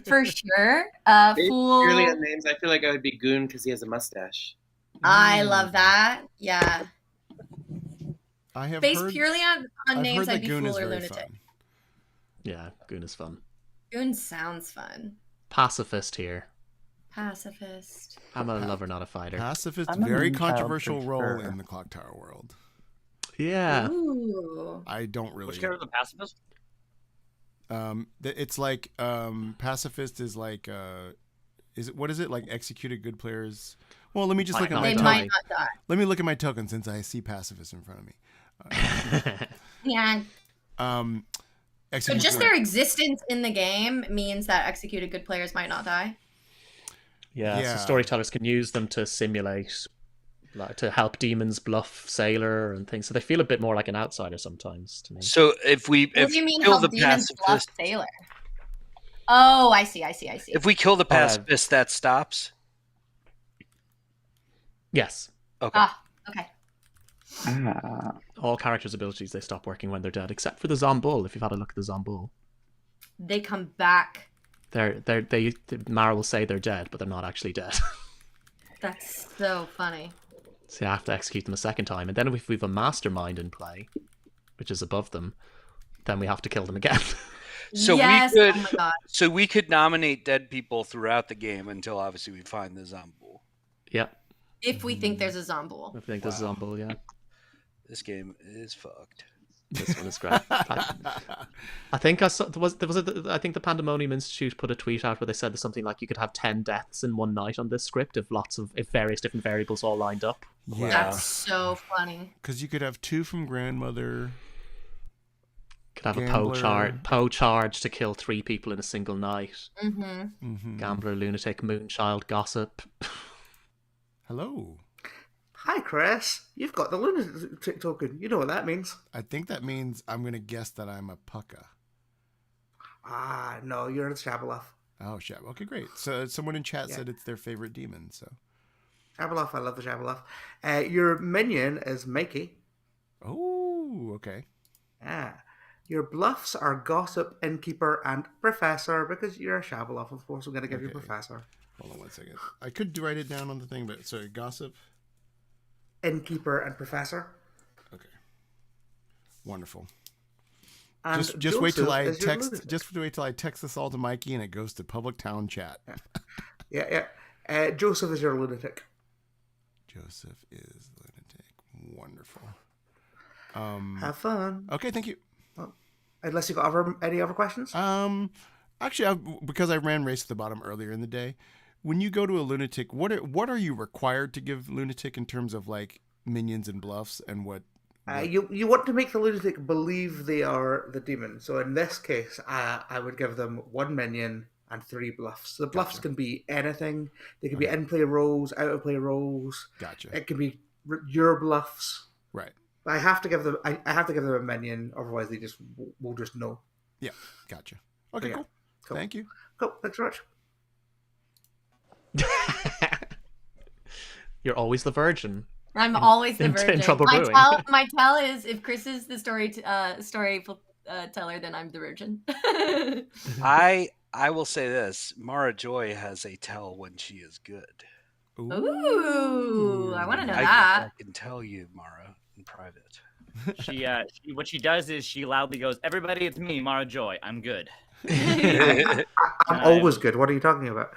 For sure. Fool. Purely on names, I feel like I would be Goon because he has a mustache. I love that. Yeah. I have based heard, purely on names, I'd be Goon Fool is or very Lunatic. fun. Yeah, Goon is fun. Goon sounds fun. Pacifist here. Pacifist. I'm a lover, not a fighter. Pacifist, I'm a very mean child controversial for role sure. in the Clock Tower world. Yeah. Ooh. I don't really. Which character is the pacifist? It's like pacifist is like what is it like? Executed good players. Well, let me just look at my They token. might not die. Let me look at my token since I see pacifist in front of me. Yeah. So Execute just good- their existence in the game means that executed good players might not die. Yeah, so storytellers can use them to simulate, like, to help demons bluff Sailor and things. So they feel a bit more like an outsider sometimes to me. So if we What do you mean kill help the demons bluff pacifist, Sailor? Oh, I see. if we kill the pacifist, that stops. Yes. Okay. Okay. All characters' abilities, they stop working when they're dead, except for the Zombul, if you've had a look at the Zombul. They come back. Mara will say they're dead, but they're not actually dead. That's so funny. So you have to execute them a second time. And then if we have a mastermind in play, which is above them, then we have to kill them again. So yes, we could, oh my God. so we could nominate dead people throughout the game until obviously we find the Zombul. Yep. If we think there's a Zombul. I think there's a Zombul, yeah. This game is fucked. This one is great. I think I saw, I think the Pandemonium Institute put a tweet out where they said there's something like you could have 10 deaths in one night on this script if various different variables all lined up. Yeah. That's so funny. Because you could have 2 from Grandmother. Could have Gambler. a Poe charge to kill 3 people in a single night. Mm-hmm. Gambler, lunatic, moonchild, gossip. Hello. Hi, Chris. You've got the lunatic token. You know what that means. I think that means I'm going to guess that I'm a pucka. Ah, no, you're a Shabalov. Oh, Shab. Okay, great. So someone in chat said it's their favorite demon, so. Shabalov, I love the Shabalov. Your minion is Mikey. Oh, okay. Ah. Your bluffs are Gossip, Innkeeper, and Professor, because you're a Shabalov, of course. I'm going to give you Professor. Hold on one second. I could write it down on the thing, but sorry, Gossip, Innkeeper, and Professor. Okay. Wonderful. And just wait till I Joseph is your text. lunatic. Just wait till I text this all to Mikey, and it goes to public town chat. Yeah. Joseph is your lunatic. Joseph is lunatic. Wonderful. Have fun. Okay, thank you. Unless you got any other questions? Actually, because I ran Race to the Bottom earlier in the day, when you go to a lunatic, what are you required to give lunatic in terms of like minions and bluffs and what? You want to make the lunatic believe they are the demon. So in this case, I would give them 1 minion and 3 bluffs. The bluffs can be anything. They can be in-play rolls, out-of-play rolls. Gotcha. It can be your bluffs. Right. I have to give them. I have to give them a minion, otherwise they just will just know. Yeah. Gotcha. Okay. Cool. Thank you. Cool. Thanks very much. You're always the virgin. I'm always the virgin. In trouble brewing. My tell is if Chris is the storyteller, then I'm the virgin. I will say this: Mara Joy has a tell when she is good. Ooh, I want to know I that. can tell you, Mara, in private. She what she does is she loudly goes, "Everybody, it's me, Mara Joy. I'm good." I'm always good. What are you talking about?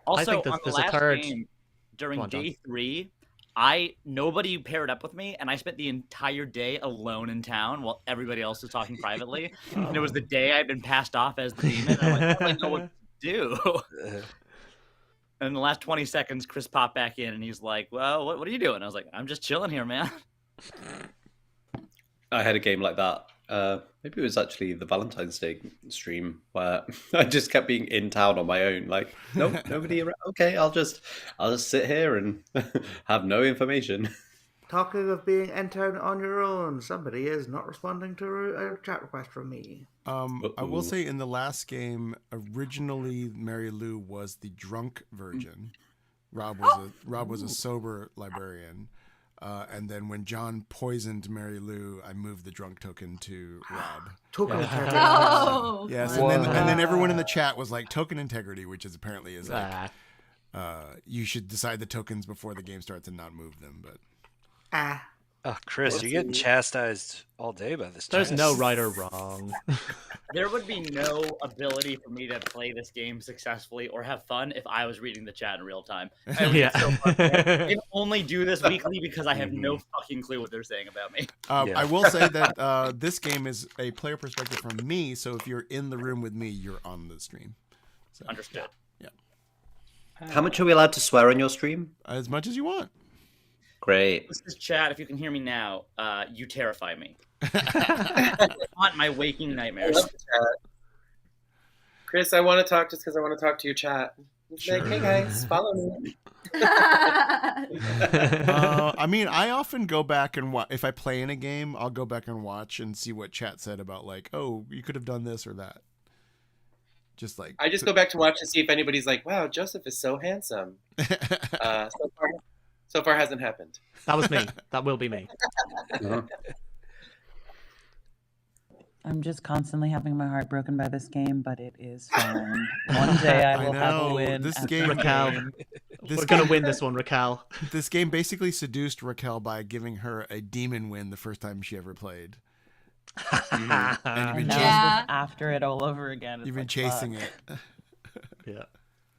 Also, on the last game, during day 3, nobody paired up with me, and I spent the entire day alone in town while everybody else was talking privately. And it was the day I'd been passed off as the demon. And I'm like, I don't know what to do. And in the last 20 seconds, Chris popped back in, and he's like, "Well, what are you doing?" I was like, "I'm just chilling here, man." I had a game like that. Maybe it was actually the Valentine's Day stream where I just kept being in town on my own. Like, nope, nobody around. Okay, I'll just sit here and have no information. Talking of being in town on your own, somebody is not responding to a chat request from me. I will say in the last game, originally Mary Lou was the drunk virgin. Rob was a sober librarian. And then when John poisoned Mary Lou, I moved the drunk token to Rob. Token integrity. No. Yes, and then everyone in the chat was like token integrity, which is apparently is like you should decide the tokens before the game starts and not move them. But oh, Chris, you're getting chastised all day by this. There's no right or wrong. There would be no ability for me to play this game successfully or have fun if I was reading the chat in real time. I would get so frustrated. I can only do this weekly because I have no fucking clue what they're saying about me. I will say that this game is a player perspective from me, so if you're in the room with me, you're on the stream. So, Understood. Yeah. How much are we allowed to swear on your stream? As much as you want. Great. This is chat. If you can hear me now, you terrify me. Haunt my waking nightmares. I love the chat. Chris, I want to talk just because I want to talk to your chat. Sure. Like, hey guys, follow me. I mean, I often go back and if I play in a game, I'll go back and watch and see what chat said about like, oh, you could have done this or that. Just like I just go back to watch to see if anybody's like, wow, Joseph is so handsome. So far hasn't happened. That was me. That will be me. I'm just constantly having my heart broken by this game, but it is fun. One day I will have a win. This at game, the Raquel. game. We're going to win this one, Raquel. This game basically seduced Raquel by giving her a demon win the first time she ever played. And you've been after it all over again. You've been chasing it. Yeah.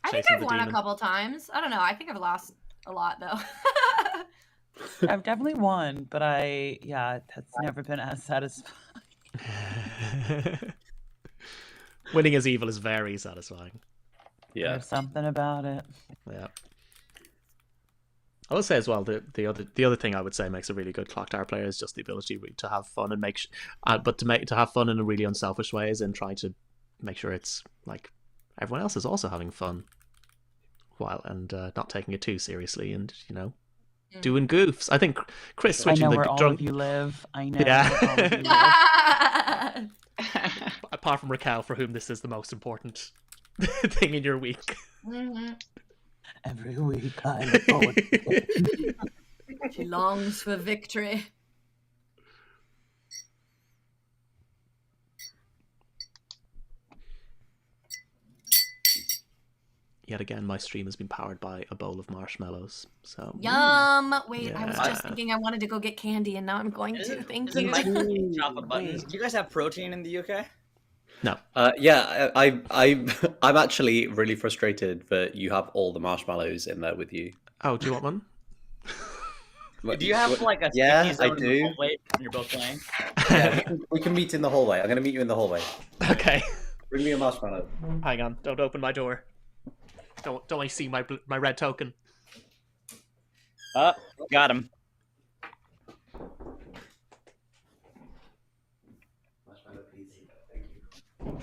I think I've won a couple times. I don't know. I think I've lost a lot though. I've definitely won, but that's never been as satisfying. Winning as evil is very satisfying. Yeah. There's something about it. Yeah. I would say as well the other thing I would say makes a really good clock tower player is just the ability to have fun and to have fun in a really unselfish way, is in trying to make sure it's like everyone else is also having fun. while and not taking it too seriously, and doing goofs. I think Chris I switching know the where all drunk. of you live. I know Yeah. where all of you live. Apart from Raquel, for whom this is the most important thing in your week. Every week I look forward to it. She longs for victory. Yet again, my stream has been powered by a bowl of marshmallows. So Yum! Wait, I was Yeah. just thinking I wanted to go get candy, and now I'm going to. Thank Isn't you. like chocolate buttons? Do you guys have protein in the UK? no. Yeah, I'm actually really frustrated that you have all the marshmallows in there with you. Oh, do you want one? Do you have like a Yeah, sticky zone I in the do. hallway when you're both playing? Yeah, we can meet in the hallway. I'm going to meet you in the hallway. Okay. Bring me a marshmallow. Hang on. Don't open my door. Don't I see my red token? Got him. Marshmallow, please. Thank you.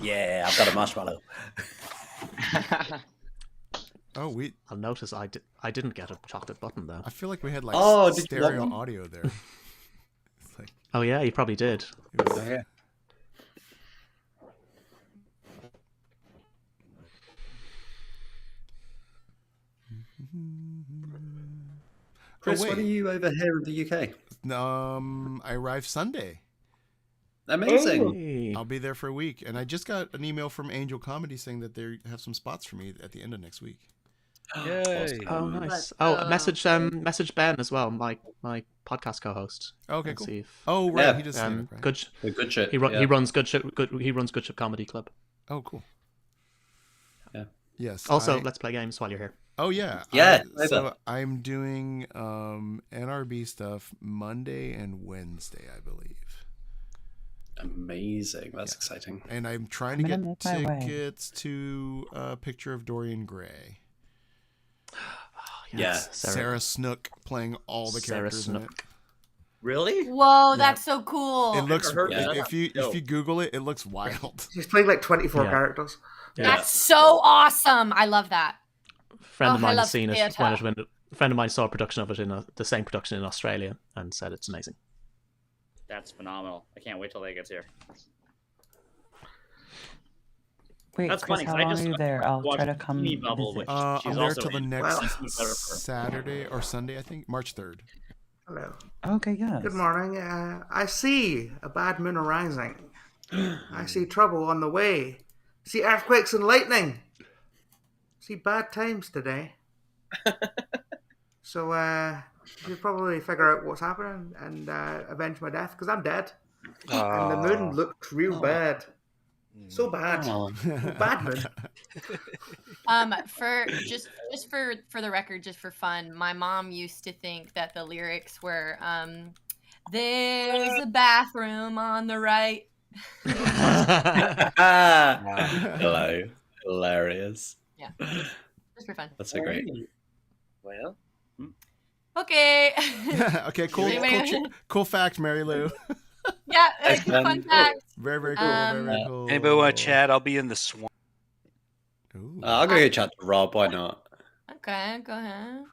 Yeah, I've got a marshmallow. Oh, I'll notice I didn't get a chocolate button though. I feel like we had like Oh, did you want stereo one? audio there. It's like Oh yeah, you probably did. it was, Yeah. Chris, wait. when are you over here in the UK? I arrived Sunday. Amazing. Hey. I'll be there for a week, and I just got an email from Angel Comedy saying that they have some spots for me at the end of next week. Yay. Oh nice. But, Message Ben as well, my podcast co-host. Okay, And cool. see if, Oh right, Yeah. he does stand up, right? good. The good shit. He runs Good Ship. He runs Good Ship Comedy Club. Oh cool. Yeah. Yes. Also, let's play games while you're here. Oh yeah. Yeah, So I'm doing NRB stuff Monday and Wednesday, I believe. Amazing. That's exciting. And I'm trying to I'm get gonna make my way. tickets to a picture of Dorian Gray. Yeah. Sarah Snook playing all the Sarah characters in it. Snook. Really? Whoa, that's so cool. It looks heard of that. if you Google it, it looks wild. She's playing like 24 Yeah. characters. That's so awesome. I love that. Friend of I mine love has seen it theatre. when a friend of mine saw a production of it in the same production in Australia and said it's amazing. That's phenomenal. I can't wait till that gets here. Wait, That's Chris, funny, 'cause how I long just are you there? I'll watched try to come Teeny Bubble, visit. which I'm she's there also till the in. next Better for- Saturday or Sunday, I think, March 3rd. Hello. Okay, yes. Good morning. I see a bad moon arising. I see trouble on the way. See earthquakes and lightning. See bad times today. So you should probably figure out what's happening and avenge my death because I'm dead. And the moon looks real bad. So bad. Oh. Bad moon. For just for the record, just for fun, my mom used to think that the lyrics were "There's a bathroom on the right." Hello. Hilarious. Yeah, just for fun. That's so great. Well, Okay. Okay, cool, cool fact, Mary Lou. Yeah, Thanks, fun man. fact. Very, very cool. Very, very cool. Anybody want to chat? I'll be in the swamp. Ooh. I'll go chat to Rob. Why not? Okay, go ahead.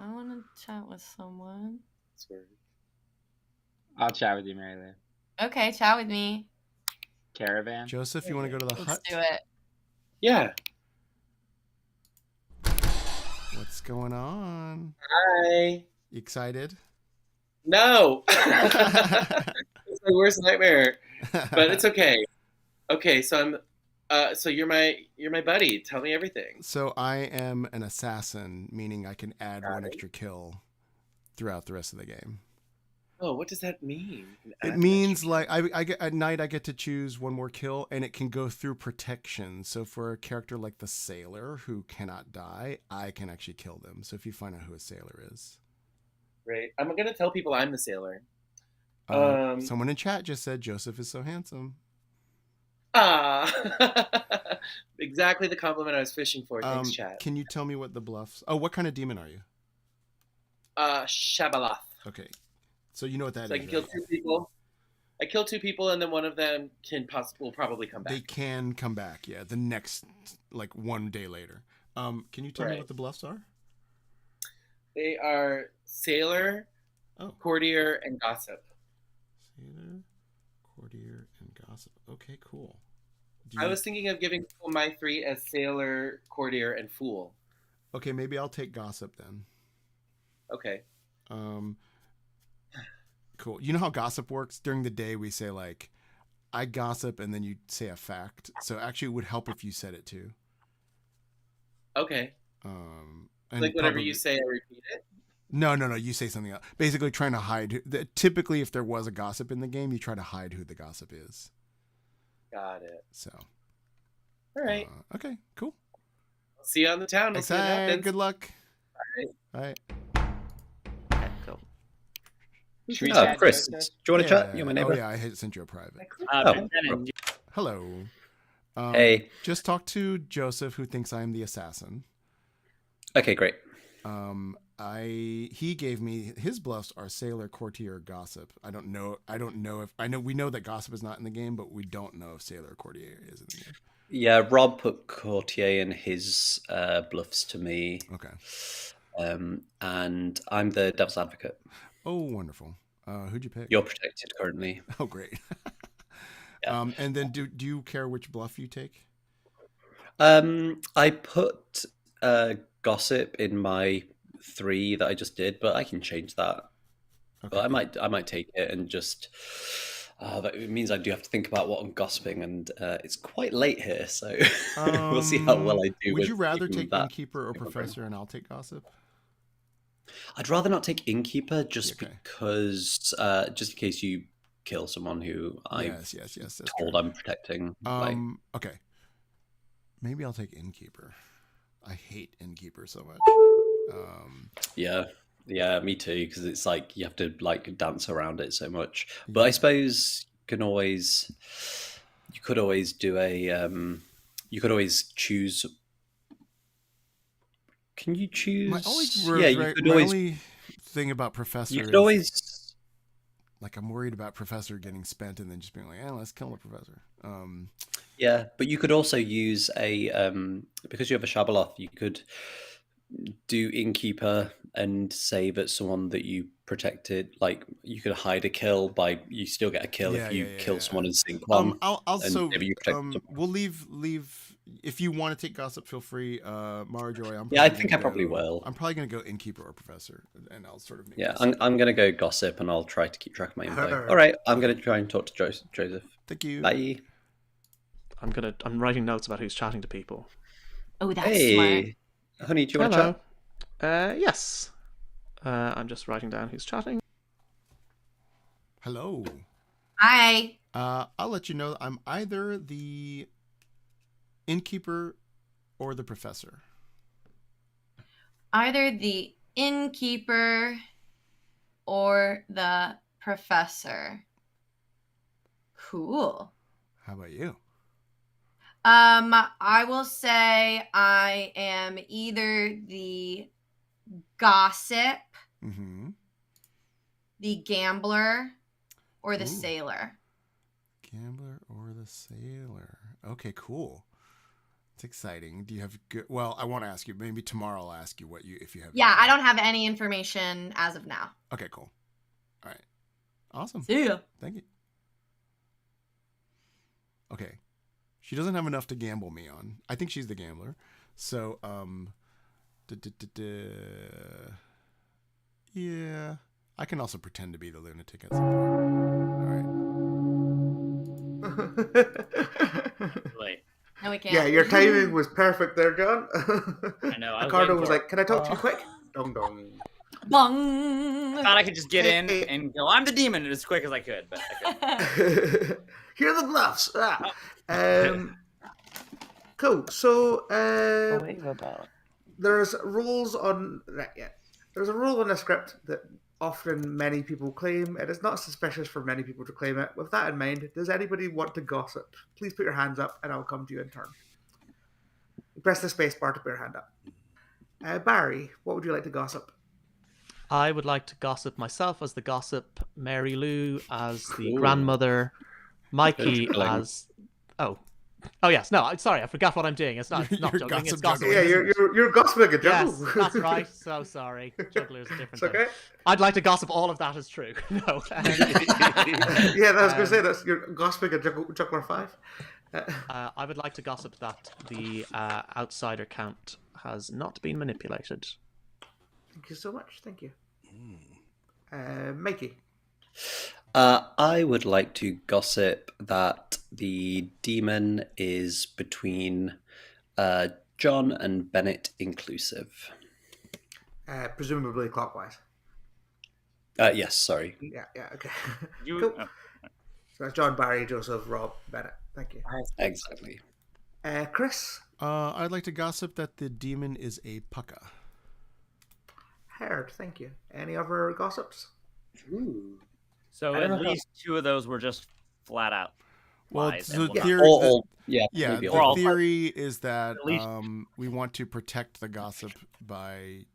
I want to chat with someone. I'll chat with you, Mary Lou. Okay, chat with me. Caravan. Joseph, you want to go to the Let's hut? do it. yeah. What's going on? Hi. You excited? No. It's my worst nightmare, but it's okay. Okay, so I'm. So you're my buddy. Tell me everything. So I am an assassin, meaning I can add one extra kill throughout the rest of the game. Oh, what does that mean? It means like I get at night I get to choose one more kill, and it can go through protection. So for a character like the sailor who cannot die, I can actually kill them. So if you find out who a sailor is, Right. I'm gonna tell people I'm the sailor. someone in chat just said Joseph is so handsome. Exactly the compliment I was fishing for. Thanks, chat. Can you tell me what the bluffs? Oh, what kind of demon are you? Shabaloth. Okay, so you know what that is. So I can kill right? 2 people. I kill 2 people, and then one of them will probably come back. They can come back, yeah. The next, like 1 day later. Can you tell me what the bluffs are? They are Sailor, Courtier, and Gossip. Sailor, Courtier, and Gossip. Okay, cool. I was thinking of giving people my 3 as Sailor, Courtier, and Fool. Okay, maybe I'll take Gossip then. Okay. Cool. You know how Gossip works? During the day, we say, like, I gossip, and then you say a fact. So actually, it would help if you said it too. Okay. And like whatever you say, I repeat it? No. You say something else. Basically, trying to hide. Typically, if there was a gossip in the game, you try to hide who the gossip is. Got it. So. All right. Okay, cool. See you on the town. We'll see what happens. Good luck. All right. Okay, cool. Chris, do you want to chat? You're my neighbor. Oh, yeah, I sent you a private. Hello. Hey. Just talked to Joseph, who thinks I'm the assassin. Okay, great. He gave me his bluffs are Sailor, Courtier, Gossip. I don't know if we know that Gossip is not in the game, but we don't know if Sailor or Courtier is in the game. Yeah, Rob put Courtier in his bluffs to me. Okay. And I'm the devil's advocate. Oh, wonderful. Who'd you pick? You're protected currently. Oh, great. Yeah. And then do you care which bluff you take? I put Gossip in my 3 that I just did, but I can change that. Okay. But I might take it and just. That means I do have to think about what I'm gossiping, and it's quite late here, so we'll see how well I do. Would you rather take Innkeeper or Professor, and I'll take Gossip? I'd rather not take Innkeeper, just because, just in case you kill someone who I've told I'm protecting. Okay. Maybe I'll take Innkeeper. I hate Innkeeper so much. Yeah, me too, because it's like you have to like dance around it so much. But I suppose you could always do a you could always choose. Can you choose? My only thing about Professor you could always like I'm worried about Professor getting spent and then just being like, let's kill the Professor. Yeah, but you could also use a because you have a Shabaloth, you could do Innkeeper and say that someone that you protected, like you could hide a kill by you still get a kill if you kill someone and sink one. We'll leave if you want to take Gossip, feel free. Marjorie, I think I probably will. I'm probably gonna go Innkeeper or Professor, and I'll sort of make I'm gonna go Gossip, and I'll try to keep track of my info. All right, I'm gonna try and talk to Joseph. Thank you. Bye. I'm writing notes about who's chatting to people. Oh, that's smart. Honey, do you want to chat? Yes. I'm just writing down who's chatting. Hello. Hi. I'll let you know I'm either the Innkeeper or the Professor. Either the Innkeeper or the Professor. Cool. How about you? I will say I am either the Gossip, the Gambler, or the Sailor. Gambler or the Sailor. Okay, cool. It's exciting. Do you have good? Well, I want to ask you. Maybe tomorrow I'll ask you if you have. Yeah, I don't have any information as of now. Okay, cool. All right. Awesome. See ya. Thank you. Okay. She doesn't have enough to gamble me on. I think she's the gambler. So, yeah. I can also pretend to be the lunatic at some point. All right. No, we can't. Yeah, your timing was perfect there, John. I know. Ricardo was like, "Can I talk to you quick?" Dong dong. Bong. I thought I could just get in and go, I'm the demon, as quick as I could, but I couldn't. Here are the bluffs. Cool. So, there's rules on. There's a rule in the script that often many people claim. It is not suspicious for many people to claim it. With that in mind, does anybody want to gossip? Please put your hands up, and I'll come to you in turn. Press the space bar to put your hand up. Barry, what would you like to gossip? I would like to gossip myself as the gossip, Mary Lou as the grandmother, Mikey as... Oh yes, no, sorry, I forgot what I'm doing. It's not juggling, it's gossiping. Yeah, you're gossiping a juggle. Yes, that's right. So sorry. Juggler's a different It's okay. thing. I'd like to gossip all of that is true. No. Yeah, I was going to say that's you're gossiping a juggler 5. I would like to gossip that the outsider count has not been manipulated. Thank you so much. Thank you. Mikey. I would like to gossip that the demon is between John and Bennett inclusive. Presumably clockwise. Yes, sorry. Yeah, okay. You, Cool. So that's John, Barry, Joseph, Rob, Bennett. Thank you. Exactly. Chris. I'd like to gossip that the demon is a pucka. Heard. Thank you. Any other gossips? Ooh. So at least 2 of those were just flat out Well, lies. the and one- theory, maybe the all. theory is that At least- we want to protect the gossip by,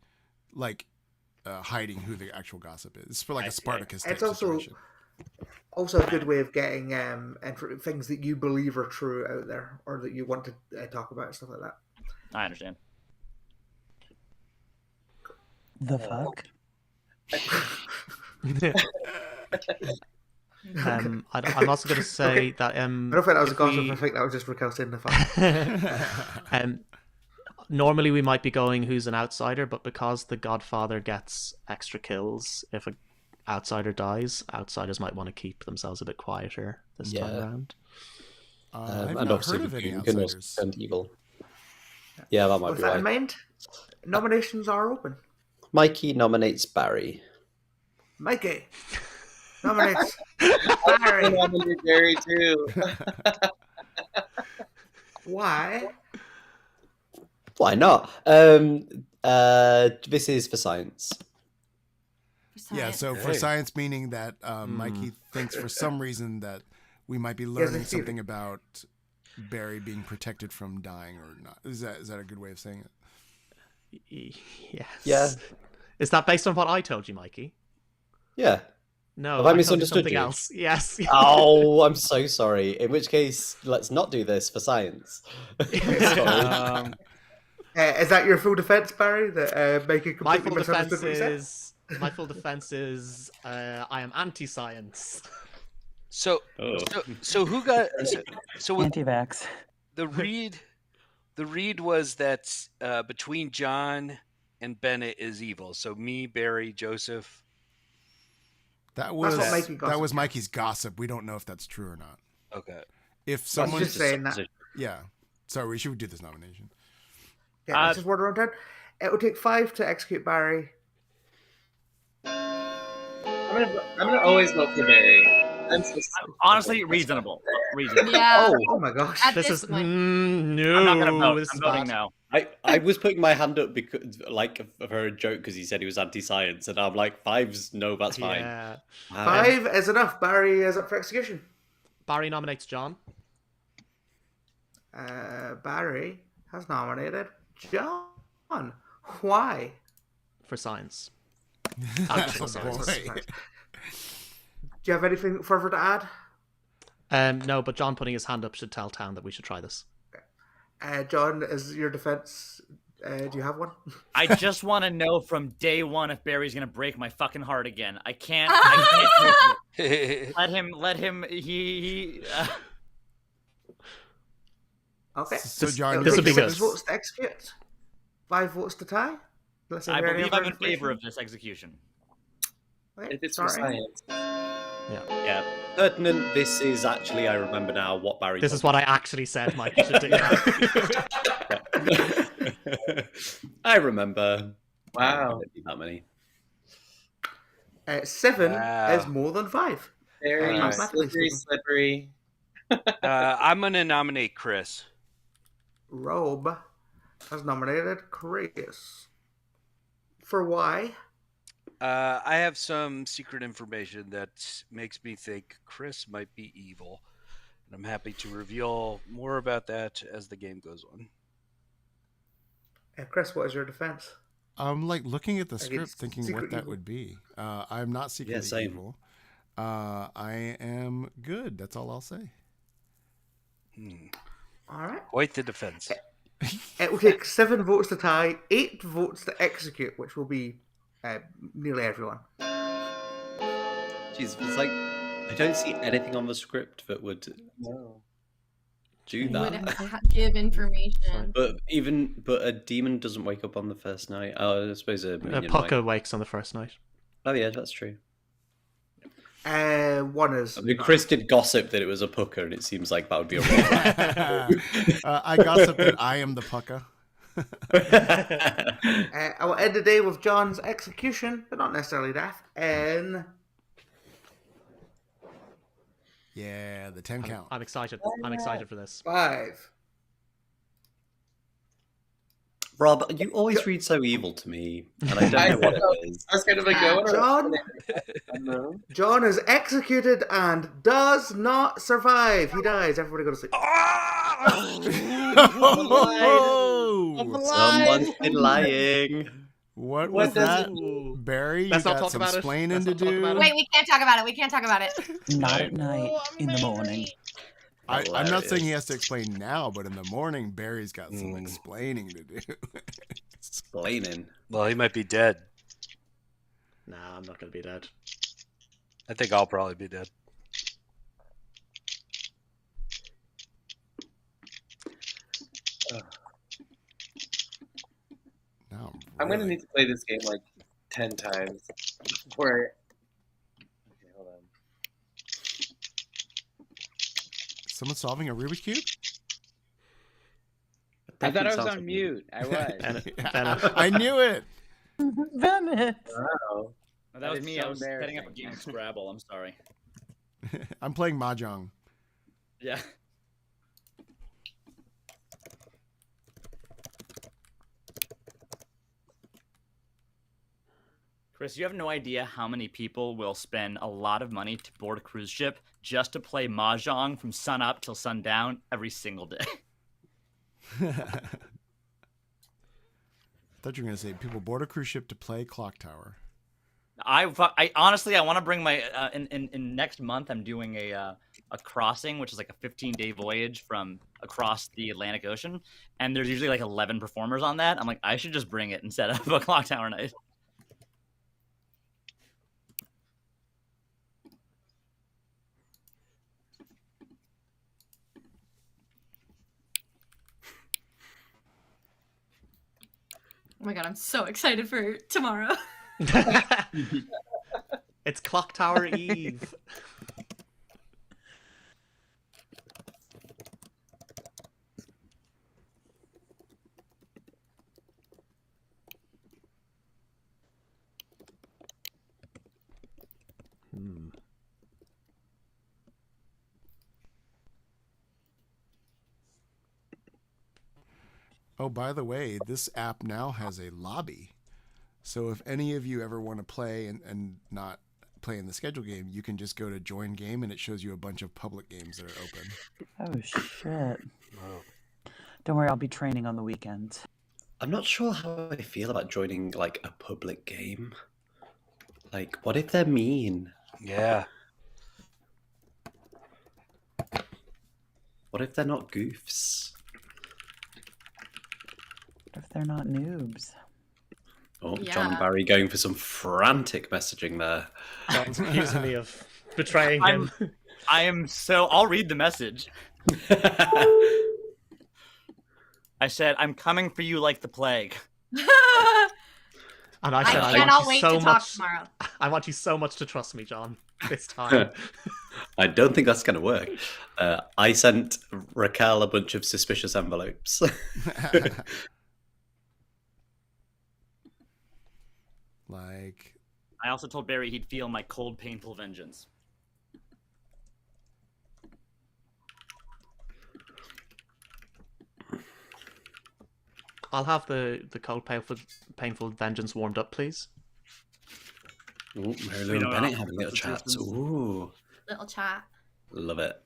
hiding who the actual gossip is. It's for a Spartacus type It's situation. also a good way of getting things that you believe are true out there, or that you want to talk about, stuff like that. I understand. The fuck? I'm also going to say that I don't think that was a gossip. I think that was just recounting the fact. Normally we might be going who's an outsider, but because the Godfather gets extra kills if an outsider dies, outsiders might want to keep themselves a bit quieter this time around. I've and not obviously heard of any Goon was outsiders. turned evil. Yeah, that might With be that right. in mind, nominations are open. Mikey nominates Barry. Mikey nominates I Barry. nominated Barry too. Why? Why not? This is for science. Yeah, so for science, meaning that Mikey thinks for some reason that we might be learning something about Barry being protected from dying or not. Is that a good way of saying it? Yes. Yeah. Is that based on what I told you, Mikey? Yeah. No, Have I told you misunderstood something you? else. Yes. Oh, I'm so sorry. In which case, let's not do this for science. Is that your full defense, Barry? That Mikey My completely full defense misunderstood what you said? is I am anti-science. So who got so Anti-vax. the read was that between John and Bennett is evil. So me, Barry, Joseph. That what was Mikey that was gossiped. Mikey's gossip. We don't know if that's true or not. Okay. If I was someone just saying that. yeah, sorry, we should do this nomination. Yeah, let's just word around town. It will take 5 to execute Barry. I'm gonna always vote for Barry. I'm so sorry. Honestly, reasonable. Yeah. Oh my gosh. At This this is point. no. I'm not gonna vote. This I'm is voting bad. no. I was putting my hand up because, for a joke because he said he was anti-science, and I'm like, 5's no, that's fine. Yeah. 5 is enough. Barry is up for execution. Barry nominates John. Barry has nominated John. Why? For science. Oh, science. boy. Do you have anything further to add? No, but John putting his hand up should tell town that we should try this. John, is your defense? Do you have one? I just want to know from day one if Barry's gonna break my fucking heart again. I can't. Let him. He Okay. So John, this would be good. 6 votes to execute. 5 votes to tie. Unless I there are any believe other I'm in favor of information. this execution. Okay, If it's for sorry. science. Yeah. Pertinent. This is actually, I remember now what Barry. This is what I actually said, Mike. You should do that. I remember. Wow. I don't need that many. 7 Wow. is more than 5. Very Mathematically slippery. I'm gonna nominate Chris. Rob has nominated Chris. For why? I have some secret information that makes me think Chris might be evil, and I'm happy to reveal more about that as the game goes on. Chris, what is your defense? I'm like looking at the Like, script, it's thinking what secret that evil. would be. I'm not secretly same. evil. I am good. That's all I'll say. All right. Quite the defense. It will take 7 votes to tie, 8 votes to execute, which will be nearly everyone. Jeez, it's like I don't see anything on the script that would do Would that. give information. But a demon doesn't wake up on the first night. Oh, I suppose a minion Pucker might. wakes on the first night. Oh yeah, that's true. One is. I mean, Chris did gossip that it was a pucker, and it seems like that would be a wrong. I gossip that I am the pucker. I will end the day with John's execution, but not necessarily death. And yeah, the 10 count. I'm excited. I'm excited for this. 5. Rob, you always read so evil to me, and I don't know what it is. I was kind of like going. John is executed and does not survive. He dies. Everybody go to sleep. Someone's been lying. What was that? Barry, you Let's not got talk some about it. explaining Let's to not talk do? about it. Wait, we can't talk about it. We can't talk about it. Not at night, in the morning. I'm not saying he has to explain now, but in the morning, Barry's got some explaining to do. Explaining? Well, he might be dead. Nah, I'm not going to be dead. I think I'll probably be dead. No, I'm going to need to play this game like 10 times before. Okay, hold on. Someone solving a Rubik's Cube? I thought I was on mute. I was. I knew it. Bennett. Wow. That was is me. so I was setting up a embarrassing. game of Scrabble. I'm sorry. I'm playing Mahjong. Yeah. Chris, you have no idea how many people will spend a lot of money to board a cruise ship just to play Mahjong from sun up till sundown every single day. I thought you were going to say people board a cruise ship to play Clock Tower. I honestly, I want to bring my in next month. I'm doing a crossing, which is like a 15-day voyage from across the Atlantic Ocean, and there's usually like 11 performers on that. I'm like, I should just bring it instead of a Clock Tower night. Oh my god, I'm so excited for tomorrow. It's Clock Tower Eve. Oh, by the way, this app now has a lobby. So if any of you ever want to play and not play in the schedule game, you can just go to join game and it shows you a bunch of public games that are open. Oh, shit. Don't worry, I'll be training on the weekends. I'm not sure how I feel about joining like a public game. Like, what if they're mean? Yeah. What if they're not goofs? What if they're not noobs? Oh, John Yeah. and Barry going for some frantic messaging there. John's accusing me of betraying him. I am so. I'll read the message. I said, "I'm coming for you like the plague." And I said, I I cannot want you wait so to talk much. tomorrow. I want you so much to trust me, John. This time. I don't think that's going to work. I sent Raquel a bunch of suspicious envelopes. Like, I also told Barry he'd feel my cold, painful vengeance. I'll have the cold, painful vengeance warmed up, please. Ooh, Mary Lou We and don't Bennett know. having little That's the chats. distance. Ooh, Little chat. love it.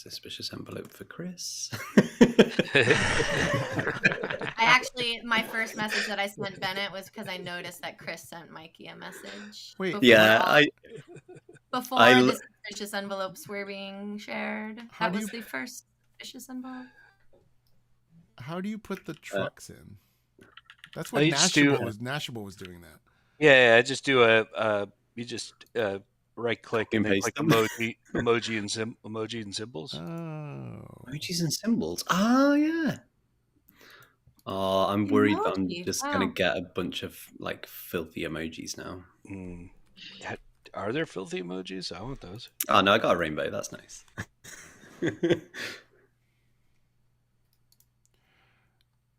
Suspicious envelope for Chris. My first message that I sent Bennett was because I noticed that Chris sent Mikey a message. Wait. Before the suspicious envelopes were being shared. That was the first suspicious envelope. How do you put the trucks in? That's what Nashable was doing that. Yeah, I just do you just right click and then click emoji and symbols. Oh. Emojis and symbols. Oh yeah. Oh, I'm worried that I'm just gonna get a bunch of like filthy emojis now. Are there filthy emojis? I want those. Oh no, I got a rainbow. That's nice.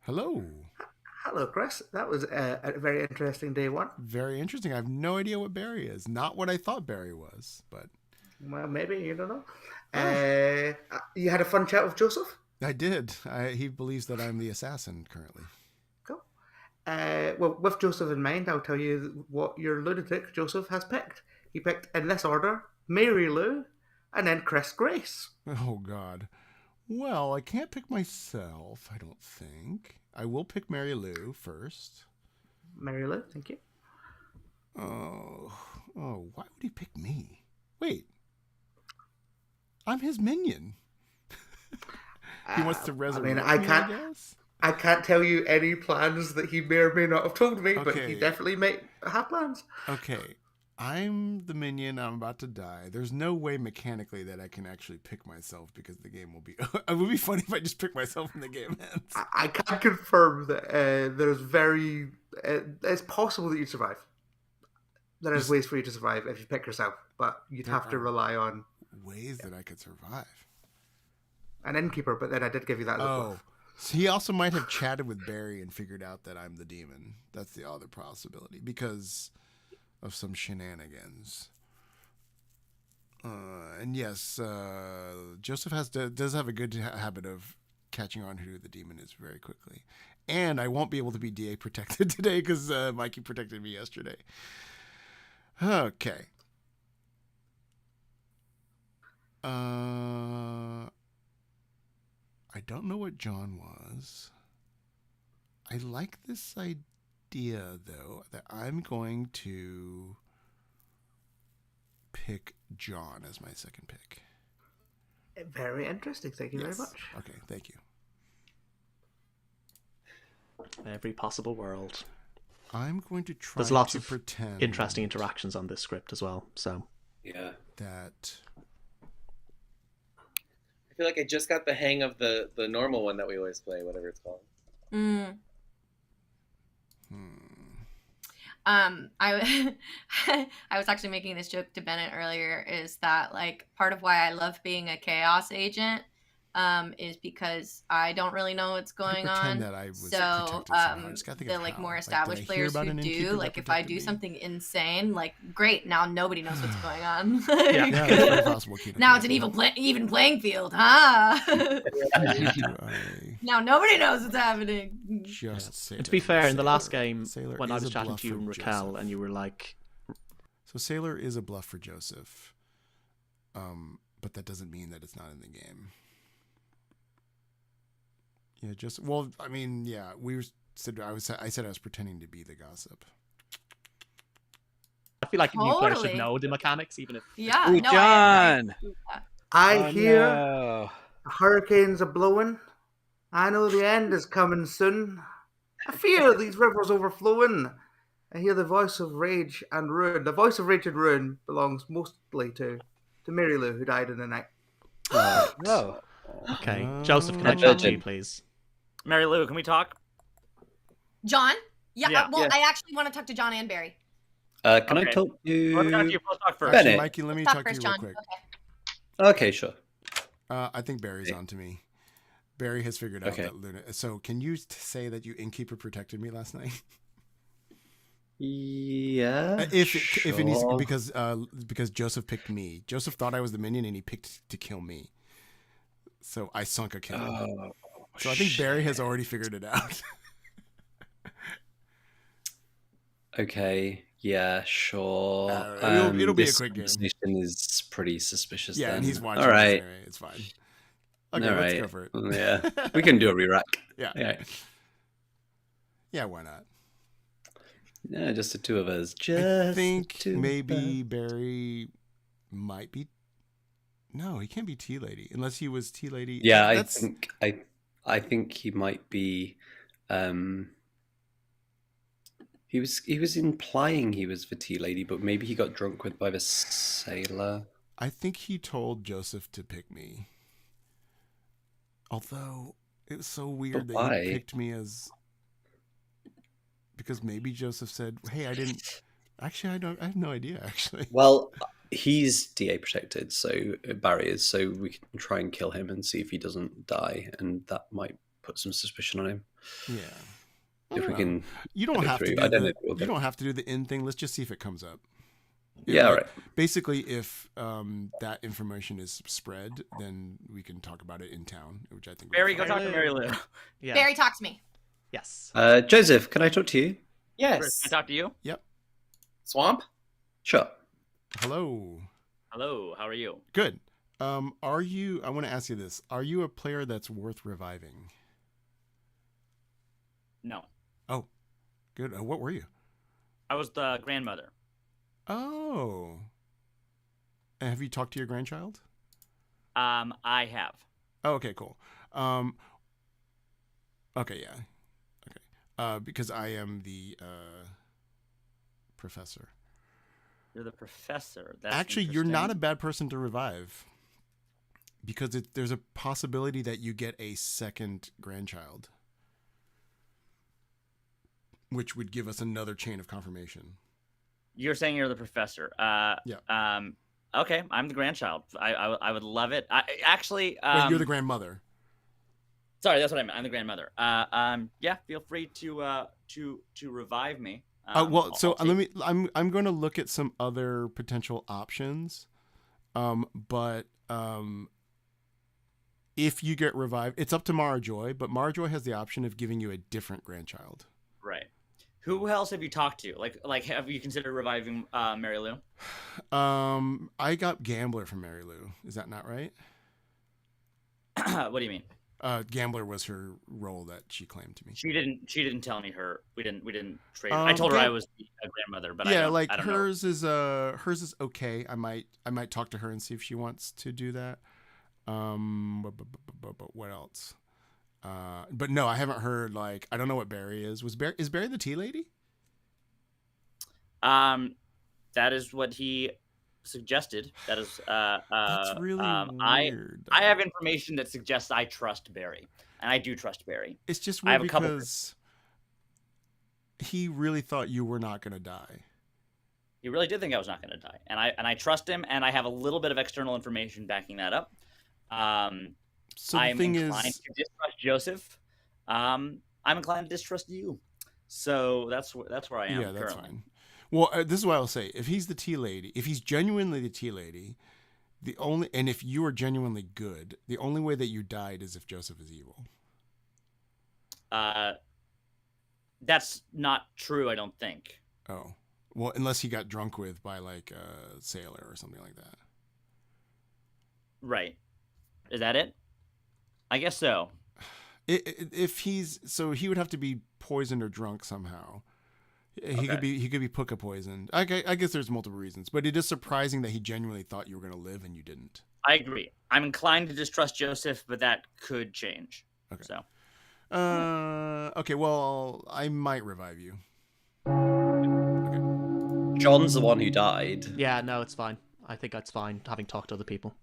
Hello. Hello, Chris. That was a very interesting day one. Very interesting. I have no idea what Barry is. Not what I thought Barry was, but... Well, maybe. You don't know. You had a fun chat with Joseph? I did. He believes that I'm the assassin currently. Cool. Well, with Joseph in mind, I'll tell you what your lunatic Joseph has picked. He picked, in this order, Mary Lou, and then Chris Grace. Oh, God. Well, I can't pick myself, I don't think. I will pick Mary Lou first. Mary Lou, thank you. Oh, why would he pick me? Wait. I'm his minion. He wants to resurrect me, I guess? I can't tell you any plans that he may or may not have told me, but he definitely may have plans. Okay. I'm the minion. I'm about to die. There's no way mechanically that I can actually pick myself because the game will be... It would be funny if I just pick myself when the game ends. I can confirm that there's it's possible that you'd survive. There's ways for you to survive if you pick yourself, but you'd have to rely on... Ways that I could survive? An innkeeper, but then I did give you that as a bluff. So he also might have chatted with Barry and figured out that I'm the demon. That's the other possibility because of some shenanigans. And yes, Joseph does have a good habit of catching on who the demon is very quickly. And I won't be able to be DA protected today because Mikey protected me yesterday. Okay. I don't know what John was. I like this idea, though, that I'm going to pick John as my second pick. Very interesting. Thank you very much. Okay, thank you. Every possible world. I'm going to try There's lots to of pretend interesting interactions on this script as well. So yeah, that... I feel like I just got the hang of the normal one that we always play, whatever it's called. I was actually making this joke to Bennett earlier, is that like part of why I love being a chaos agent is because I don't really know what's going on. So the like more established players who do, like if I do something insane, like great, now nobody knows what's going on. Now it's an even playing field, huh? Now nobody knows what's happening. And to be fair, in the last game, when I was chatting to you and Raquel, and you were like... So Sailor is a bluff for Joseph, but that doesn't mean that it's not in the game. Yeah, I said I was pretending to be the gossip. I feel like new players should know the mechanics, even if... Yeah, no, John! I hear hurricanes are blowing. I know the end is coming soon. I fear these rivers overflowing. I hear the voice of rage and ruin. The voice of rage and ruin belongs mostly to Mary Lou, who died in the night. Okay, Joseph, can I chat to you, please? Mary Lou, can we talk? John? Yeah. I actually want to talk to John and Barry. Can I talk to... We'll talk first. Actually, Mikey, let me talk to you real quick. Okay, sure. I think Barry's on to me. Barry has figured out that Luna... So can you say that you innkeeper protected me last night? Yeah. If it needs because Joseph picked me. Joseph thought I was the minion and he picked to kill me. So I sunk a kill. So I think Barry has already figured it out. Okay. Yeah, sure. It'll be a quick game. This conversation is pretty suspicious. Yeah, then. and he's watching. All right. Anyway. It's fine. Okay, All let's right. go for it. Yeah, we can do a re-rack. Yeah. Yeah. Yeah, why not? Yeah, just the two of us. I think maybe Barry might be. No, he can't be Tea Lady unless he was Tea Lady. Yeah, That's... I think he might be. He was implying he was the Tea Lady, but maybe he got drunk with by the sailor. I think he told Joseph to pick me. Although it was so weird But that why? he picked me as. Because maybe Joseph said, "Hey, I didn't." Actually, I have no idea. Actually, Well, he's DA protected, so Barry is. So we can try and kill him and see if he doesn't die, and that might put some suspicion on him. yeah. If we can, You don't have to through. do I don't the, know if we'll you get- don't have to do the in thing. Let's just see if it comes up. Yeah, Like, right. Basically, if that information is spread, then we can talk about it in town, which I think. Barry, go talk to Mary Lou. Yeah. Barry, talk to me. Yes. Joseph, can I talk to you? Yes. Can I talk to you? Yep. Swamp? Sure. Hello. Hello, how are you? Good. Are you? I want to ask you this. Are you a player that's worth reviving? No. Oh, good. What were you? I was the grandmother. Oh. And have you talked to your grandchild? I have. Oh, okay, cool. Okay, yeah. Okay. Because I am the professor. You're the professor. That's Actually, you're not a interesting. bad person to revive. Because there's a possibility that you get a second grandchild. Which would give us another chain of confirmation. You're saying you're the professor. Yeah. Okay, I'm the grandchild. I would love it. Actually, Wait, you're the grandmother. Sorry, that's what I meant. I'm the grandmother. Yeah, feel free to revive me. Well, so I'll let me. I'm going to look at some other potential options. But if you get revived, it's up to Mara Joy. But Mara Joy has the option of giving you a different grandchild. Right. Who else have you talked to? Like, have you considered reviving Mary Lou? I got Gambler from Mary Lou. Is that not right? What do you mean? Gambler was her role that she claimed to me. She didn't tell me her. We didn't trade. I told her I was a grandmother, but yeah, I don't hers know. is okay. I might talk to her and see if she wants to do that. But what else? But no, I haven't heard. Like, I don't know what Barry is. Is Barry the tea lady? That is what he suggested. That is That's really weird. I have information that suggests I trust Barry, and I do trust Barry. It's just I weird have a because he really thought you were not going to die. He really did think I was not going to die, and I trust him, and I have a little bit of external information backing that up. So the I'm thing inclined is, to distrust Joseph. I'm inclined to distrust you. So that's where I am. yeah, that's currently. fine. Well, this is what I'll say. If he's the tea lady, if he's genuinely the tea lady, and if you are genuinely good, the only way that you died is if Joseph is evil. That's not true, I don't think. Oh, well, unless he got drunk with by like a sailor or something like that. Right. Is that it? I guess so. If he would have to be poisoned or drunk somehow. He could be puka poisoned. I guess there's multiple reasons, but it is surprising that he genuinely thought you were going to live and you didn't. I agree. I'm inclined to distrust Joseph, but that could change. Okay. So. Okay. Well, I might revive you. John's the one who died. Yeah, no, it's fine. I think that's fine, having talked to other people.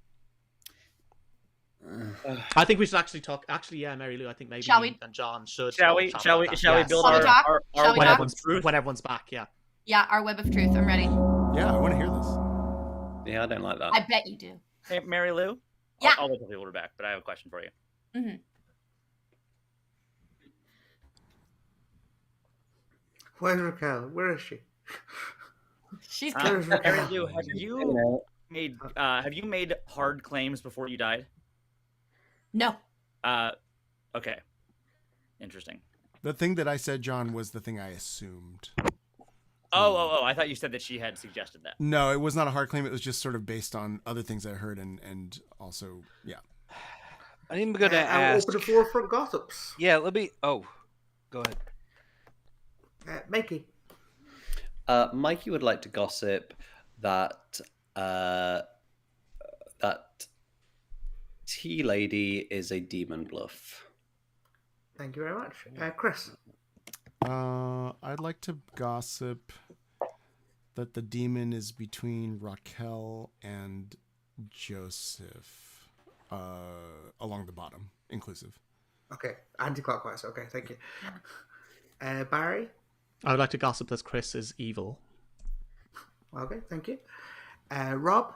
I think we should actually talk. Actually, yeah, Mary Lou, I think maybe Shall we? you and John should. Shall we chat build about that. Shall we talk? Shall we when talk? everyone's when everyone's back? Yeah. Yeah, our web of truth. I'm ready. Yeah, I want to hear this. Yeah, I don't like that. I bet you do. Hey, Mary Lou? Yeah. I'll wait till people are back, but I have a question for you. Mm-hmm. Where's Raquel? Where is she? She's Where's Mary Raquel? Lou, have you made hard claims before you died? No. Okay. Interesting. The thing that I said, John, was the thing I assumed. Oh, I thought you said that she had suggested that. No, it was not a hard claim. It was just sort of based on other things I heard and also, yeah. I'm going to I'll ask. open the floor for gossips. Yeah, let me. Oh, go ahead. Mikey. Mikey would like to gossip that that tea lady is a demon bluff. Thank you very much. Chris. I'd like to gossip that the demon is between Raquel and Joseph, along the bottom, inclusive. Okay, anti-clockwise. Okay, thank you. Barry. I would like to gossip that Chris is evil. Okay, thank you. Rob.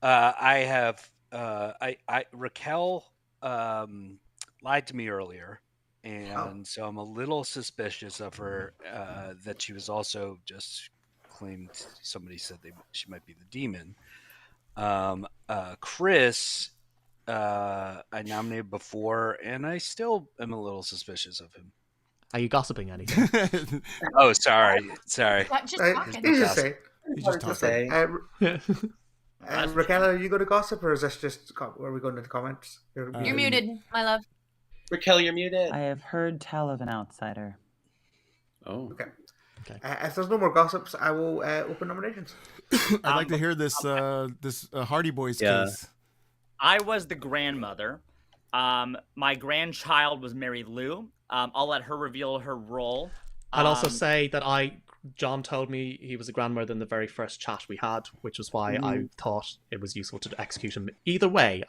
I have. Raquel lied to me earlier, and so I'm a little suspicious of her. That she was also just claimed. Somebody said she might be the demon. Chris, I nominated before, and I still am a little suspicious of him. Are you gossiping anything? Oh, sorry. Just talking. You just say. You just talking. Raquel, are you going to gossip, or is this just? Are we going into comments? You're muted, my love. Raquel, you're muted. I have heard tell of an outsider. Oh. Okay. If there's no more gossips, I will open nominations. I'd like to hear this Hardy Boys case. I was the grandmother. My grandchild was Mary Lou. I'll let her reveal her role. I'll also say that John told me he was a grandmother in the very first chat we had, which was why I thought it was useful to execute him. Either way,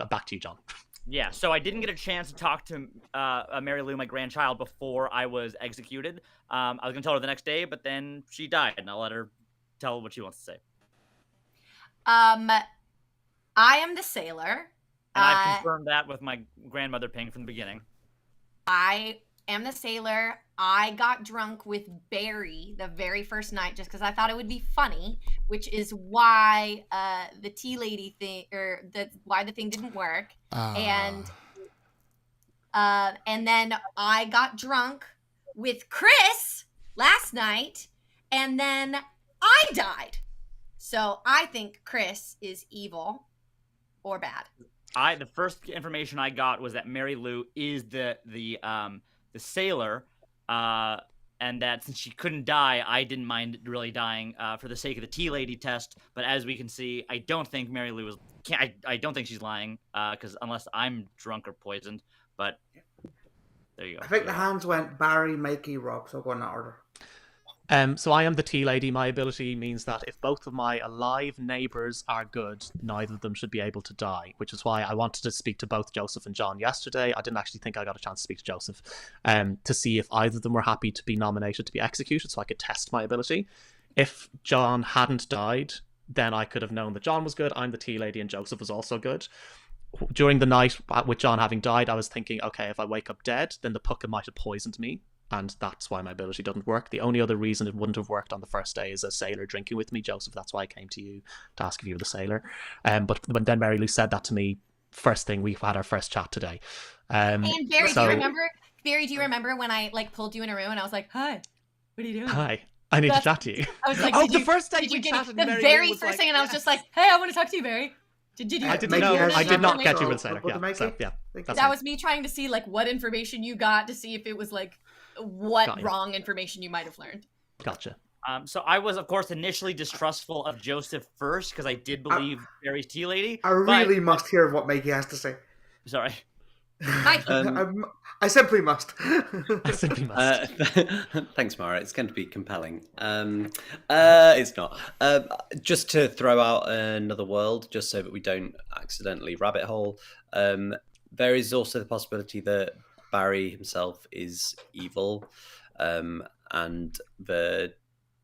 back to you, John. Yeah, so I didn't get a chance to talk to Mary Lou, my grandchild, before I was executed. I was going to tell her the next day, but then she died, and I'll let her tell what she wants to say. I am the sailor. And I've confirmed that with my grandmother ping from the beginning. I am the sailor. I got drunk with Barry the very first night just because I thought it would be funny, which is why the tea lady thing, or why the thing didn't work. And then I got drunk with Chris last night, and then I died. So I think Chris is evil or bad. The first information I got was that Mary Lou is the sailor, and that since she couldn't die, I didn't mind really dying for the sake of the tea lady test. But as we can see, I don't think Mary Lou is. I don't think she's lying, because unless I'm drunk or poisoned. But there you go. I think the hands went Barry, Mikey, Rob. So go in that order. So I am the tea lady. My ability means that if both of my alive neighbours are good, neither of them should be able to die, which is why I wanted to speak to both Joseph and John yesterday. I didn't actually think I got a chance to speak to Joseph, to see if either of them were happy to be nominated to be executed, so I could test my ability. If John hadn't died, then I could have known that John was good, I'm the tea lady, and Joseph was also good. During the night, with John having died, I was thinking, okay, if I wake up dead, then the pucker might have poisoned me, and that's why my ability doesn't work. The only other reason it wouldn't have worked on the first day is a sailor drinking with me, Joseph. That's why I came to you to ask if you were the sailor. But when then Mary Lou said that to me, first thing, we had our first chat today. And Barry, do you remember? Barry, do you remember when I pulled you in a room and I was like, "Hi, what are you doing?" Hi, I need to chat to you. I was like, the first day we chatted, the very first thing, and I was just like, "Hey, I want to talk to you, Barry." Did you? I didn't know. I did not get you with the sailor. That was me trying to see what information you got, to see if it was what wrong information you might have learned. Gotcha. So I was, of course, initially distrustful of Joseph first because I did believe Barry's tea lady. I really must hear what Mikey has to say. Sorry. I simply must. I simply must. Thanks, Mara. It's going to be compelling. It's not. Just to throw out another world, just so that we don't accidentally rabbit hole, there is also the possibility that Barry himself is evil, and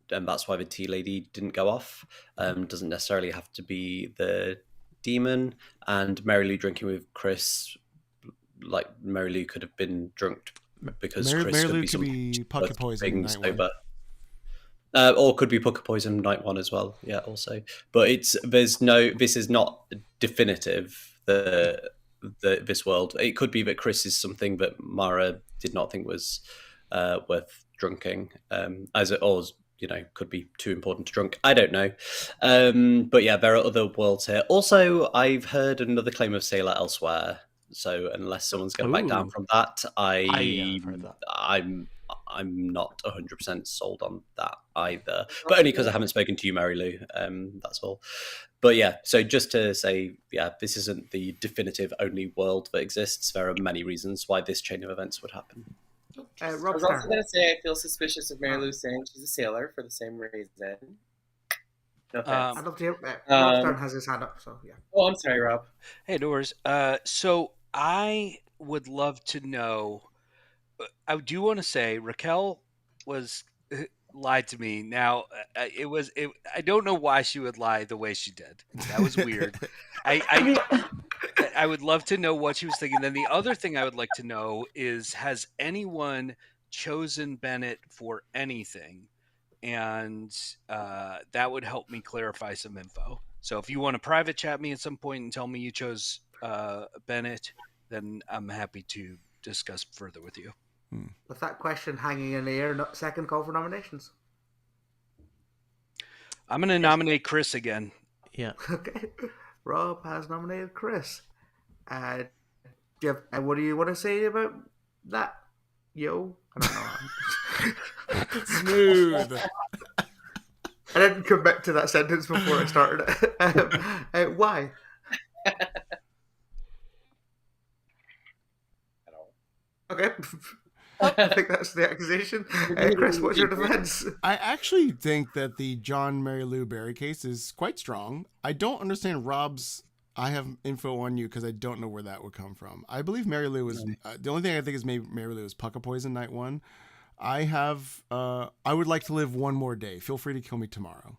that's why the tea lady didn't go off. Doesn't necessarily have to be the demon. And Mary Lou drinking with Chris, Mary Lou could have been drunk because Chris Mary could Lou be could be pucker poison night sober. Or could be pucker poison night one as well. Yeah, also. But this is not definitive. This world. It could be that Chris is something that Mara did not think was worth drinking, as could be too important to drunk. I don't know. But yeah, there are other worlds here. Also, I've heard another claim of Sailor elsewhere. So unless someone's going to back down from that, have heard that. I'm not 100% sold on that either. But only because I haven't spoken to you, Mary Lou. That's all. But yeah, so just to say, yeah, this isn't the definitive only world that exists. There are many reasons why this chain of events would happen. I was also going to say I feel suspicious of Mary Lou saying she's a sailor for the same reason. No offense. I'd love to hear. Rob Stern has his hand up, so yeah. Oh, I'm sorry, Rob. Hey, no worries. So I would love to know. I do want to say Raquel was lied to me. Now I don't know why she would lie the way she did. That was weird. I would love to know what she was thinking. Then the other thing I would like to know is, has anyone chosen Bennett for anything? And that would help me clarify some info. So if you want to private chat me at some point and tell me you chose Bennett, then I'm happy to discuss further with you. With that question hanging in the air, second call for nominations. I'm going to nominate Chris again. Yeah. Okay. Rob has nominated Chris. Jeff, what do you want to say about that? Yo? I don't know. Smooth. I didn't commit to that sentence before I started it. Why? Okay. I think that's the accusation. Chris, what's your defense? I actually think that the John Mary Lou Berry case is quite strong. I don't understand Rob's. I have info on you because I don't know where that would come from. I believe Mary Lou was the only thing I think is maybe Mary Lou was Pucka Poison night 1. I have. I would like to live one more day. Feel free to kill me tomorrow.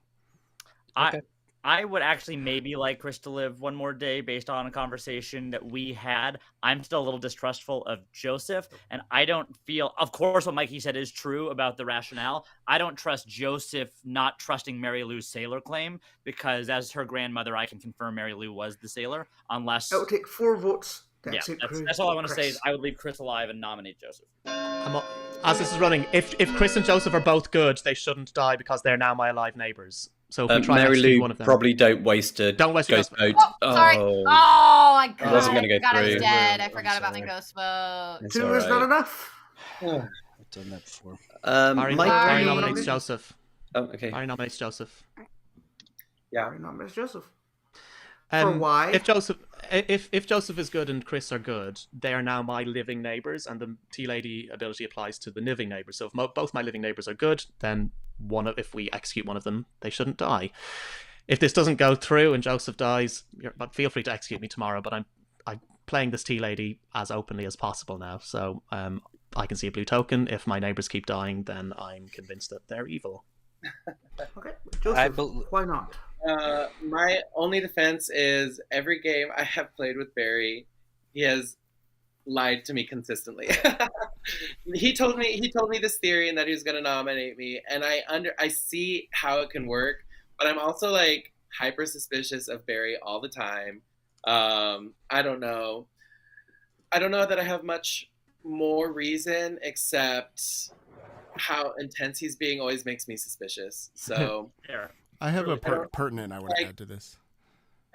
Okay. I would actually maybe like Chris to live one more day based on a conversation that we had. I'm still a little distrustful of Joseph, and I don't feel, of course, what Mikey said is true about the rationale. I don't trust Joseph not trusting Mary Lou's sailor claim, because as her grandmother, I can confirm Mary Lou was the sailor, unless... It will take 4 votes. That's all I want to say is I would leave Chris alive and nominate Joseph. As this is running, if Chris and Joseph are both good, they shouldn't die because they're now my alive neighbours. So if we try Mary to Lou, one of them, probably don't waste a don't waste ghost vote. Oh, sorry. Oh, my God. It wasn't going to go I forgot I through. was dead. I forgot about my ghost vote. 2 is not enough. I've done that before. Barry nominates Joseph. Oh, okay. Barry nominates Joseph. Yeah, Barry nominates Joseph. For why? If Joseph is good and Chris are good, they are now my living neighbours, and the Tea Lady ability applies to the living neighbours. So if both my living neighbours are good, then if we execute one of them, they shouldn't die. If this doesn't go through and Joseph dies, but feel free to execute me tomorrow. But I'm playing this Tea Lady as openly as possible now, so I can see a blue token. If my neighbours keep dying, then I'm convinced that they're evil. Okay, Joseph, why not? My only defense is every game I have played with Barry, he has lied to me consistently. He told me this theory and that he was going to nominate me, and I see how it can work, but I'm also like hyper suspicious of Barry all the time. I don't know that I have much more reason except how intense he's being always makes me suspicious. So I have a pertinent I want to add to this.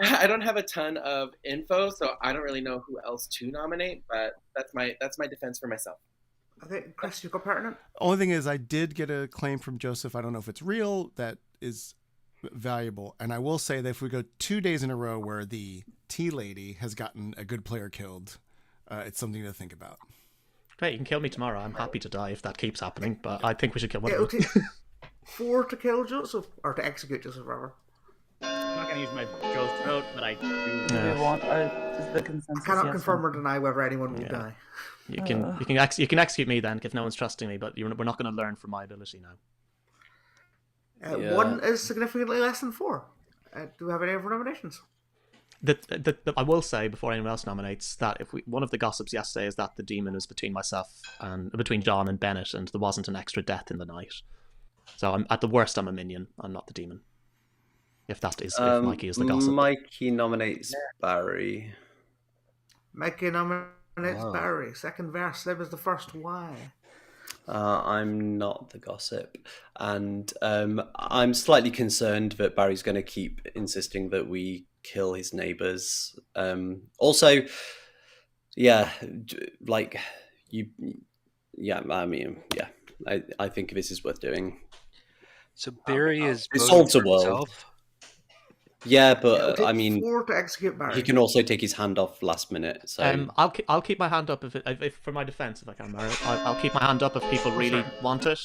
I don't have a ton of info, so I don't really know who else to nominate, but that's my defense for myself. I think Chris, you got pertinent. Only thing is, I did get a claim from Joseph. I don't know if it's real. That is valuable, and I will say that if we go 2 days in a row where the Tea Lady has gotten a good player killed, it's something to think about. Great, you can kill me tomorrow. I'm happy to die if that keeps happening, but I think we should kill one of It'll them. take 4 to kill Joseph, or to execute Joseph, rather. I'm not going to use my ghost vote, but I do. We want the consensus. I cannot confirm or deny whether anyone will die. You can execute me then if no one's trusting me, but we're not going to learn from my ability now. 1 is significantly less than 4. Do we have any other nominations? I will say before anyone else nominates that one of the gossips yesterday is that the demon was between John and Bennett, and there wasn't an extra death in the night. So at the worst, I'm a minion. I'm not the demon. If Mikey is the gossip. Mikey nominates Barry. Mikey nominates Barry. Second verse, same as the first. Why? I'm not the gossip, and I'm slightly concerned that Barry's going to keep insisting that we kill his neighbors. Also, yeah, like you, yeah. I mean, yeah. I think this is worth doing. So Barry is It voting solves the for world. himself? Yeah, It'll but take I mean, 4 to execute Barry. he can also take his hand off last minute. So I'll keep my hand up if for my defense, if I can, Mara. I'll keep my hand up if people really want it.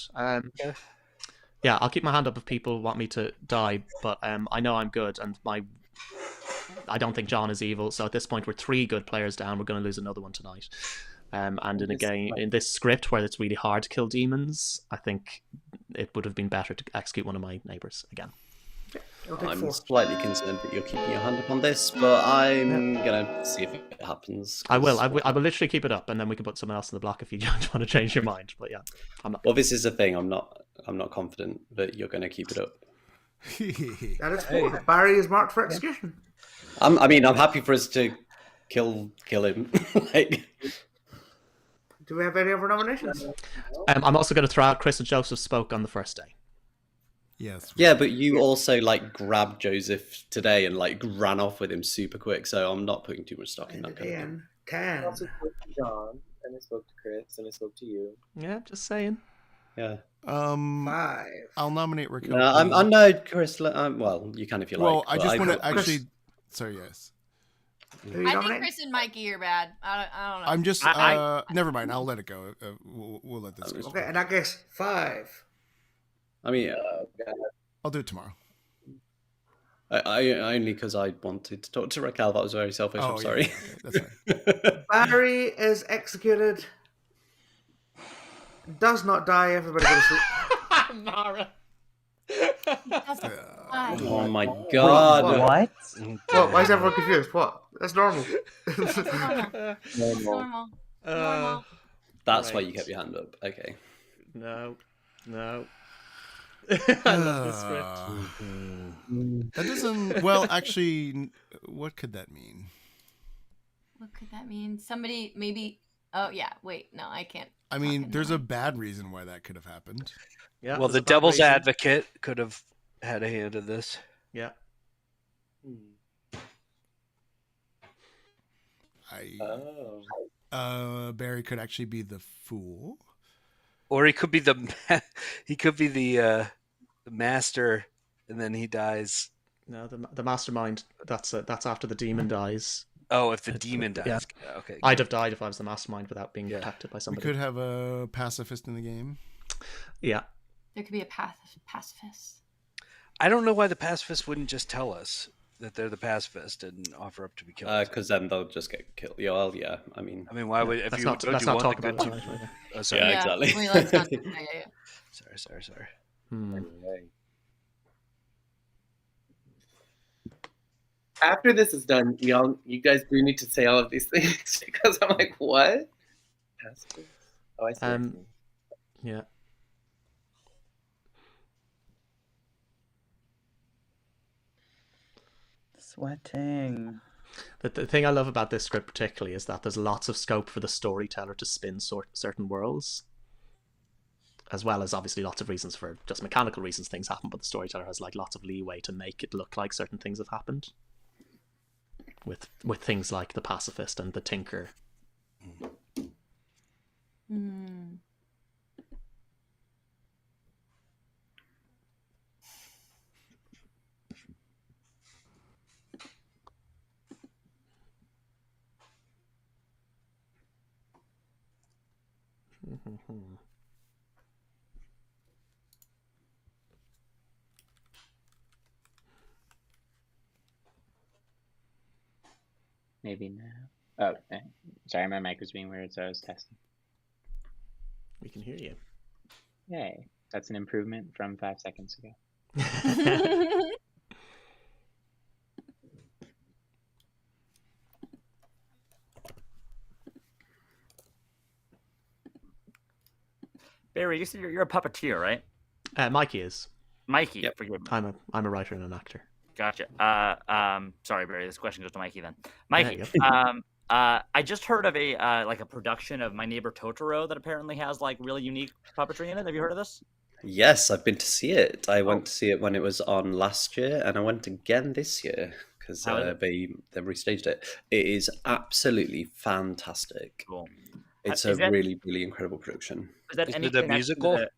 Yeah, I'll keep my hand up if people want me to die. But I know I'm good, and I don't think John is evil. So at this point, we're 3 good players down. We're going to lose another one tonight. And in a game in this script where it's really hard to kill demons, I think it would have been better to execute one of my neighbors again. I'm slightly concerned that you're keeping your hand up on this, but I'm gonna see if it happens. I will literally keep it up, and then we can put someone else in the block if you don't want to change your mind. But yeah, I'm not. Well, this is the thing. I'm not confident that you're going to keep it up. That is 4. Barry is marked for execution. I'm happy for us to kill him. Like, do we have any other nominations? I'm also going to throw out Chris and Joseph spoke on the first day. Yes. Yeah, but you also like grabbed Joseph today and like ran off with him super quick, so I'm not putting too much stock in that. I also spoke to John, and I spoke to Chris, and I spoke to you. Yeah, just saying. Yeah. 5. I'll nominate Rico. No, I'm no Chris. Well, you can if you like. Well, I just want to actually. Sorry, yes. I think Chris and Mikey are bad. I don't know. I'm just. Never mind. I'll let it go. We'll let this go. Okay, and I guess 5. I mean, I'll do it tomorrow. I only because I wanted to talk to Raquel. That was very selfish. I'm sorry. Yeah, that's fine. Barry is executed. Does not die. Everybody go to sleep. Mara. Oh my god! What? What? Why is everyone confused? What? That's normal. Normal. That's why you kept your hand up. Okay. No. I love this script. That doesn't. Well, actually, what could that mean? What could that mean? Somebody maybe. Oh yeah. Wait. No, I can't. I mean, there's a bad reason why that could have happened. Yeah. Well, the devil's advocate could have had a hand in this. Yeah. Barry could actually be the fool, or he could be the master, and then he dies. No, the mastermind. That's after the demon dies. Oh, if the demon dies. Yeah. Okay. I'd have died if I was the mastermind without being detected by somebody. We could have a pacifist in the game. Yeah. There could be a pacifist. I don't know why the pacifist wouldn't just tell us that they're the pacifist and offer up to be killed. Because then they'll just get killed. Yeah, well, yeah. I mean, why would if let's you not go, let's do you not want talk the about good it. to- Right. Oh, sorry. Yeah, exactly. Wait, let's not, Sorry. After this is done, you guys do need to say all of these things because I'm like, what? Oh, I see. Yeah. Sweating. The thing I love about this script particularly is that there's lots of scope for the storyteller to spin certain worlds, as well as obviously lots of reasons for just mechanical reasons things happen, but the storyteller has like lots of leeway to make it look like certain things have happened. With things like the pacifist and the tinker. Maybe now. Oh, sorry, my mic was being weird, so I was testing. We can hear you. Yay. That's an improvement from 5 seconds ago. Barry, you said you're a puppeteer, right? Mikey is. Mikey, forgive me. I'm a writer and an actor. Gotcha. Sorry, Barry. This question goes to Mikey then. Mikey, I just heard of a like a production of My Neighbor Totoro that apparently has like really unique puppetry in it. Have you heard of this? Yes, I've been to see it. I went to see it when it was on last year, and I went again this year because How is it? they restaged it. It is absolutely fantastic. Cool. It's a Is that- really, really incredible production. Is that Is any it a connection to musical? the-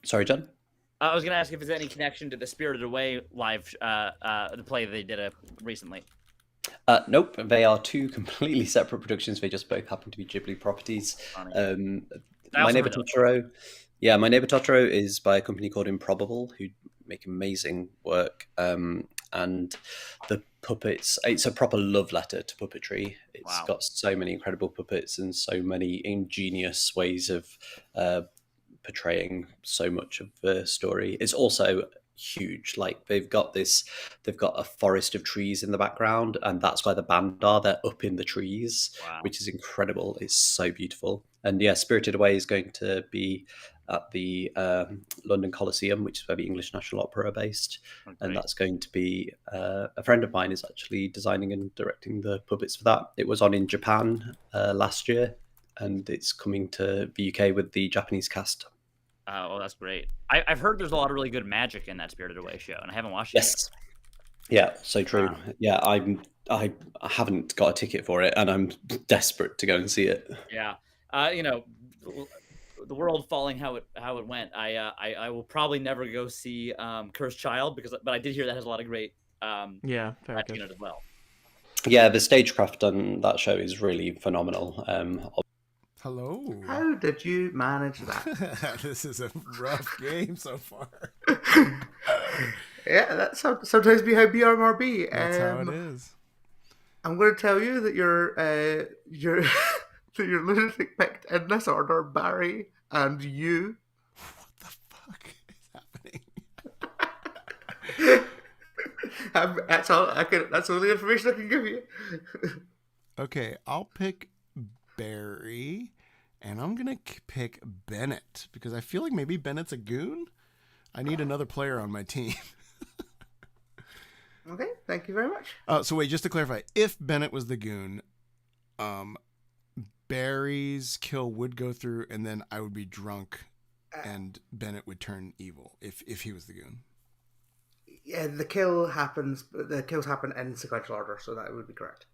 Sorry, John? I was going to ask if there's any connection to the Spirited Away live the play they did recently. Nope, they are two completely separate productions. They just both happen to be Ghibli properties. Funny. My Neighbor Totoro, My Neighbor Totoro is by a company called Improbable, who make amazing work. And the puppets, it's a proper love letter to puppetry. It's got so many incredible puppets and so many ingenious ways of portraying so much of the story. It's also huge. Like they've got a forest of trees in the background, and that's where the band are. They're up in the trees, which is incredible. It's so beautiful. And yeah, Spirited Away is going to be at the London Coliseum, which is where the English National Opera are based. Okay. And that's going to be a friend of mine is actually designing and directing the puppets for that. It was on in Japan last year, and it's coming to the UK with the Japanese cast. Oh, that's great. I've heard there's a lot of really good magic in that Spirited Away show, and I haven't watched it yet. Yeah, so true. Wow. Yeah, I haven't got a ticket for it, and I'm desperate to go and see it. Yeah, the world falling how it went. I will probably never go see Cursed Child but I did hear that has a lot of great very good in it as well. Yeah, the stagecraft on that show is really phenomenal. Hello. How did you manage that? This is a rough game so far. Yeah, that's sometimes be how BRMRB. That's how it is. I'm going to tell you that your lunatic picked in this order, Barry and you. What the fuck is happening? That's all that's all the information I can give you. Okay, I'll pick Barry, and I'm gonna pick Bennett because I feel like maybe Bennett's a goon. I need another player on my team. Okay, thank you very much. So wait, just to clarify, if Bennett was the goon, Barry's kill would go through, and then I would be drunk, and Bennett would turn evil if he was the goon. Yeah, the kills happen in sequential order, so that would be correct.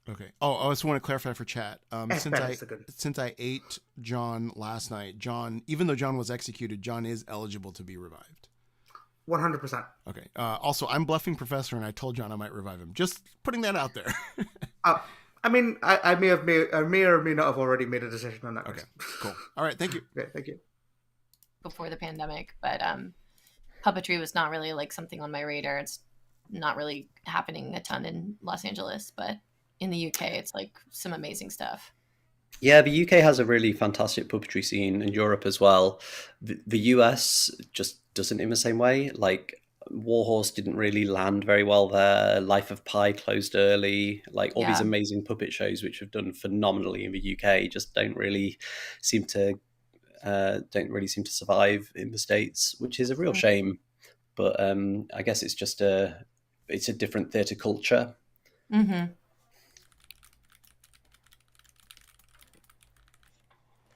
Okay. Oh, I just want to clarify for chat. Since I ate John last night, John, even though John was executed, John is eligible to be revived. 100%. Okay. Also, I'm bluffing Professor, and I told John I might revive him. Just putting that out there. I mean, I may or may not have already made a decision on that. Okay. Cool. All right. Thank you. Okay, thank you. Before the pandemic, but puppetry was not really like something on my radar. It's not really happening a ton in Los Angeles, but in the UK, it's like some amazing stuff. Yeah, the UK has a really fantastic puppetry scene, in Europe as well. The US just doesn't in the same way. Like Warhorse didn't really land very well there. Life of Pi closed early. Like all these amazing puppet shows, which have done phenomenally in the UK, just don't really seem to survive in the States, which is a real shame. But I guess it's just it's a different theatre culture. Mm-hmm.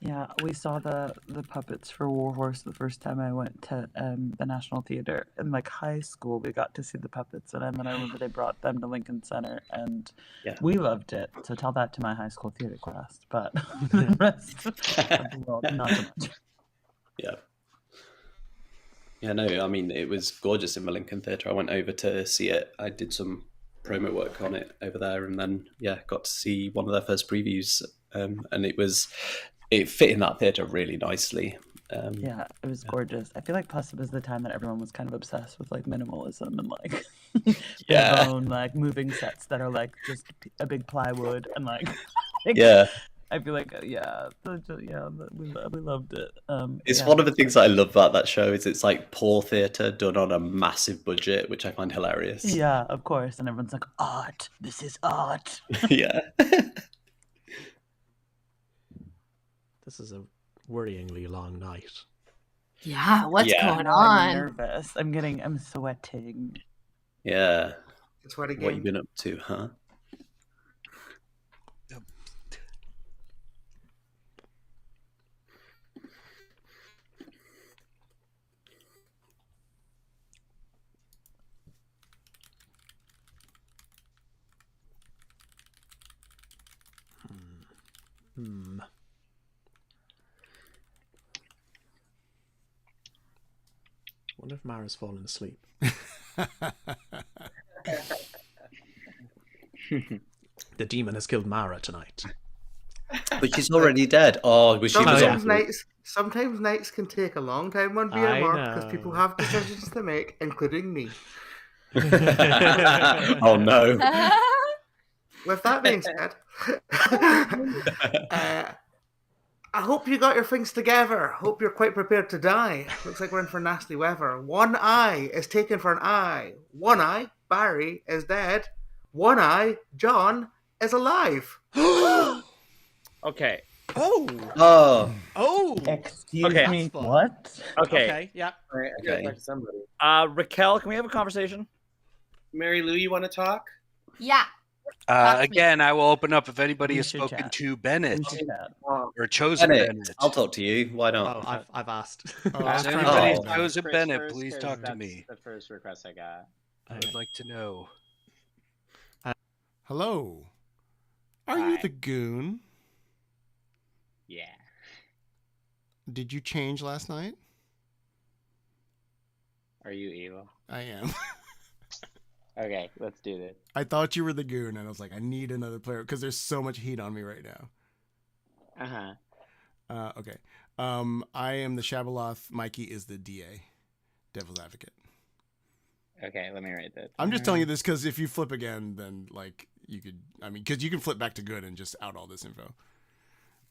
Yeah, we saw the puppets for Warhorse the first time I went to the National Theatre. In like high school, we got to see the puppets, and then I remember they brought them to Lincoln Center, and we loved it. So tell that to my high school theatre class, but the rest of the world, not so much. Yeah. Yeah, no, I mean, it was gorgeous in the Lincoln Theatre. I went over to see it. I did some promo work on it over there, and then, got to see one of their first previews, and it fit in that theatre really nicely. Yeah, it was gorgeous. I feel like plus it was the time that everyone was kind of obsessed with like minimalism and like their own like moving sets that are like just a big plywood and like I feel like we loved it. It's one of the things that I love about that show is it's like poor theatre done on a massive budget, which I find hilarious. Yeah, of course, and everyone's like, art. This is art. Yeah. This is a worryingly long night. Yeah, what's going on? I'm nervous. I'm sweating. Yeah. It's what you been up to, huh? Wonder if Mara's fallen asleep. The demon has killed Mara tonight. But she's already dead. Oh, was she was Sometimes nights can take a long time on I BMR because know. people have decisions to make, including me. Oh no. With that being said, I hope you got your things together. Hope you're quite prepared to die. Looks like we're in for nasty weather. One eye is taken for an eye. One eye, Barry, is dead. One eye, John, is alive. Okay. Oh. Excuse me. What? Okay. Yeah. All right, I gotta talk to somebody. Raquel, can we have a conversation? Mary Lou, you want to talk? Yeah. Again, I will open up if anybody has spoken to Bennett or chosen Bennett. I'll talk to you. Why not? Oh, I've asked. Has anybody chosen Bennett? Please talk to me. The first request I got. I would like to know. Hello. Are you the goon? Yeah. Did you change last night? Are you evil? I am. Okay, let's do this. I thought you were the goon, and I was like, I need another player because there's so much heat on me right now. Okay. I am the Shabaloth. Mikey is the DA, Devil's Advocate. Okay, let me write that. I'm just telling you this because if you flip again, then like you could. I mean, because you can flip back to good and just out all this info.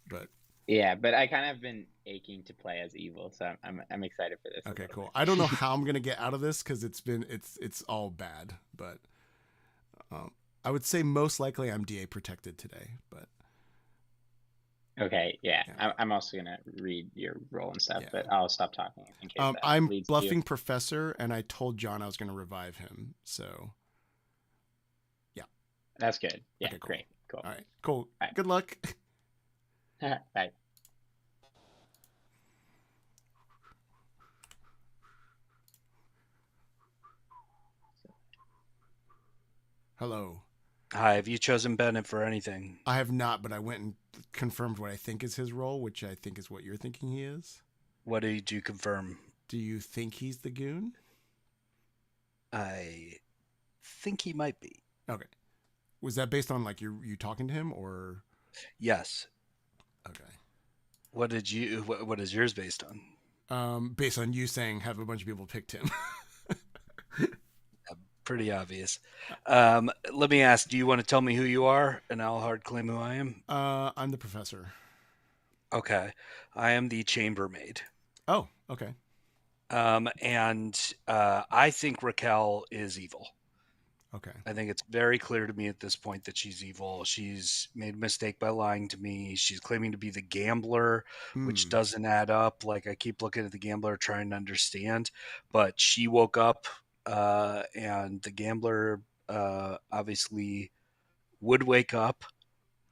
But yeah, but I kind of been aching to play as evil, so I'm excited for this. Okay, cool. I don't know how I'm gonna get out of this because it's all bad, but I would say most likely I'm DA protected today, but. Okay, yeah. I'm also gonna read your role and stuff, but I'll stop talking in case that I'm leads bluffing you. Professor, and I told John I was gonna revive him, so yeah. That's good. Yeah, okay, cool. Great, cool. All right, cool. All right. Good luck. Bye. Hello. Hi, have you chosen Bennett for anything? I have not, but I went and confirmed what I think is his role, which I think is what you're thinking he is. What did you confirm? Do you think he's the goon? I think he might be. Okay. Was that based on like you talking to him or? Yes. Okay. What is yours based on? Based on you saying have a bunch of people picked him. Pretty obvious. Let me ask, do you want to tell me who you are and I'll hard claim who I am? I'm the professor. Okay. I am the chambermaid. Oh, okay. And I think Raquel is evil. Okay. I think it's very clear to me at this point that she's evil. She's made a mistake by lying to me. She's claiming to be the gambler, which doesn't add up. Like I keep looking at the gambler trying to understand, but she woke up and the gambler obviously would wake up,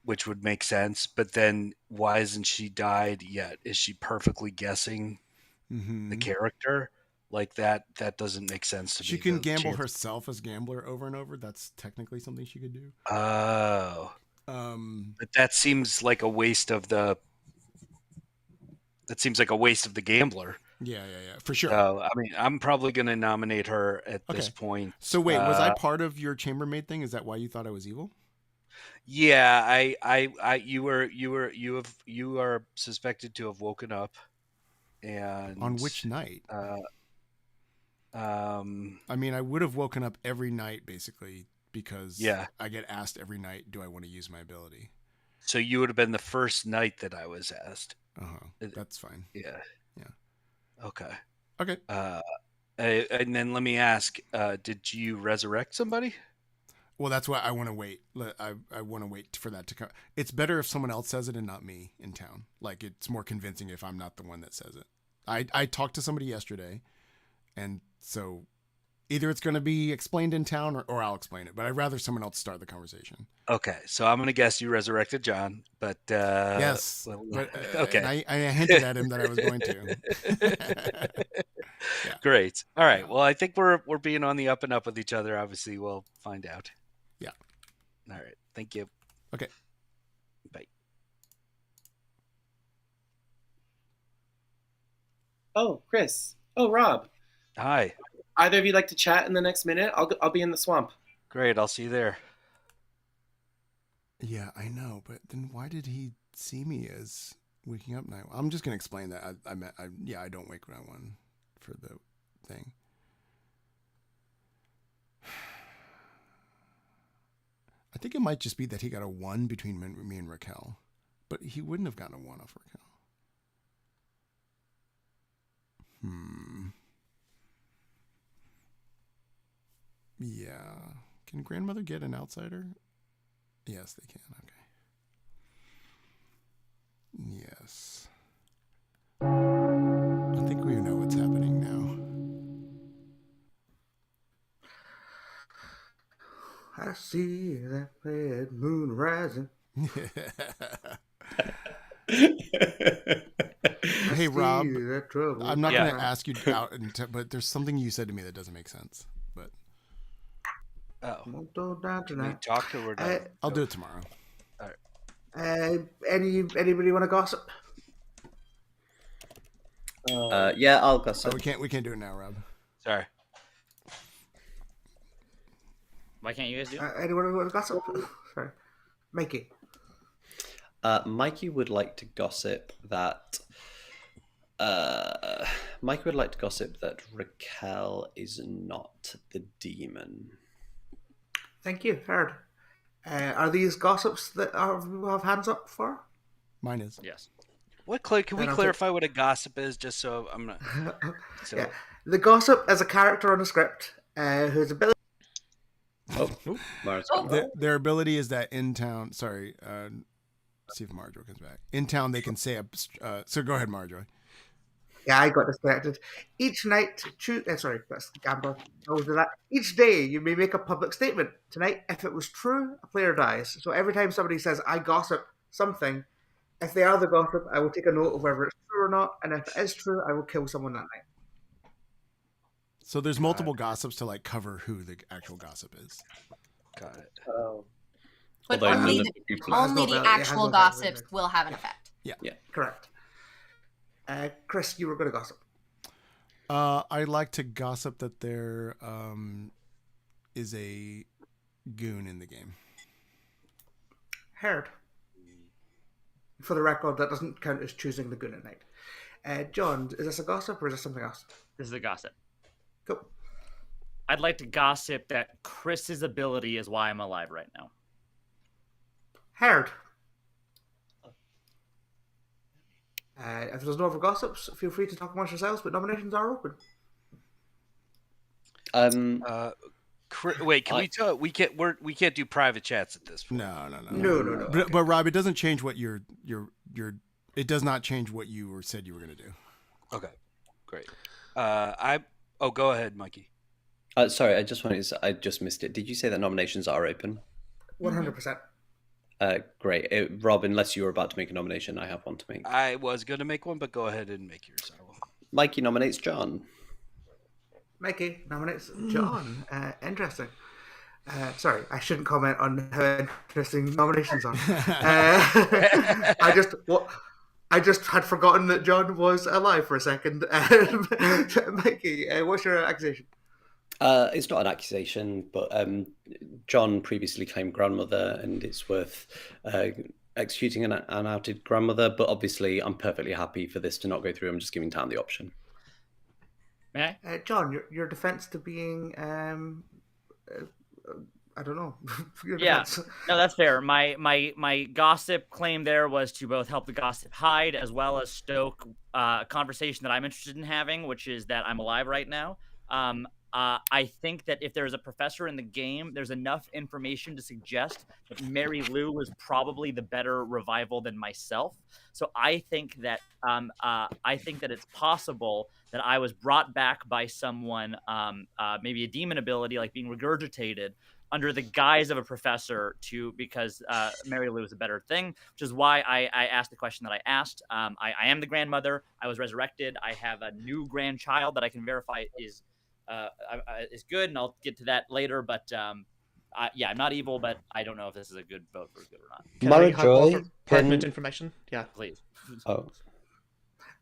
which would make sense. But then why hasn't she died yet? Is she perfectly guessing the character? Like that doesn't make sense to me. She can gamble herself as gambler over and over. That's technically something she could do. Oh. But that seems like a waste of the gambler. Yeah, for sure. I mean, I'm probably going to nominate her at this point. So wait, was I part of your chambermaid thing? Is that why you thought I was evil? Yeah, you are suspected to have woken up, and on which night? I mean, I would have woken up every night basically because I get asked every night, do I want to use my ability? So you would have been the first night that I was asked. That's fine. Yeah. Okay. And then let me ask, did you resurrect somebody? Well, that's why I want to wait. I want to wait for that to come. It's better if someone else says it and not me in town. Like, it's more convincing if I'm not the one that says it. I talked to somebody yesterday, and so either it's going to be explained in town or I'll explain it. But I'd rather someone else start the conversation. Okay, so I'm going to guess you resurrected John, but yes. Well, but, okay. I hinted at him that I was going to. Yeah. Great. All right. Well, I think we're being on the up and up with each other. Obviously, we'll find out. Yeah. All right. Thank you. Okay. Bye. Oh, Chris. Oh, Rob. Hi. Either of you like to chat in the next minute? I'll be in the swamp. Great. I'll see you there. Yeah, I know, but then why did he see me as waking up night? I'm just gonna explain that. I don't wake when I want for the thing. I think it might just be that he got a 1 between me and Raquel, but he wouldn't have gotten a 1 off Raquel. Yeah. Can grandmother get an outsider? Yes, they can. Okay. Yes. I think we know what's happening now. I see that red moon rising. Hey, Rob, I'm not Yeah. going to ask you out, but there's something you said to me that doesn't make sense. But Won't go down Can we tonight. talk or we're done? I'll do it tomorrow. All right. Anybody want to gossip? Yeah, I'll gossip. Oh, we can't do it now, Rob. Sorry. Why can't you guys do it? Anyone want to gossip? Sorry, Mikey. Mikey would like to gossip that. Mikey would like to gossip that Raquel is not the demon. Thank you. Heard. Are these gossips that we have hands up for? Mine is. Yes. Can we Then I'll clarify what a gossip is, just so I'm not. So, Yeah. The gossip is a character on a script whose ability. Their ability is that in town. Sorry, see if Marjorie comes back. In town, they can say so go ahead, Marjorie. Yeah, I got distracted. Each night, sorry, that's Gambler. I will do that. Each day, you may make a public statement. Tonight, if it was true, a player dies. So every time somebody says, I gossip something, if they are the gossip, I will take a note of whether it's true or not. And if it is true, I will kill someone that night. So there's multiple gossips to like cover who the actual gossip is. Got it. But Although only none of the, the people- only the Has no actual value. gossips will have an effect. Yeah. Correct. Chris, you were going to gossip. I like to gossip that there is a goon in the game. Heard. For the record, that doesn't count as choosing the goon at night. John, is this a gossip or is this something else? This is a gossip. Cool. I'd like to gossip that Chris's ability is why I'm alive right now. Heard. If there's no other gossips, feel free to talk amongst yourselves, but nominations are open. Wait, can we talk? We can't do private chats at this point. No. But Rob, it doesn't change what your it does not change what you said you were going to do. Okay, great. Go ahead, Mikey. Sorry, I just missed it. Did you say that nominations are open? 100%. Great. Rob, unless you were about to make a nomination, I have one to make. I was going to make one, but go ahead and make yours. Mikey nominates John. Mikey nominates John. Interesting. Sorry, I shouldn't comment on how interesting nominations are. I just had forgotten that John was alive for a second. Mikey, what's your accusation? It's not an accusation, but John previously claimed grandmother, and it's worth executing an outed grandmother. But obviously, I'm perfectly happy for this to not go through. I'm just giving Tam the option. May I? John, your defense to being, I don't know. Yeah, no, that's fair. My gossip claim there was to both help the gossip hide as well as stoke a conversation that I'm interested in having, which is that I'm alive right now. I think that if there's a professor in the game, there's enough information to suggest that Mary Lou was probably the better revival than myself. So I think that it's possible that I was brought back by someone, maybe a demon ability, like being regurgitated, under the guise of a professor because Mary Lou is a better thing, which is why I asked the question that I asked. I am the grandmother. I was resurrected. I have a new grandchild that I can verify is good, and I'll get to that later. But I'm not evil, but I don't know if this is a good vote for good or not. Can I have pertinent information? Yeah, please. Oh,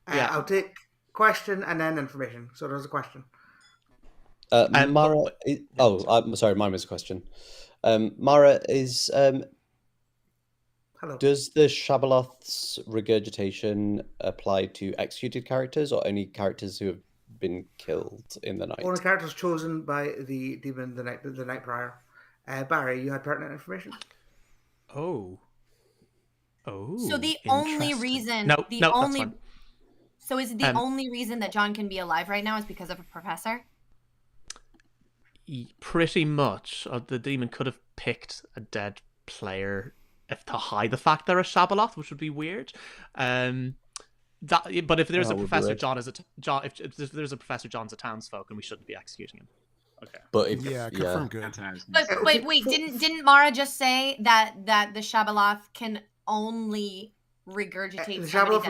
I'll take question and then information. So there's a question. Mara. I'm sorry. Mine was a question. Mara is. Hello. Does the Shabaloth's regurgitation apply to executed characters or only characters who have been killed in the night? Only characters chosen by the demon the night prior. Barry, you had pertinent information. Oh. So the only reason, So is it the only reason that John can be alive right now is because of a professor? Pretty much. The demon could have picked a dead player to hide the fact they're a Shabaloth, which would be weird. But if there's a professor, if there's a professor, John's a townsfolk, and we shouldn't be executing him. Okay. But if confirm good. But wait, didn't Mara just say that the Shabaloth can only regurgitate? The Shabaloth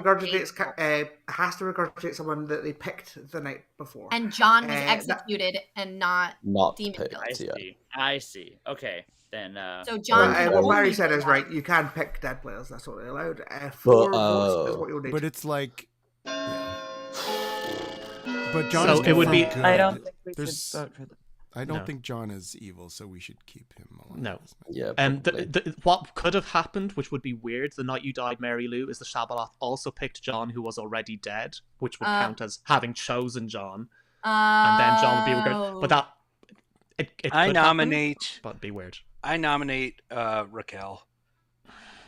has to regurgitate someone that they picked the night before. And John was executed and not demon picked. killed. I see. Okay, then. So John. What Barry said is right. You can pick dead players. That's what they allowed. 4 votes is what you'll need. But it's like. But John. So it would be. I don't think we should vote for them. I don't think John is evil, so we should keep him alive. No. Yeah. What could have happened, which would be weird, the night you died, Mary Lou, is the Shabaloth also picked John, who was already dead, which would count as having chosen John, and then John would be regarded. But that it I could nominate. happen, but it'd be weird. I nominate Raquel.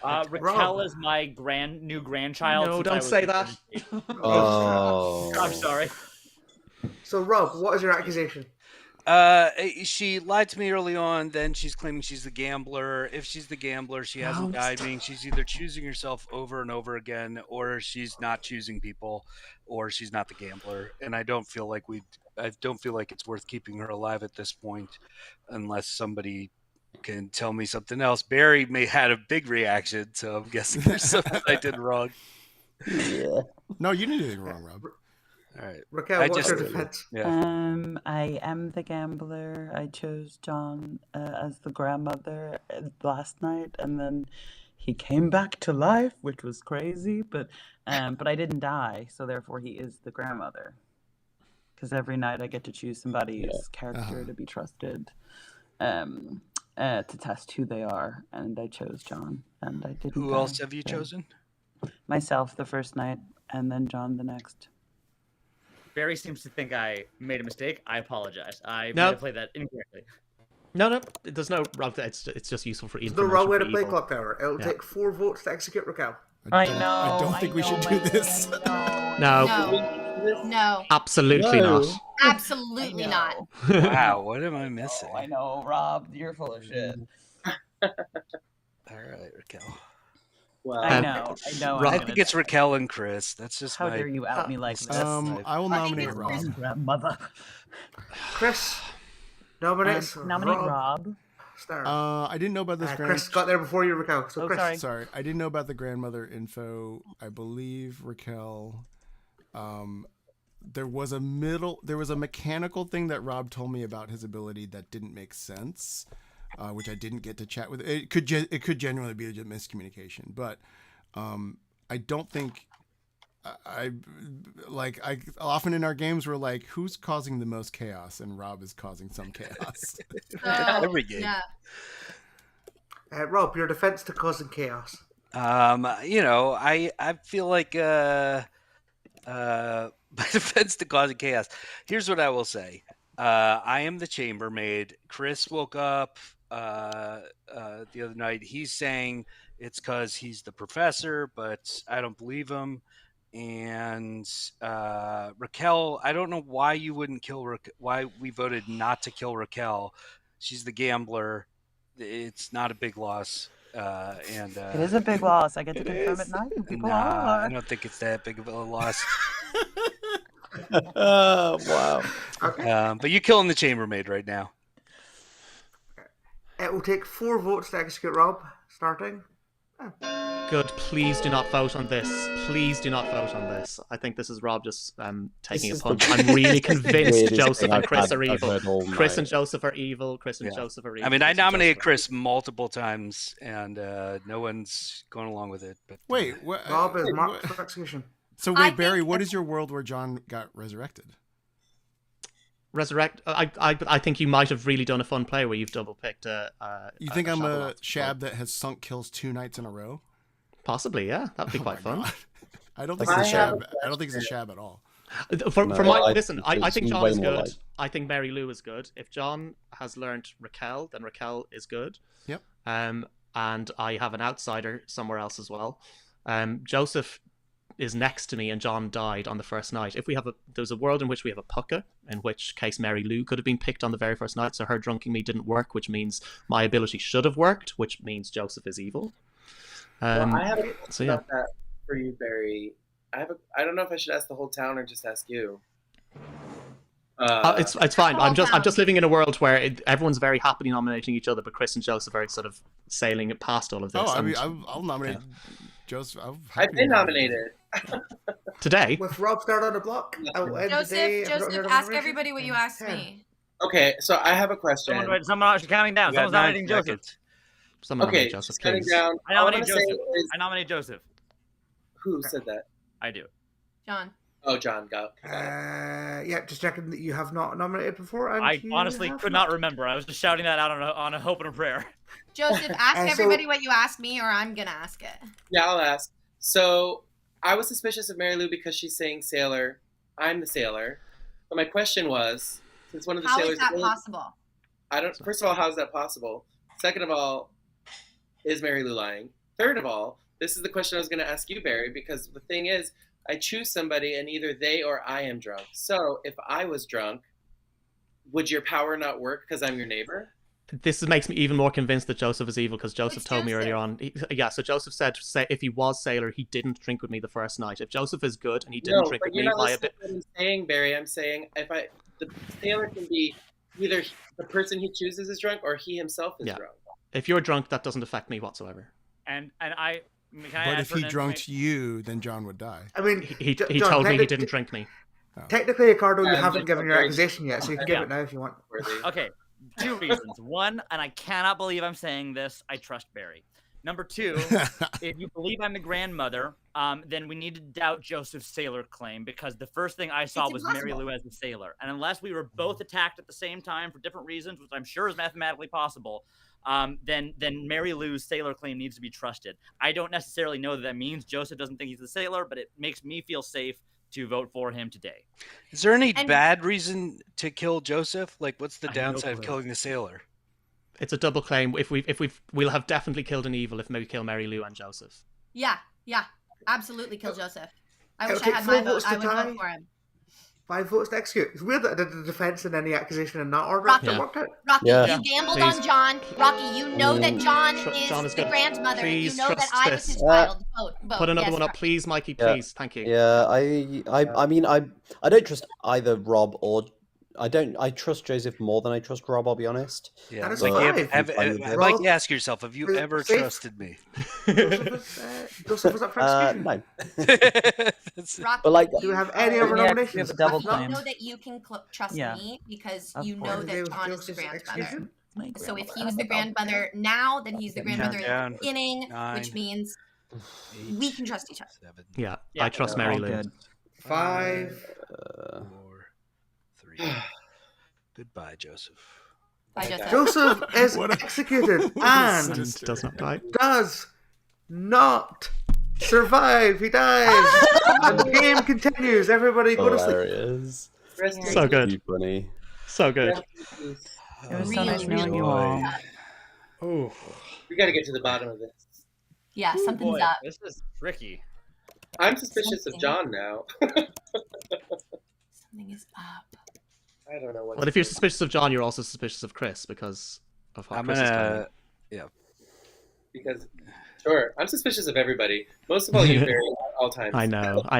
Raquel is my new grandchild. No, don't say that. Oh. I'm sorry. So Rob, what is your accusation? She lied to me early on, then she's claiming she's the gambler. If she's the gambler, she hasn't died, meaning she's either choosing herself over and over again, or she's not choosing people, or she's not the gambler. And I don't feel like it's worth keeping her alive at this point, unless somebody can tell me something else. Barry may had a big reaction, so I'm guessing there's something I did wrong. Yeah. No, you didn't do anything wrong, Rob. All right. Raquel, what's your defense? Yeah. I am the gambler. I chose John as the grandmother last night, and then he came back to life, which was crazy. But I didn't die, so therefore he is the grandmother. Because every night I get to choose somebody's character to be trusted, to test who they are, and I chose John, and I didn't. Who else have you chosen? Myself the first night, and then John the next. Barry seems to think I made a mistake. I apologize. I might have played that incorrectly. No, there's no wrong. It's just useful for information. The wrong way to play Clock Tower. It'll take 4 votes to execute Raquel. I know. I don't think we should do this. No. Absolutely not. Absolutely not. Wow, what am I missing? I know, Rob. You're full of shit. All right, Raquel. Well, I know. I think it's Raquel and Chris. That's just how dare you out me like this? I will nominate Rob. Grandmother. Chris nominates Rob. I didn't know about this. Chris got there before you, Raquel. So Chris. Sorry, I didn't know about the grandmother info. I believe Raquel. There was a mechanical thing that Rob told me about his ability that didn't make sense. Which I didn't get to chat with. It could genuinely be a miscommunication, but I don't think I often in our games we're like, who's causing the most chaos, and Rob is causing some chaos. Every game. Yeah. Rob, your defense to causing chaos. I feel like my defense to causing chaos. Here's what I will say. I am the chambermaid. Chris woke up the other night. He's saying it's because he's the professor, but I don't believe him. And Raquel, I don't know why you wouldn't kill why we voted not to kill Raquel. She's the gambler. It's not a big loss. And it is a big loss. I get to confirm at night. People are. I don't think it's that big of a loss. Oh, wow. Okay. But you're killing the chambermaid right now. It will take 4 votes to execute Rob, starting. Good. Please do not vote on this. Please do not vote on this. I think this is Rob just taking a punch. I'm really convinced Joseph and Chris are evil. Chris and Joseph are evil. Chris and Joseph are evil. I mean, I nominated Chris multiple times, and no one's going along with it. But Rob is marked for execution. So wait, Barry, what is your world where John got resurrected? I think you might have really done a fun play where you've double picked You think I'm a Shab that has sunk kills 2 nights in a row? Possibly, yeah. That'd be quite fun. I don't think it's a Shab. I don't think it's a Shab at all. Listen, I think John is good. Like... I think Mary Lou is good. If John has learned Raquel, then Raquel is good. Yep. And I have an outsider somewhere else as well. Joseph is next to me, and John died on the first night. If there's a world in which we have a pucka, in which case Mary Lou could have been picked on the very first night, so her drunking me didn't work, which means my ability should have worked, which means Joseph is evil. Well, I have a question about that for you, Barry. I don't know if I should ask the whole town or just ask you. It's fine. I'm just living in a world where everyone's very happily nominating each other, but Chris and Joseph are sort of sailing past all of this. Oh, I mean, I'll nominate Joseph. I've been nominated. Today? With Rob start on the block. Joseph, ask everybody what you asked me. Okay, so I have a question. Someone actually counting down. Someone's nominating Joseph. Okay, Joseph, counting down. I nominate Joseph. I nominate Joseph. Who said that? I do. John. Oh, John, go. Yeah, just checking that you have not nominated before. And I honestly could not remember. I was just shouting that out on a hope and a prayer. Joseph, ask everybody what you asked me, or I'm gonna ask it. Yeah, I'll ask. So I was suspicious of Mary Lou because she's saying sailor. I'm the sailor. But my question was, since one of the How sailors. How is that possible? First of all, how is that possible? Second of all, is Mary Lou lying? Third of all, this is the question I was going to ask you, Barry, because the thing is, I choose somebody and either they or I am drunk. So if I was drunk, would your power not work because I'm your neighbor? This makes me even more convinced that Joseph is evil, because Joseph told me earlier on. So Joseph said, if he was sailor, he didn't drink with me the first night. If Joseph is good and he didn't drink with me by a bit. What I'm saying, Barry, I'm saying the sailor can be either the person he chooses is drunk or he himself is drunk. If you're drunk, that doesn't affect me whatsoever. But if he drunked you, then John would die. I mean, he told me he didn't drink me. Technically, Ricardo, you haven't given your accusation yet, so you can give it now if you want. Okay, 2 reasons. One, and I cannot believe I'm saying this, I trust Barry. Number 2, if you believe I'm the grandmother, then we need to doubt Joseph's sailor claim, because the first thing I saw was Mary Lou as the sailor. And unless we were both attacked at the same time for different reasons, which I'm sure is mathematically possible, then Mary Lou's sailor claim needs to be trusted. I don't necessarily know that means Joseph doesn't think he's the sailor, but it makes me feel safe to vote for him today. Is there any bad reason to kill Joseph? Like, what's the downside of killing the sailor? It's a double claim. We'll have definitely killed an evil if we kill Mary Lou and Joseph. Yeah, absolutely kill Joseph. I wish I had my vote. I would vote for him. 5 votes to execute. It's weird that I did the defense and then the accusation in that order. Rocky, worked out. You gambled on John. Rocky, you know that John is the grandmother. Please you know that I was this. his child. Vote. Put another one up, please, Mikey. Please, thank you. Yeah, I mean, I don't trust either Rob or. I trust Joseph more than I trust Rob, I'll be honest. Yeah, Mike, ask yourself, have you ever trusted me? Joseph was up for execution. No. Rocky, but like, do you have any other nominations? A double you claim. know that you can trust me because you know that John is the grandmother. So if he was the grandmother now, then he's the grandmother in the beginning, which means we can trust each other. 7. Yeah, I trust Mary Lou. 5. 4, 3. Goodbye, Joseph. Bye, Joseph. Joseph is executed and does not die. Does not survive. He dies. And the game continues. Everybody go to sleep. So good. Funny. So good. It was so nice knowing you all. Oh, we got to get to the bottom of this. Yeah, something's up. This is tricky. I'm suspicious of John now. Something is up. I don't know what. Well, if you're suspicious of John, you're also suspicious of Chris because of how Chris is coming. Yeah. Because, sure, I'm suspicious of everybody. Most of all, you, Barry, at all times. I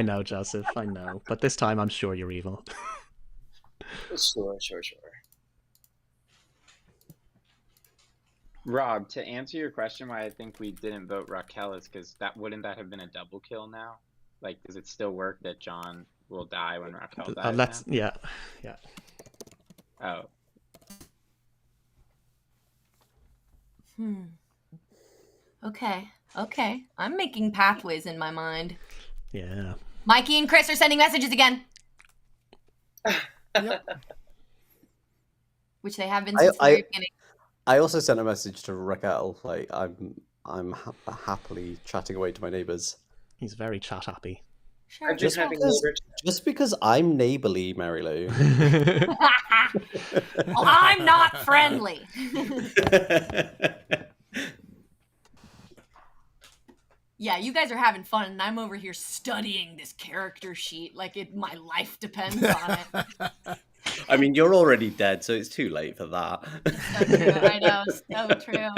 know, Joseph. I know, but this time I'm sure you're evil. Sure. Rob, to answer your question, why I think we didn't vote Raquel is because wouldn't that have been a double kill now? Like, does it still work that John will die when Raquel dies? Yeah. Oh. Okay. I'm making pathways in my mind. Yeah. Mikey and Chris are sending messages again. Yep. Which they have been since the very beginning. I also sent a message to Raquel. Like, I'm happily chatting away to my neighbors. He's very chat happy. Sure. Just because I'm neighborly, Mary Lou. Well, I'm not friendly. Yeah, you guys are having fun, and I'm over here studying this character sheet like my life depends on it. I mean, you're already dead, so it's too late for that. So true. I know, so true.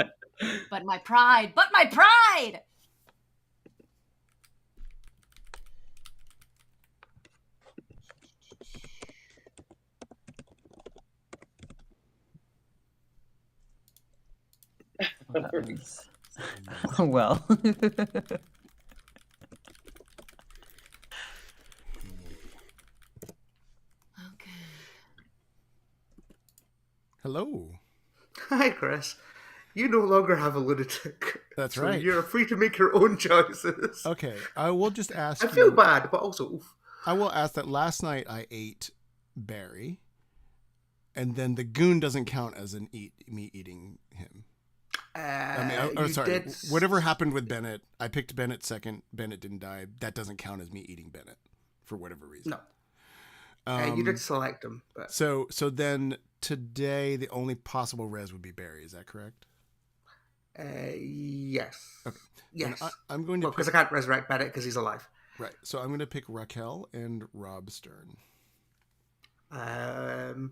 But my pride. Well. Hello. Hi, Chris. You no longer have a lunatic. That's so right. You're free to make your own choices. Okay, I will just ask. I feel bad, but also, oof. I will ask that last night I ate Barry, and then the goon doesn't count as me eating him. Sorry. Whatever happened with Bennett, I picked Bennett second. Bennett didn't die. That doesn't count as me eating Bennett for whatever reason. No. You did select him. But... So then today the only possible res would be Barry. Is that correct? Yes. Okay. Yes. I'm going to because I can't resurrect Bennett because he's alive. Right. So I'm going to pick Raquel and Rob Stern. Thank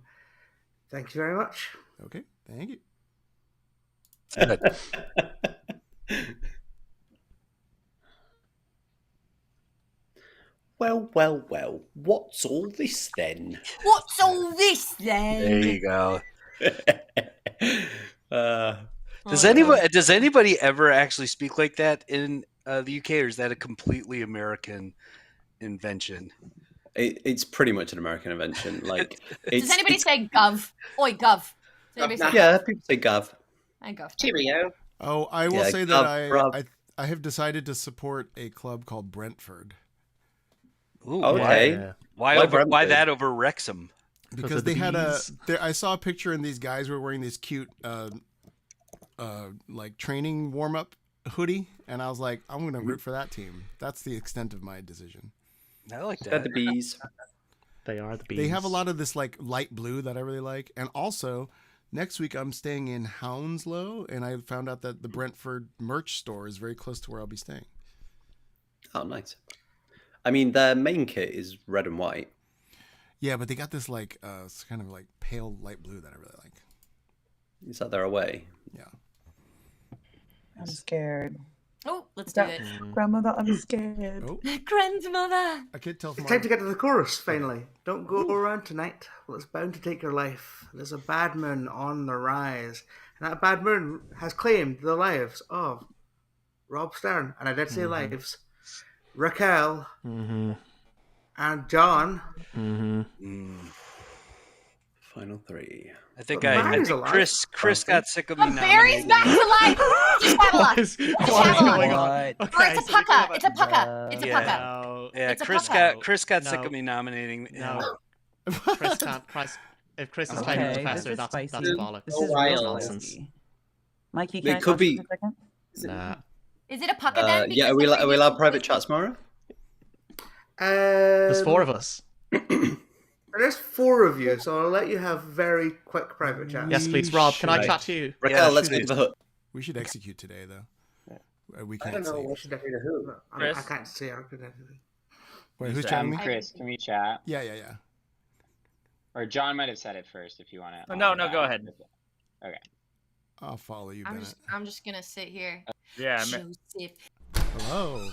you very much. Okay. Thank you. Well. What's all this then? There you go. Does anybody ever actually speak like that in the UK, or is that a completely American invention? It's pretty much an American invention. Like, does anybody say gov? Oi, gov. Yeah, people say gov. I gov. Cheerio. Oh, I will say that I have decided to support a club called Brentford. Ooh, okay. Why that over Wrexham? Because they had I saw a picture and these guys were wearing this cute like training warm up hoodie, and I was like, I'm gonna root for that team. That's the extent of my decision. I like that. They're the bees. They are the bees. They have a lot of this like light blue that I really like, and also next week I'm staying in Hounslow, and I found out that the Brentford merch store is very close to where I'll be staying. Oh, nice. I mean, their main kit is red and white. Yeah, but they got this like it's kind of like pale light blue that I really like. Is that their away? Yeah. I'm scared. Oh, let's do it. Grandmother, I'm scared. Oh. Grandmother. I can't tell. It's time to get to the chorus, finally. Don't go around tonight. Well, it's bound to take your life. There's a bad moon on the rise. And that bad moon has claimed the lives of Rob Stern. And I did say lives. Raquel. And John. Final three. I think Chris got sick of me now. Barry's back to life. Just have a look. What is going on? Okay, it's a pucka. It's a pucka. It's a pucka. Yeah, It's a Chris got sick of me nominating. No. Chris can't. If Chris is playing the professor, that's bollocks. This is real nonsense. Mikey, can I talk to you for a second? Nah. Is it a pucka then? Yeah, are we allowed private chats tomorrow? There's four of us. There's four of you, so I'll let you have very quick private chats. Yes, please, Rob. Can I chat to you? Raquel, let's get to the hook. We should execute today, though. We I can't don't know see. what should I do to who. I can't see. Wait, who's chatting me? Chris, can we chat? Yeah. Or John might have said it first if you want to. No, go ahead. Okay. I'll follow you, Bennett. I'm just gonna sit here. Yeah. Joseph. Hello.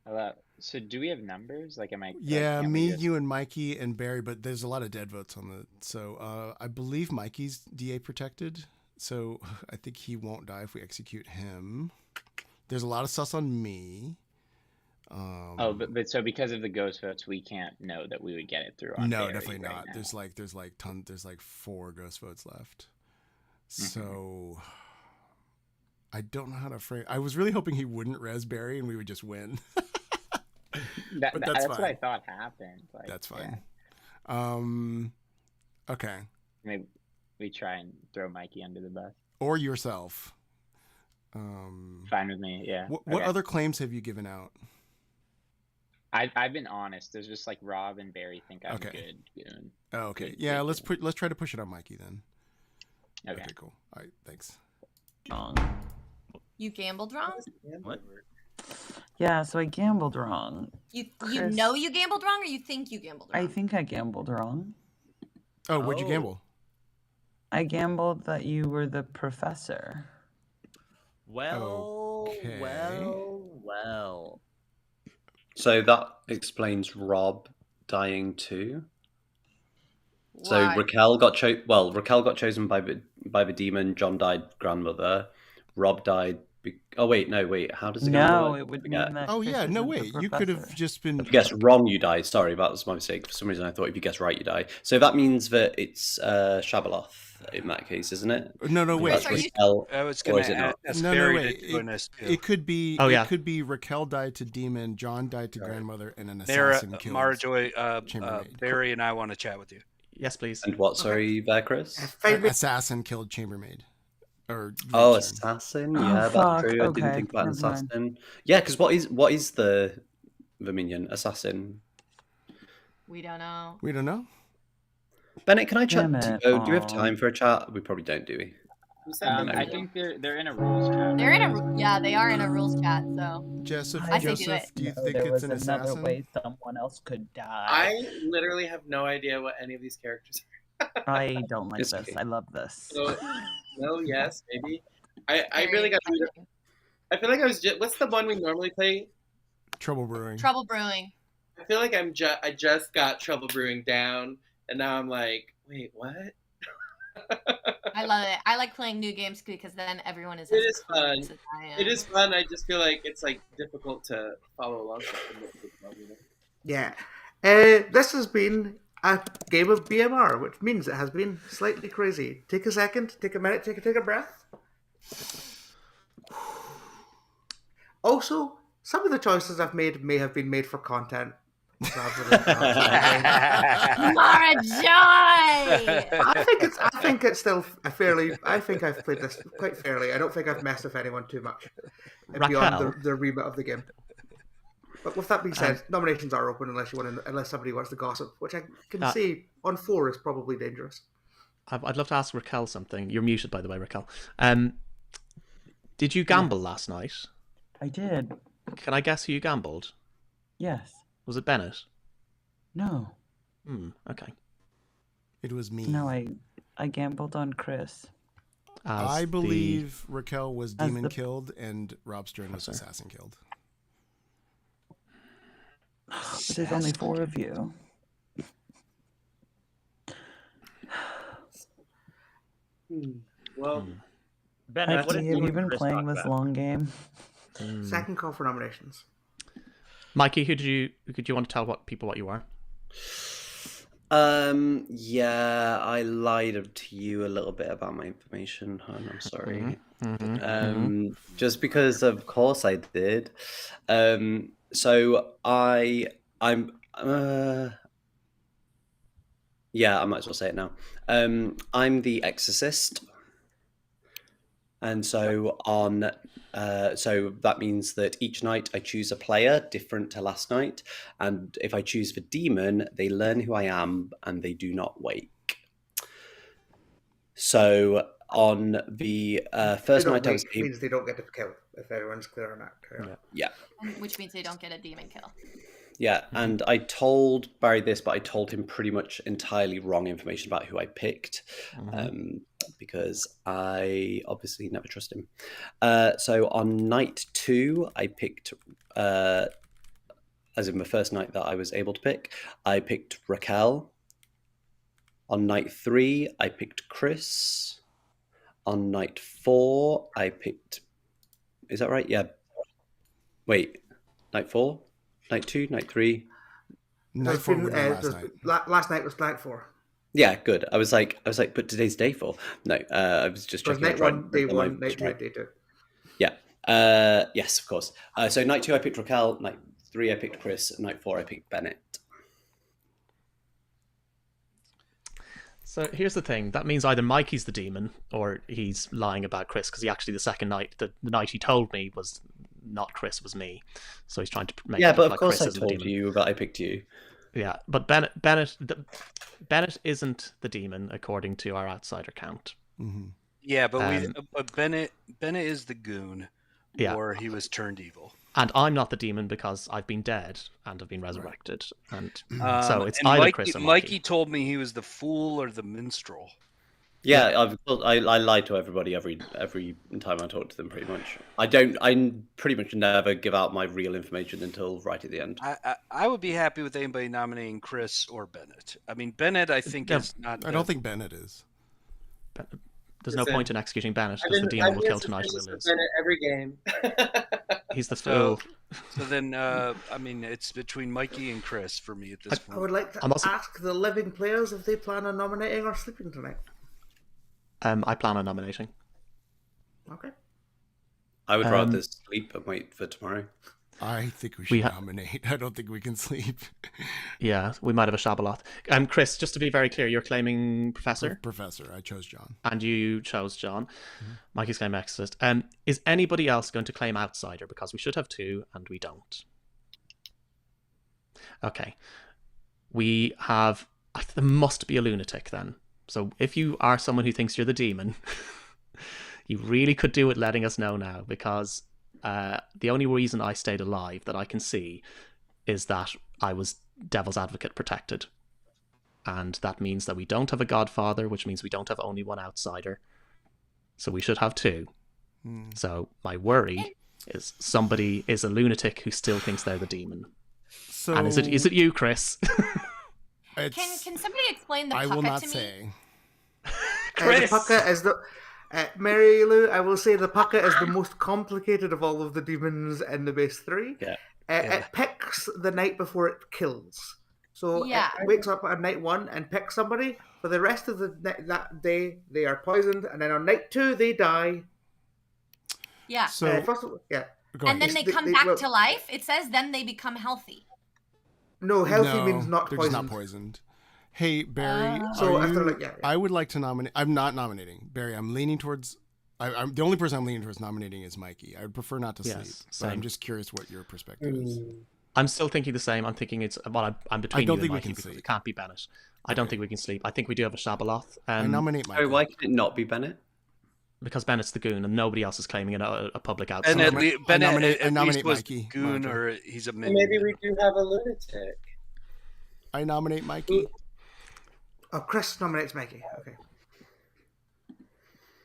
Hello. So do we have numbers? Like, am I? Yeah, me, you, and Mikey and Barry, but there's a lot of dead votes on the. So I believe Mikey's DA protected, so I think he won't die if we execute him. There's a lot of sus on me. But so because of the ghost votes, we can't know that we would get it through. On No, Barry definitely right not. now. There's like 4 ghost votes left. So I don't know how to frame. I was really hoping he wouldn't res Barry and we would just win. But that's what fine. I thought happened. Like, That's fine. Yeah. Okay. Maybe we try and throw Mikey under the bus. Or yourself. Fine with me. Yeah. What other claims have you given out? I've been honest. There's just like Rob and Barry think I'm Okay. good. Goon. Oh, okay. Yeah, let's try to push it on Mikey then. Okay. Cool. All right, thanks. Wrong. You gambled wrong? What? Yeah, so I gambled wrong. You Chris- know you gambled wrong, or you think you gambled wrong? I think I gambled wrong. Oh, where'd you gamble? I gambled that you were the professor. Well, Okay. well. So that explains Rob dying too. So Why? Raquel got Raquel got chosen by the demon. John died grandmother. Rob died. How does it go? No, it would mean that. Oh Chris yeah, no isn't the wait. You could have professor. just been. If you guess wrong, you die. Sorry, that was my mistake. For some reason, I thought if you guess right, you die. So that means that it's Shabaloth in that case, isn't it? No, wait. That's Raquel, I was or going is it to not? ask No, Barry wait. to join us too. It could be. Oh, yeah. It could be Raquel died to demon, John died to grandmother, and an There, assassin killed. Marjorie, Chambermaid. Barry and I want to chat with you. Yes, please. And what? Sorry, there, Chris. Assassin killed chambermaid. Or Oh, Richard. assassin. Oh, Yeah, that's fuck, true. I okay, didn't think about an never mind. assassin. Yeah, because what is the minion assassin? We don't know. We don't know. Bennett, can I chat? Damn it, Do we have Aw. time for a chat? We probably don't, do we? I think they're in a rules chat. They're in they are in a rules chat. So Joseph, I say do Joseph, it. do you No, think there it's was an another assassin? way someone else could die. I literally have no idea what any of these characters I don't like It's this. okay. I love this. are. So, no, yes, maybe. I really got. I feel like I was just. What's the one we normally play? Trouble Brewing. Trouble Brewing. I feel like I just got Trouble Brewing down, and now I'm like, wait, what? I love it. I like playing new games because then everyone is. It as is fun. close as I am. It is fun. I just feel like it's like difficult to follow along. Yeah. This has been a game of BMR, which means it has been slightly crazy. Take a second, take a minute, take a breath. Also, some of the choices I've made may have been made for content. Rather than Mara Joy! I think it's still a fairly. I think I've played this quite fairly. I don't think I've messed with anyone too much beyond Raquel. the remit of the game. But with that being said, nominations are open unless somebody wants to gossip, which I can see on 4 is probably dangerous. I'd love to ask Raquel something. You're muted, by the way, Raquel. Did you gamble last night? I did. Can I guess who you gambled? Yes. Was it Bennett? No. Okay. It was me. No, I gambled on Chris. I believe Raquel was as demon the- killed and Rob Stern was assassin killed. But there's only 4 of you. Well, Bennett, what Have did you you and been Chris playing talk this about? long game? Second call for nominations. Mikey, could you want to tell what you are? Yeah, I lied to you a little bit about my information, hon. I'm sorry. Just because, of course, I did. So I'm. Yeah, I might as well say it now. I'm the Exorcist, and so on. So that means that each night I choose a player different to last night, and if I choose the demon, they learn who I am and they do not wake. So on the first night I was able... means they don't get to kill, if everyone's clear on that. Yeah. Which means they don't get a demon kill. Yeah, and I told Barry this, but I told him pretty much entirely wrong information about who I picked, because I obviously never trust him. So on night 2, I picked, as in the first night that I was able to pick, I picked Raquel. On night 3, I picked Chris. On night 4, I picked... Is that right? Yeah. Wait, night 4? Night 2, night 3. Night 4 would be last night. Last night was night 4. Yeah, good. I was like, but today's day 4. No, I was just checking. Night 1, day 1, night 2, day 2. Yeah. Yes, of course. So night 2, I picked Raquel. Night 3, I picked Chris. And night 4, I picked Bennett. So here's the thing. That means either Mikey's the demon or he's lying about Chris, because he actually, the second night, the night he told me was not Chris, was me. So he's trying to make it Yeah, look but of like course Chris I is the told demon. you that I picked you. Yeah, but Bennett isn't the demon according to our outsider count. Mm-hmm. Yeah, but Bennett is the goon, Yeah. or he was turned evil. And I'm not the demon because I've been dead and have been resurrected. And so it's and either Chris or Mikey. Mikey told me he was the fool or the minstrel. Yeah, I lie to everybody every time I talk to them. Pretty much, I pretty much never give out my real information until right at the end. I would be happy with anybody nominating Chris or Bennett. I mean, Bennett, I think is not. I don't think Bennett is. There's no point in executing Bennett because the demon will kill tonight or lose. Bennett every game. He's the fool. So then, I mean, it's between Mikey and Chris for me at this point. I would like to ask the living players if they plan on nominating or sleeping tonight. I plan on nominating. Okay. I would rather sleep and wait for tomorrow. I think we should nominate. I don't think we can sleep. Yeah, we might have a Shabaloth. Chris, just to be very clear, you're claiming Professor? Professor. I chose John. And you chose John. Mm-hmm. Mikey's claiming Exorcist. Is anybody else going to claim Outsider? Because we should have 2, and we don't. Okay. We have... There must be a lunatic, then. So if you are someone who thinks you're the demon, you really could do it letting us know now, because... the only reason I stayed alive that I can see is that I was Devil's Advocate protected. And that means that we don't have a Godfather, which means we don't have only one outsider. So we should have 2. So my worry is somebody is a lunatic who still thinks they're the demon. So and is it you, Chris? Can somebody explain the I pucker will not to me? say. The pucker is the... Mary Lou, I will say the pucker is the most complicated of all of the demons in the base 3. Yeah. It picks the night before it kills. So Yeah. it wakes up on night 1 and picks somebody. For the rest of that day, they are poisoned. And then on night 2, they die. Yeah. So, And then they come back to life. It says then they become healthy. No, healthy means not they're poisoned. just not poisoned. Hey, Barry, I would like to nominate... I'm not nominating. Barry, I'm leaning towards... I'm the only person I'm leaning towards nominating is Mikey. I would prefer not to sleep. But I'm just curious what your perspective is. I'm still thinking the same. I'm thinking it's... Well, I'm between you and Mikey because it can't be Bennett. I don't think we can sleep. I think we do have a Shabaloth. I nominate Mikey. Why can it not be Bennett? Because Bennett's the goon and nobody else is claiming a public outside. And Bennett I nominate was Mikey. goon or he's a minion. Maybe we do have a lunatic. I nominate Mikey. Oh, Chris nominates Mikey. Okay.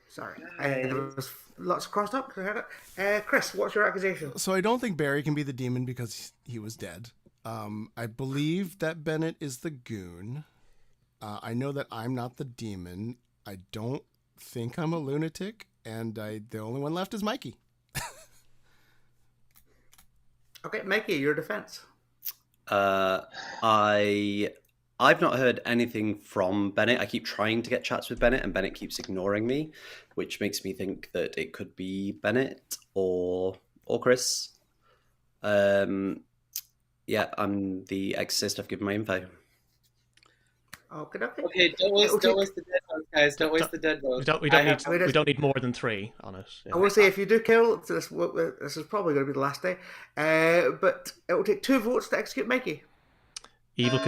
Sorry. There was lots of crossed up. Chris, what's your accusation? So I don't think Barry can be the demon because he was dead. I believe that Bennett is the goon. I know that I'm not the demon. I don't think I'm a lunatic. And the only one left is Mikey. Okay, Mikey, your defense. I've not heard anything from Bennett. I keep trying to get chats with Bennett, and Bennett keeps ignoring me, which makes me think that it could be Bennett or Chris. Yeah, I'm the Exorcist. I've given my info. Okay. Okay, don't waste the dead votes, guys. Don't waste the dead votes. We don't need more than 3 on it. Yeah. I will say, if you do kill, this is probably going to be the last day, but it will take 2 votes to execute Mikey. Evil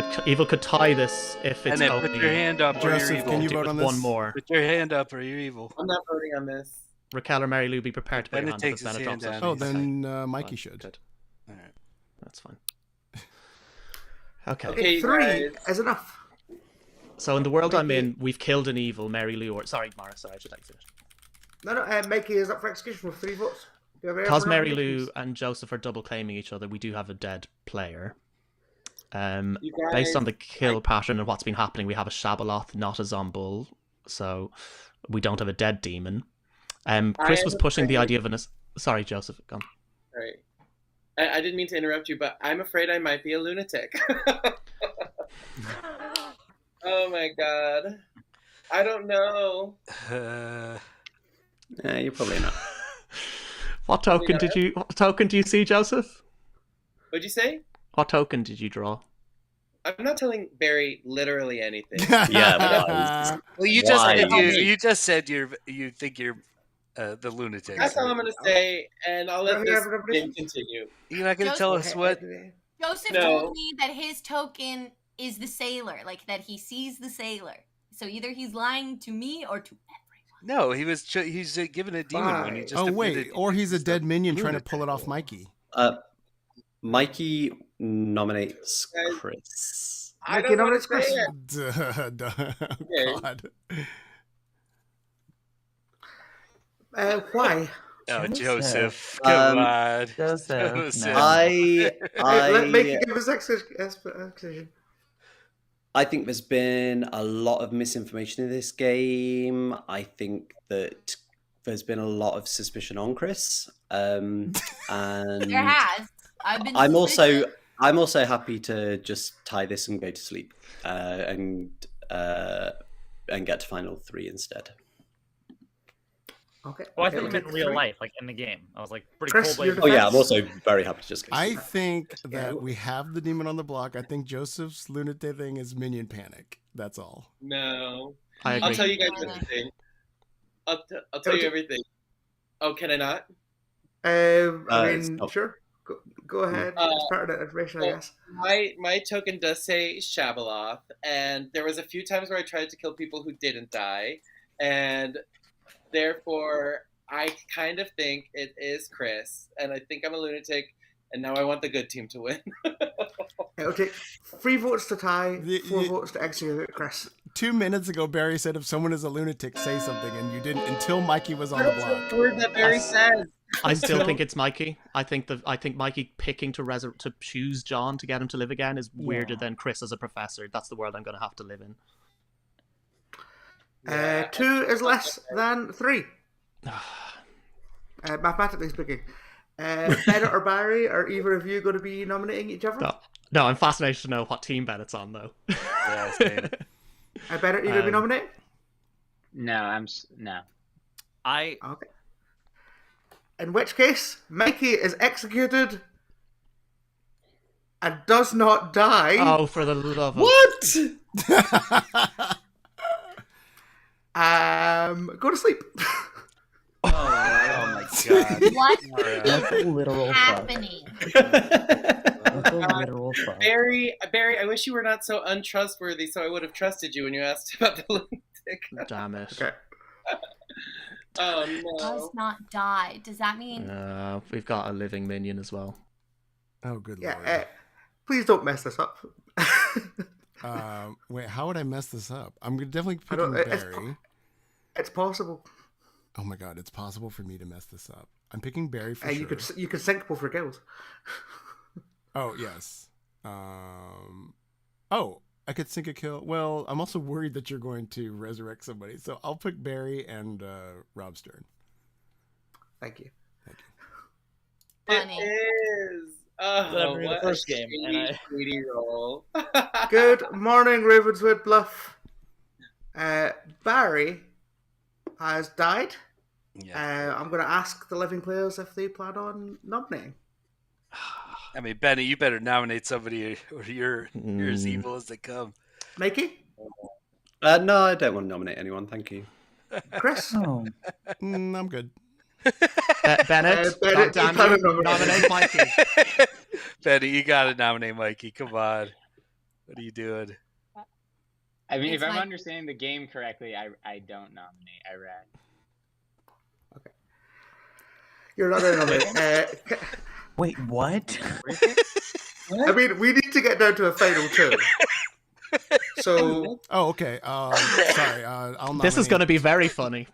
could tie this if it's and then put your hand up or Joseph, you're evil. can you vote on this? One more. Put your hand up or you're evil. I'm not voting on this. Raquel or Mary Lou, be prepared to put your hand up takes if Bennett his hand drops it. down. Oh, then Mikey should. Good. All right. That's fine. Okay. Okay, 3 is enough. So in the world I'm in, we've killed an evil, Mary Lou, or... Sorry, Mara, I should let you finish. No, Mikey is up for execution with 3 votes. Because Mary Lou and Joseph are double claiming each other, we do have a dead player. Based on the kill pattern and what's been happening, we have a Shabaloth, not a Zombul, so we don't have a dead demon. Chris was pushing the idea of an... Sorry, Joseph, go on. Right. I didn't mean to interrupt you, but I'm afraid I might be a lunatic. Oh my god. I don't know. You're probably not. What token do you see, Joseph? What'd you say? What token did you draw? I'm not telling Barry literally anything. Yeah, well, you just said you think you're the lunatic. That's all I'm gonna say, and I'll let this game continue. You're not gonna tell us what? Joseph told me that his token is the sailor, like that he sees the sailor. So either he's lying to me or to No, he's given a demon one. He just or he's a dead minion trying to pull it off Mikey. Mikey nominates Chris. Mikey nominates Chris. God. Why? Oh, Joseph, come on. Joseph. No. Let Mikey give his explanation. I think there's been a lot of misinformation in this game. I think that there's been a lot of suspicion on Chris. And there has. I've been. I'm also happy to just tie this and go to sleep, and get to final 3 instead. Okay. Well, I thought you meant in real life, like in the game. I was like, pretty Chris, cold. Oh yeah, I'm also very happy to just go. I think that we have the demon on the block. I think Joseph's lunatic thing is minion panic. That's all. No. I'll tell you guys everything. I'll tell you everything. Oh, can I not? I mean, sure. Go ahead. It's part of that information, I guess. My token does say Shabaloth, and there was a few times where I tried to kill people who didn't die, and therefore I kind of think it is Chris, and I think I'm a lunatic, and now I want the good team to win. It'll take 3 votes to tie, 4 votes to execute Chris. 2 minutes ago, Barry said if someone is a lunatic, say something, and you didn't until Mikey was on the block. That's the word that Barry says. I still think it's Mikey. I think Mikey picking to choose John to get him to live again is weirder than Chris as a professor. That's the world I'm going to have to live in. 2 is less than 3. Mathematically speaking. Bennett or Barry, are either of you going to be nominating each other? No, I'm fascinated to know what team Bennett's on, though. Yeah, same. Bennett, you going to be nominating? No, no. Okay. In which case, Mikey is executed and does not die. Oh, for the love of... What? Go to sleep. Oh my god. What That's a literal happening? Barry, I wish you were not so untrustworthy, so I would have trusted you when you asked about the lunatic. Damn it. Okay. Oh no. Does not die. Does that mean? We've got a living minion as well. Oh, good lord. Please don't mess this up. Wait, how would I mess this up? I'm definitely picking Barry. It's possible. Oh my god, it's possible for me to mess this up. I'm picking Barry for sure. You could sync both your kills. Oh, yes. I could sync a kill. Well, I'm also worried that you're going to resurrect somebody, so I'll pick Barry and Rob Stern. Thank you. Funny. It is. Oh, what the first game. Sweetie roll. Good morning, Ravenswood Bluff. Barry has died. Yeah. I'm going to ask the living players if they plan on nominating. I mean, Benny, you better nominate somebody, or you're as evil as they come. Mikey? No, I don't want to nominate anyone. Thank you. Chris? I'm good. Bennett, nominate Mikey. Benny, you gotta nominate Mikey. Come on. What are you doing? I mean, if I'm understanding the game correctly, I don't nominate. I read. Okay. You're not going to nominate. Wait, what? I mean, we need to get down to a final 2. So. Oh, okay. Sorry. I'll nominate. This is going to be very funny.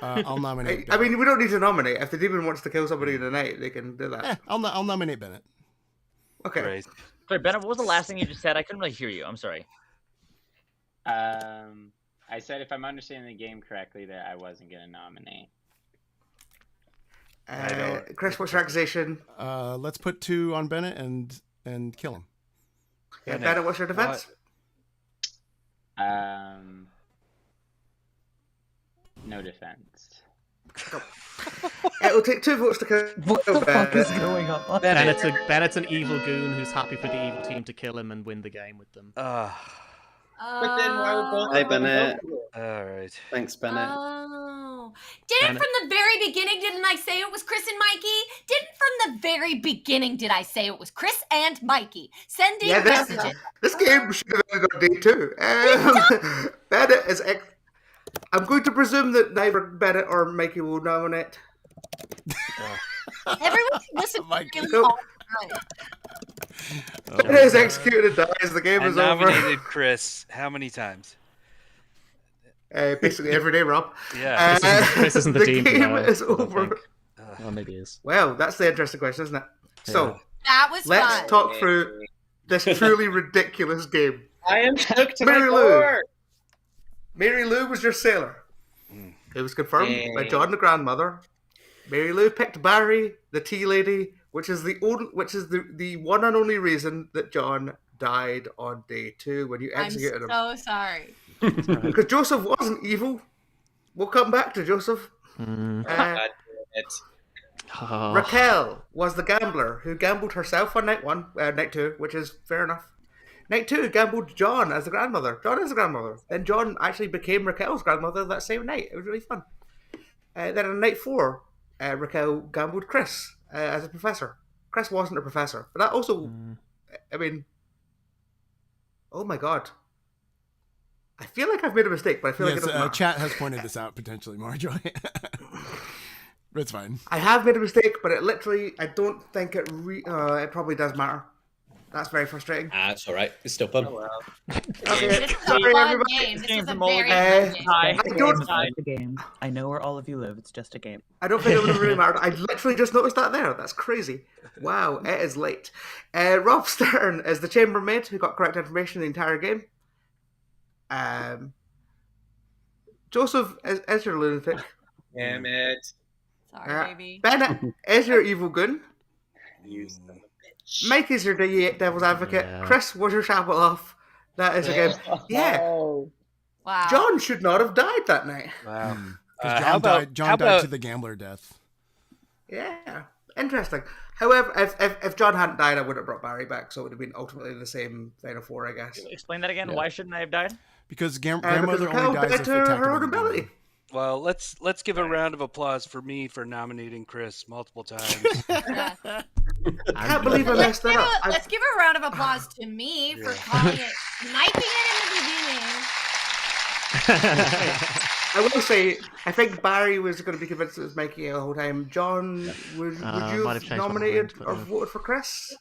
I'll nominate. I mean, we don't need to nominate. If the demon wants to kill somebody tonight, they can do that. I'll nominate Bennett. Okay. Great. Sorry, Bennett, what was the last thing you just said? I couldn't really hear you. I'm sorry. I said if I'm understanding the game correctly that I wasn't going to nominate. Chris, what's your accusation? Let's put 2 on Bennett and kill him. Yeah, Bennett, what's your defense? No defense. It will take 2 votes to kill What the fuck is Bennett. going on? Bennett's an evil goon who's happy for the evil team to kill him and win the game with them. But then why would both Hi, of them Bennett. go for it? All right. Thanks, Bennett. Oh. Didn't from the very beginning, didn't I say it was Chris and Mikey? Didn't from the very beginning, did I say it was Chris and Mikey? Sending messages. This game should have ended on day 2. Bennett is... I'm going to presume that neither Bennett or Mikey will nominate. Everyone listen to Mikey. really Nope. all the time. Bennett is executed and dies. The game I is over. nominated Chris how many times? Basically every day, Rob. Yeah. This isn't the team game now, is I don't over. think. Well, maybe it is. Well, that's the interesting question, isn't it? So, That was let's fun. talk through this truly ridiculous game. I am shook to my Mary Lou. core. Mary Lou was your sailor. It was confirmed by John, the grandmother. Mary Lou picked Barry, the tea lady, which is the one and only reason that John died on day 2 when you I'm executed him. so sorry. Because Joseph wasn't evil. We'll come back to Joseph. God damn it. Oh. Raquel was the gambler who gambled herself on night 2, which is fair enough. Night 2 gambled John as the grandmother. John is the grandmother. Then John actually became Raquel's grandmother that same night. It was really fun. Then on night 4, Raquel gambled Chris as a professor. Chris wasn't a professor, but that also, I mean, oh my god. I feel like I've made a mistake, but I feel like it doesn't matter. Chat has pointed this out potentially, Marjorie. But it's fine. I have made a mistake, but it literally, I don't think it probably does matter. That's very frustrating. It's all right. It's still fun. Oh, well. Okay, This is a sorry, fun everybody. game. This is a Game's a very mulligan. fun game. Hi. I don't, It's a game. I know where all of you live. It's just a game. I don't think it would have really mattered. I literally just noticed that there. That's crazy. Wow, it is late. Rob Stern is the chambermaid who got correct information the entire game. Joseph is your lunatic. Damn it. Sorry, baby. Bennett is your evil goon. You son of a bitch. Mike is your devil's advocate. Yeah. Chris was your shamble off. That is a game. Yeah. Wow. John should not have died that night. Wow. Because how about John died to the gambler death. Yeah. Interesting. However, if John hadn't died, I would have brought Barry back, so it would have been ultimately the same final 4, I guess. Explain that again. Why shouldn't I have died? Because Because grandmother Raquel only dies died if to attacked her by own the demon. ability. Well, let's give a round of applause for me for nominating Chris multiple times. Yeah. I can't believe I messed that up. Let's give a round of applause to me for calling it, sniping it in the beginning. I will say, I think Barry was going to be convinced it was Mikey the whole time. John, would you might have have changed my nominated mind, but, or voted for Chris?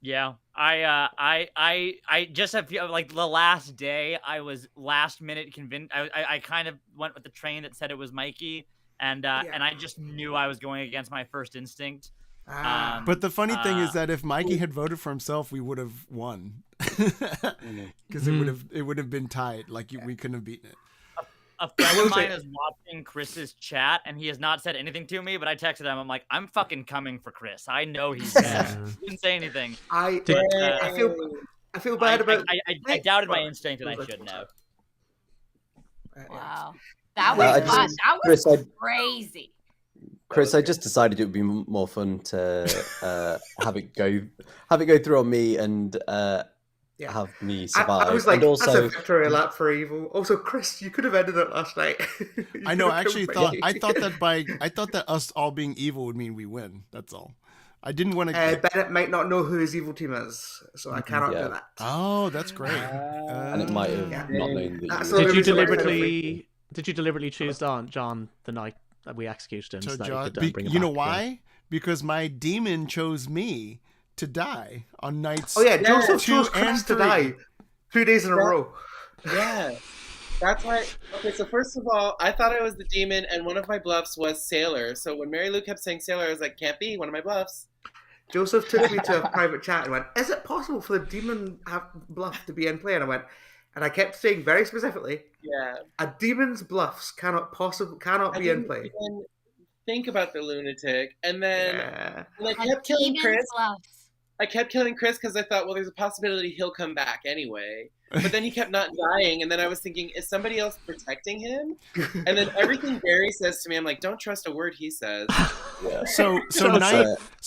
Yeah, I just have like the last day I was last minute convinced. I kind of went with the train that said it was Mikey, and I just knew I was going against my first instinct. But the funny thing is that if Mikey had voted for himself, we would have won, because it would have been tied. Like we couldn't have beaten it. A friend of mine is watching Chris's chat, and he has not said anything to me. But I texted him. I'm like, I'm fucking coming for Chris. I know he's dead. He didn't say anything. I feel bad about. I doubted my instinct, and I shouldn't have. Wow. That was fun. That was Chris, crazy. Chris, I just decided it would be more fun to have it go through on me and have me survive. I was like, and also, that's a victory lap for evil. Also, Chris, you could have ended it last night. I know. I actually thought that us all being evil would mean we win. That's all. I didn't want to. Bennett might not know who his evil team is, so I cannot do that. Oh, that's great. and it might have not known that. Did you deliberately choose John the night that we executed him? So that John, you could, bring him you know back why? again? Because my demon chose me to die on nights. Oh yeah, Joseph 2 chose and Chris to 3. die 2 days in a row. Yeah. That's why. Okay, so first of all, I thought I was the demon, and one of my bluffs was Sailor. So when Mary Lou kept saying Sailor, I was like, can't be one of my bluffs. Joseph took me to a private chat and went, "Is it possible for the demon bluff to be in play?" And I went, and I kept saying very specifically, Yeah. a demon's bluffs cannot be in play. Even think about the lunatic, and then Yeah. when I kept killing Chris, I kept killing Chris because I thought, well, there's a possibility he'll come back anyway. But then he kept not dying, and then I was thinking, is somebody else protecting him? And then everything Barry says to me, I'm like, don't trust a word he says. Yeah. So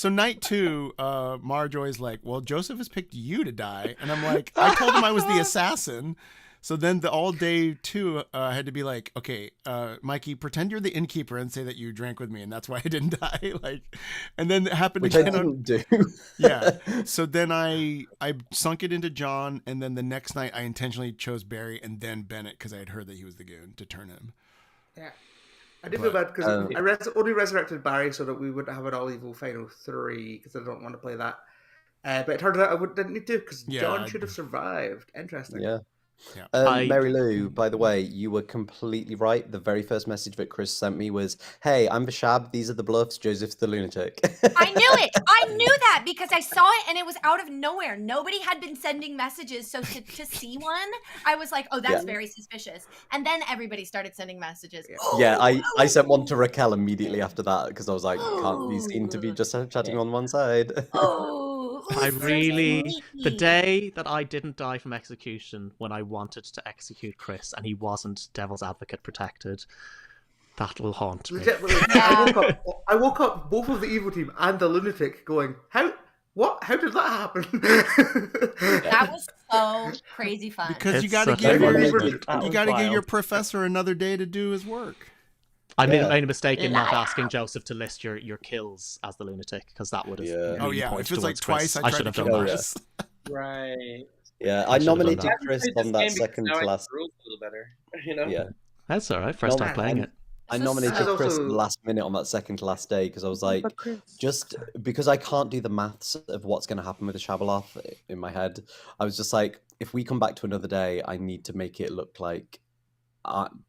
night 2, Marjoy's like, well, Joseph has picked you to die, and I'm like, I told him I was the assassin. So then all day 2, I had to be like, okay, Mikey, pretend you're the innkeeper and say that you drank with me, and that's why I didn't die. And then it happened Which again. I didn't do. Yeah. So then I sunk it into John, and then the next night I intentionally chose Barry and then Bennett because I had heard that he was the goon to turn him. Yeah. I did feel bad because I only resurrected Barry so that we would have an all evil final 3 because I don't want to play that. But it turned out I didn't need to because John should have survived. Interesting. Yeah. Yeah. Mary Lou, by the way, you were completely right. The very first message that Chris sent me was, hey, I'm Vashab, these are the bluffs, Joseph's the lunatic. I knew it. I knew that because I saw it and it was out of nowhere. Nobody had been sending messages. So to see one, I was like, oh, that's very suspicious. And then everybody started sending messages. Yeah, I sent one to Raquel immediately after that because I was like, can't be seen to be just chatting on one side. The day that I didn't die from execution when I wanted to execute Chris and he wasn't Devil's Advocate protected, that will haunt me. I woke up both of the evil team and the lunatic going, how did that happen? That was so crazy fun. Because you got to give your professor another day to do his work. I made a mistake in not asking Joseph to list your kills as the lunatic because that would have. If it's like twice, I should have done that. Right. Yeah, I nominated Chris on that second to last. A little better, you know. Yeah, that's all right. First time playing it. I nominated Chris the last minute on that second to last day because I was like, just because I can't do the maths of what's going to happen with the Shabaloth in my head, I was just like, if we come back to another day, I need to make it look like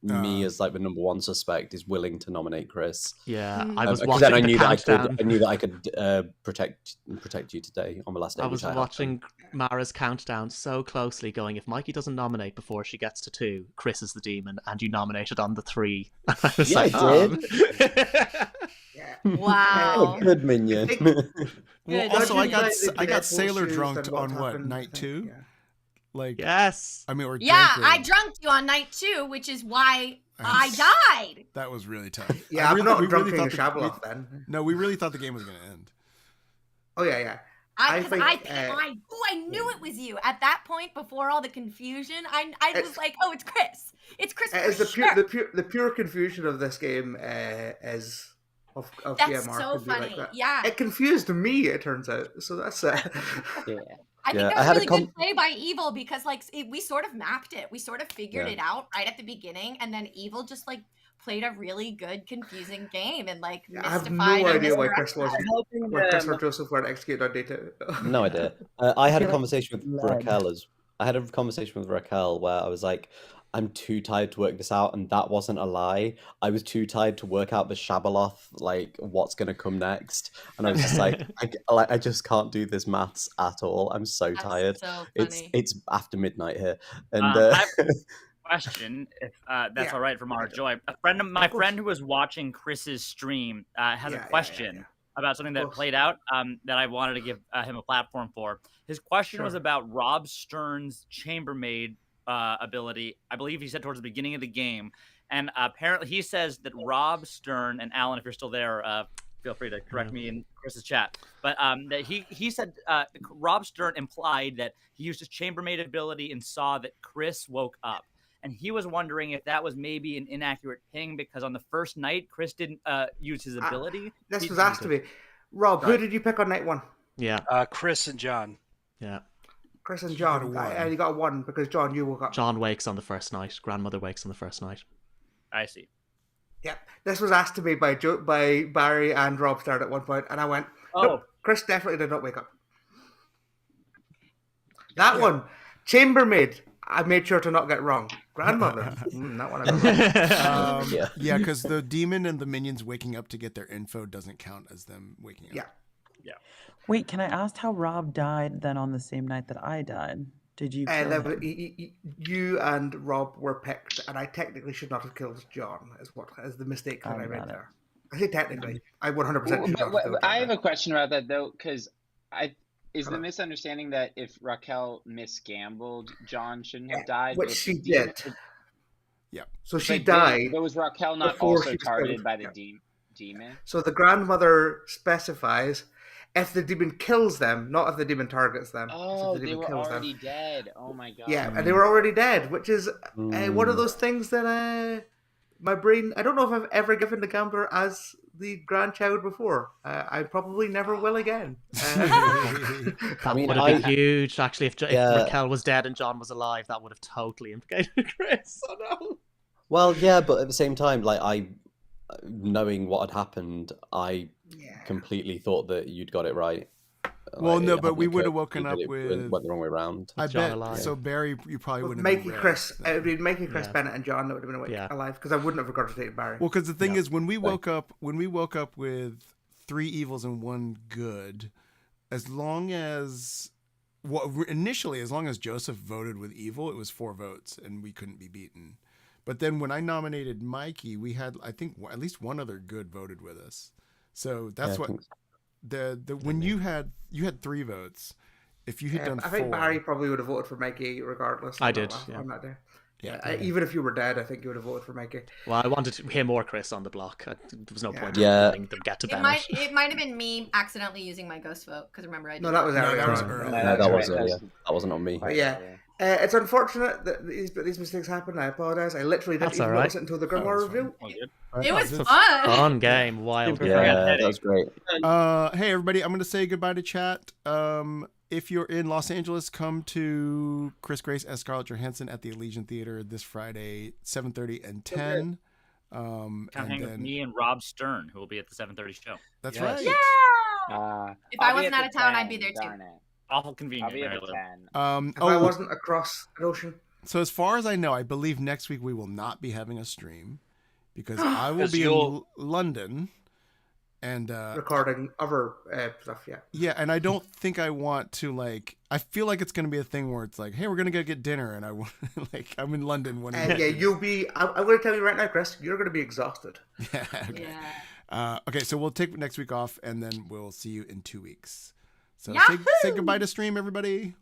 me as like the number one suspect is willing to nominate Chris. Yeah, I was because watching then I knew countdown. I knew that I could protect you today on the last day. I was watching Mara's countdown so closely, going, if Mikey doesn't nominate before she gets to 2, Chris is the demon, and you nominated on the 3. I was yeah, like, I did. Wow. Good minion. Well, also, I got sailor drunked on what, night 2? Yeah. Like, yes, I mean, or I drunked you on night 2, which is why I died. That was really tough. Yeah, I'm not drunk in Shabaloth then. No, we really thought the game was going to end. Oh yeah. I knew it was you at that point before all the confusion. I was like, oh, it's Chris. It's Chris. The pure confusion of this game is of that's GMR so funny. Like that. Yeah, it confused me. It turns out. So that's yeah. I think that was really good play by Evil because we sort of mapped it. We sort of figured it out right at the beginning, and then Evil just played a really good, confusing game and mystified. I have no idea why Chris or Joseph weren't executed on data. No idea. I had a conversation with Raquel where I was like, I'm too tired to work this out, and that wasn't a lie. I was too tired to work out the Shabaloth, like what's gonna come next, and I was just like, I just can't do this maths at all. I'm so tired. So it's after midnight here, and I have a question, if that's all right from our Joy. My friend who was watching Chris's stream has a question about something that played out that I wanted to give him a platform for. His question was about Rob Stern's chambermaid ability. I believe he said towards the beginning of the game, and apparently he says that Rob Stern, and Alan, if you're still there, feel free to correct me in Chris's chat, but that he said Rob Stern implied that he used his chambermaid ability and saw that Chris woke up, and he was wondering if that was maybe an inaccurate ping because on the first night Chris didn't use his ability. This was asked to me. Rob, who did you pick on night 1? Yeah, Chris and John. Yeah. Chris and John, and you got a 1 because John, you woke up. John wakes on the first night. Grandmother wakes on the first night. I see. Yeah, this was asked to me by Barry and Rob Stern at one point, and I went, nope, Chris definitely did not wake up. That one, chambermaid, I made sure to not get wrong. Grandmother, that one I got wrong. Yeah, because the demon and the minions waking up to get their info doesn't count as them waking up. Yeah. Wait, can I ask how Rob died then on the same night that I died? Did you kill him? You and Rob were picked, and I technically should not have killed John, is the mistake that I made there. I say technically. I 100% should not have killed John. I have a question about that, though, because Is the misunderstanding that if Raquel misgambled, John shouldn't have died? Which but if she the demon- did. Yep. So she but died. But was Raquel not before also she was targeted killed. by the demon? So the grandmother specifies if the demon kills them, not if the demon targets them. Oh, if the they demon were kills already them. dead. Oh my god. Yeah, and they were already dead, which is one of those things that my brain. I don't know if I've ever given the gambler as the grandchild before. I probably never will again. That would have been huge, actually. If Raquel was dead and John was alive, that would have totally implicated Chris. Oh no. Well, yeah, but at the same time, like knowing what had happened, I completely thought that you'd got it right. Well, Like, no, it but hadn't we would have occurred to woken me up that it with. went the wrong way around. I John bet. alive. So Barry, you probably With wouldn't have Mikey, been Chris, red. it would be Mikey, Chris, Yeah. Bennett, and John that would have been alive because I wouldn't have regurgitated Barry. Well, because the thing is, when we woke up with 3 evils and 1 good, as long as initially, as long as Joseph voted with evil, it was 4 votes and we couldn't be beaten. But then when I nominated Mikey, we had, I think, at least 1 other good voted with us. So that's what the when you had 3 votes. If you had done 4, I think Barry probably would have voted for Mikey regardless. I did, on that day. Yeah. Even if you were dead, I think you would have voted for Mikey. Well, I wanted to hear more Chris on the block. There was no point in Yeah. letting them get to Bennett. It might have been me accidentally using my ghost vote because remember I did No, that was earlier. that was on. earlier. No, that was earlier. That wasn't on me. But yeah. It's unfortunate that these mistakes happen. I apologize. I literally didn't That's even all right. notice it until the Grimoire review. It was It's a fun. fun game, wild game. Yeah, that was great. Hey everybody, I'm gonna say goodbye to chat. If you're in Los Angeles, come to Chris Grace as Scarlett Johansson at the Elysian Theater this Friday, 7:30 and 10. Come hang with me and Rob Stern, who will be at the 7:30 show. That's right. Yeah. If I wasn't out of town, I'd be there too. Darn it. Awful convenient. I'll be at Mary the Lou. 10. If I wasn't across an ocean. So as far as I know, I believe next week we will not be having a stream because I will 'Cause be in you'll- London and Recording other stuff, yeah. yeah, and I don't think I want to I feel like it's going to be a thing where it's like, hey, we're going to go get dinner, and I want I'm in London when. And yeah, you'll be. I'm going to tell you right now, Chris. You're going to be exhausted. Yeah. Okay. Okay, so we'll take next week off, and then we'll see you in 2 weeks. So say goodbye to stream, everybody.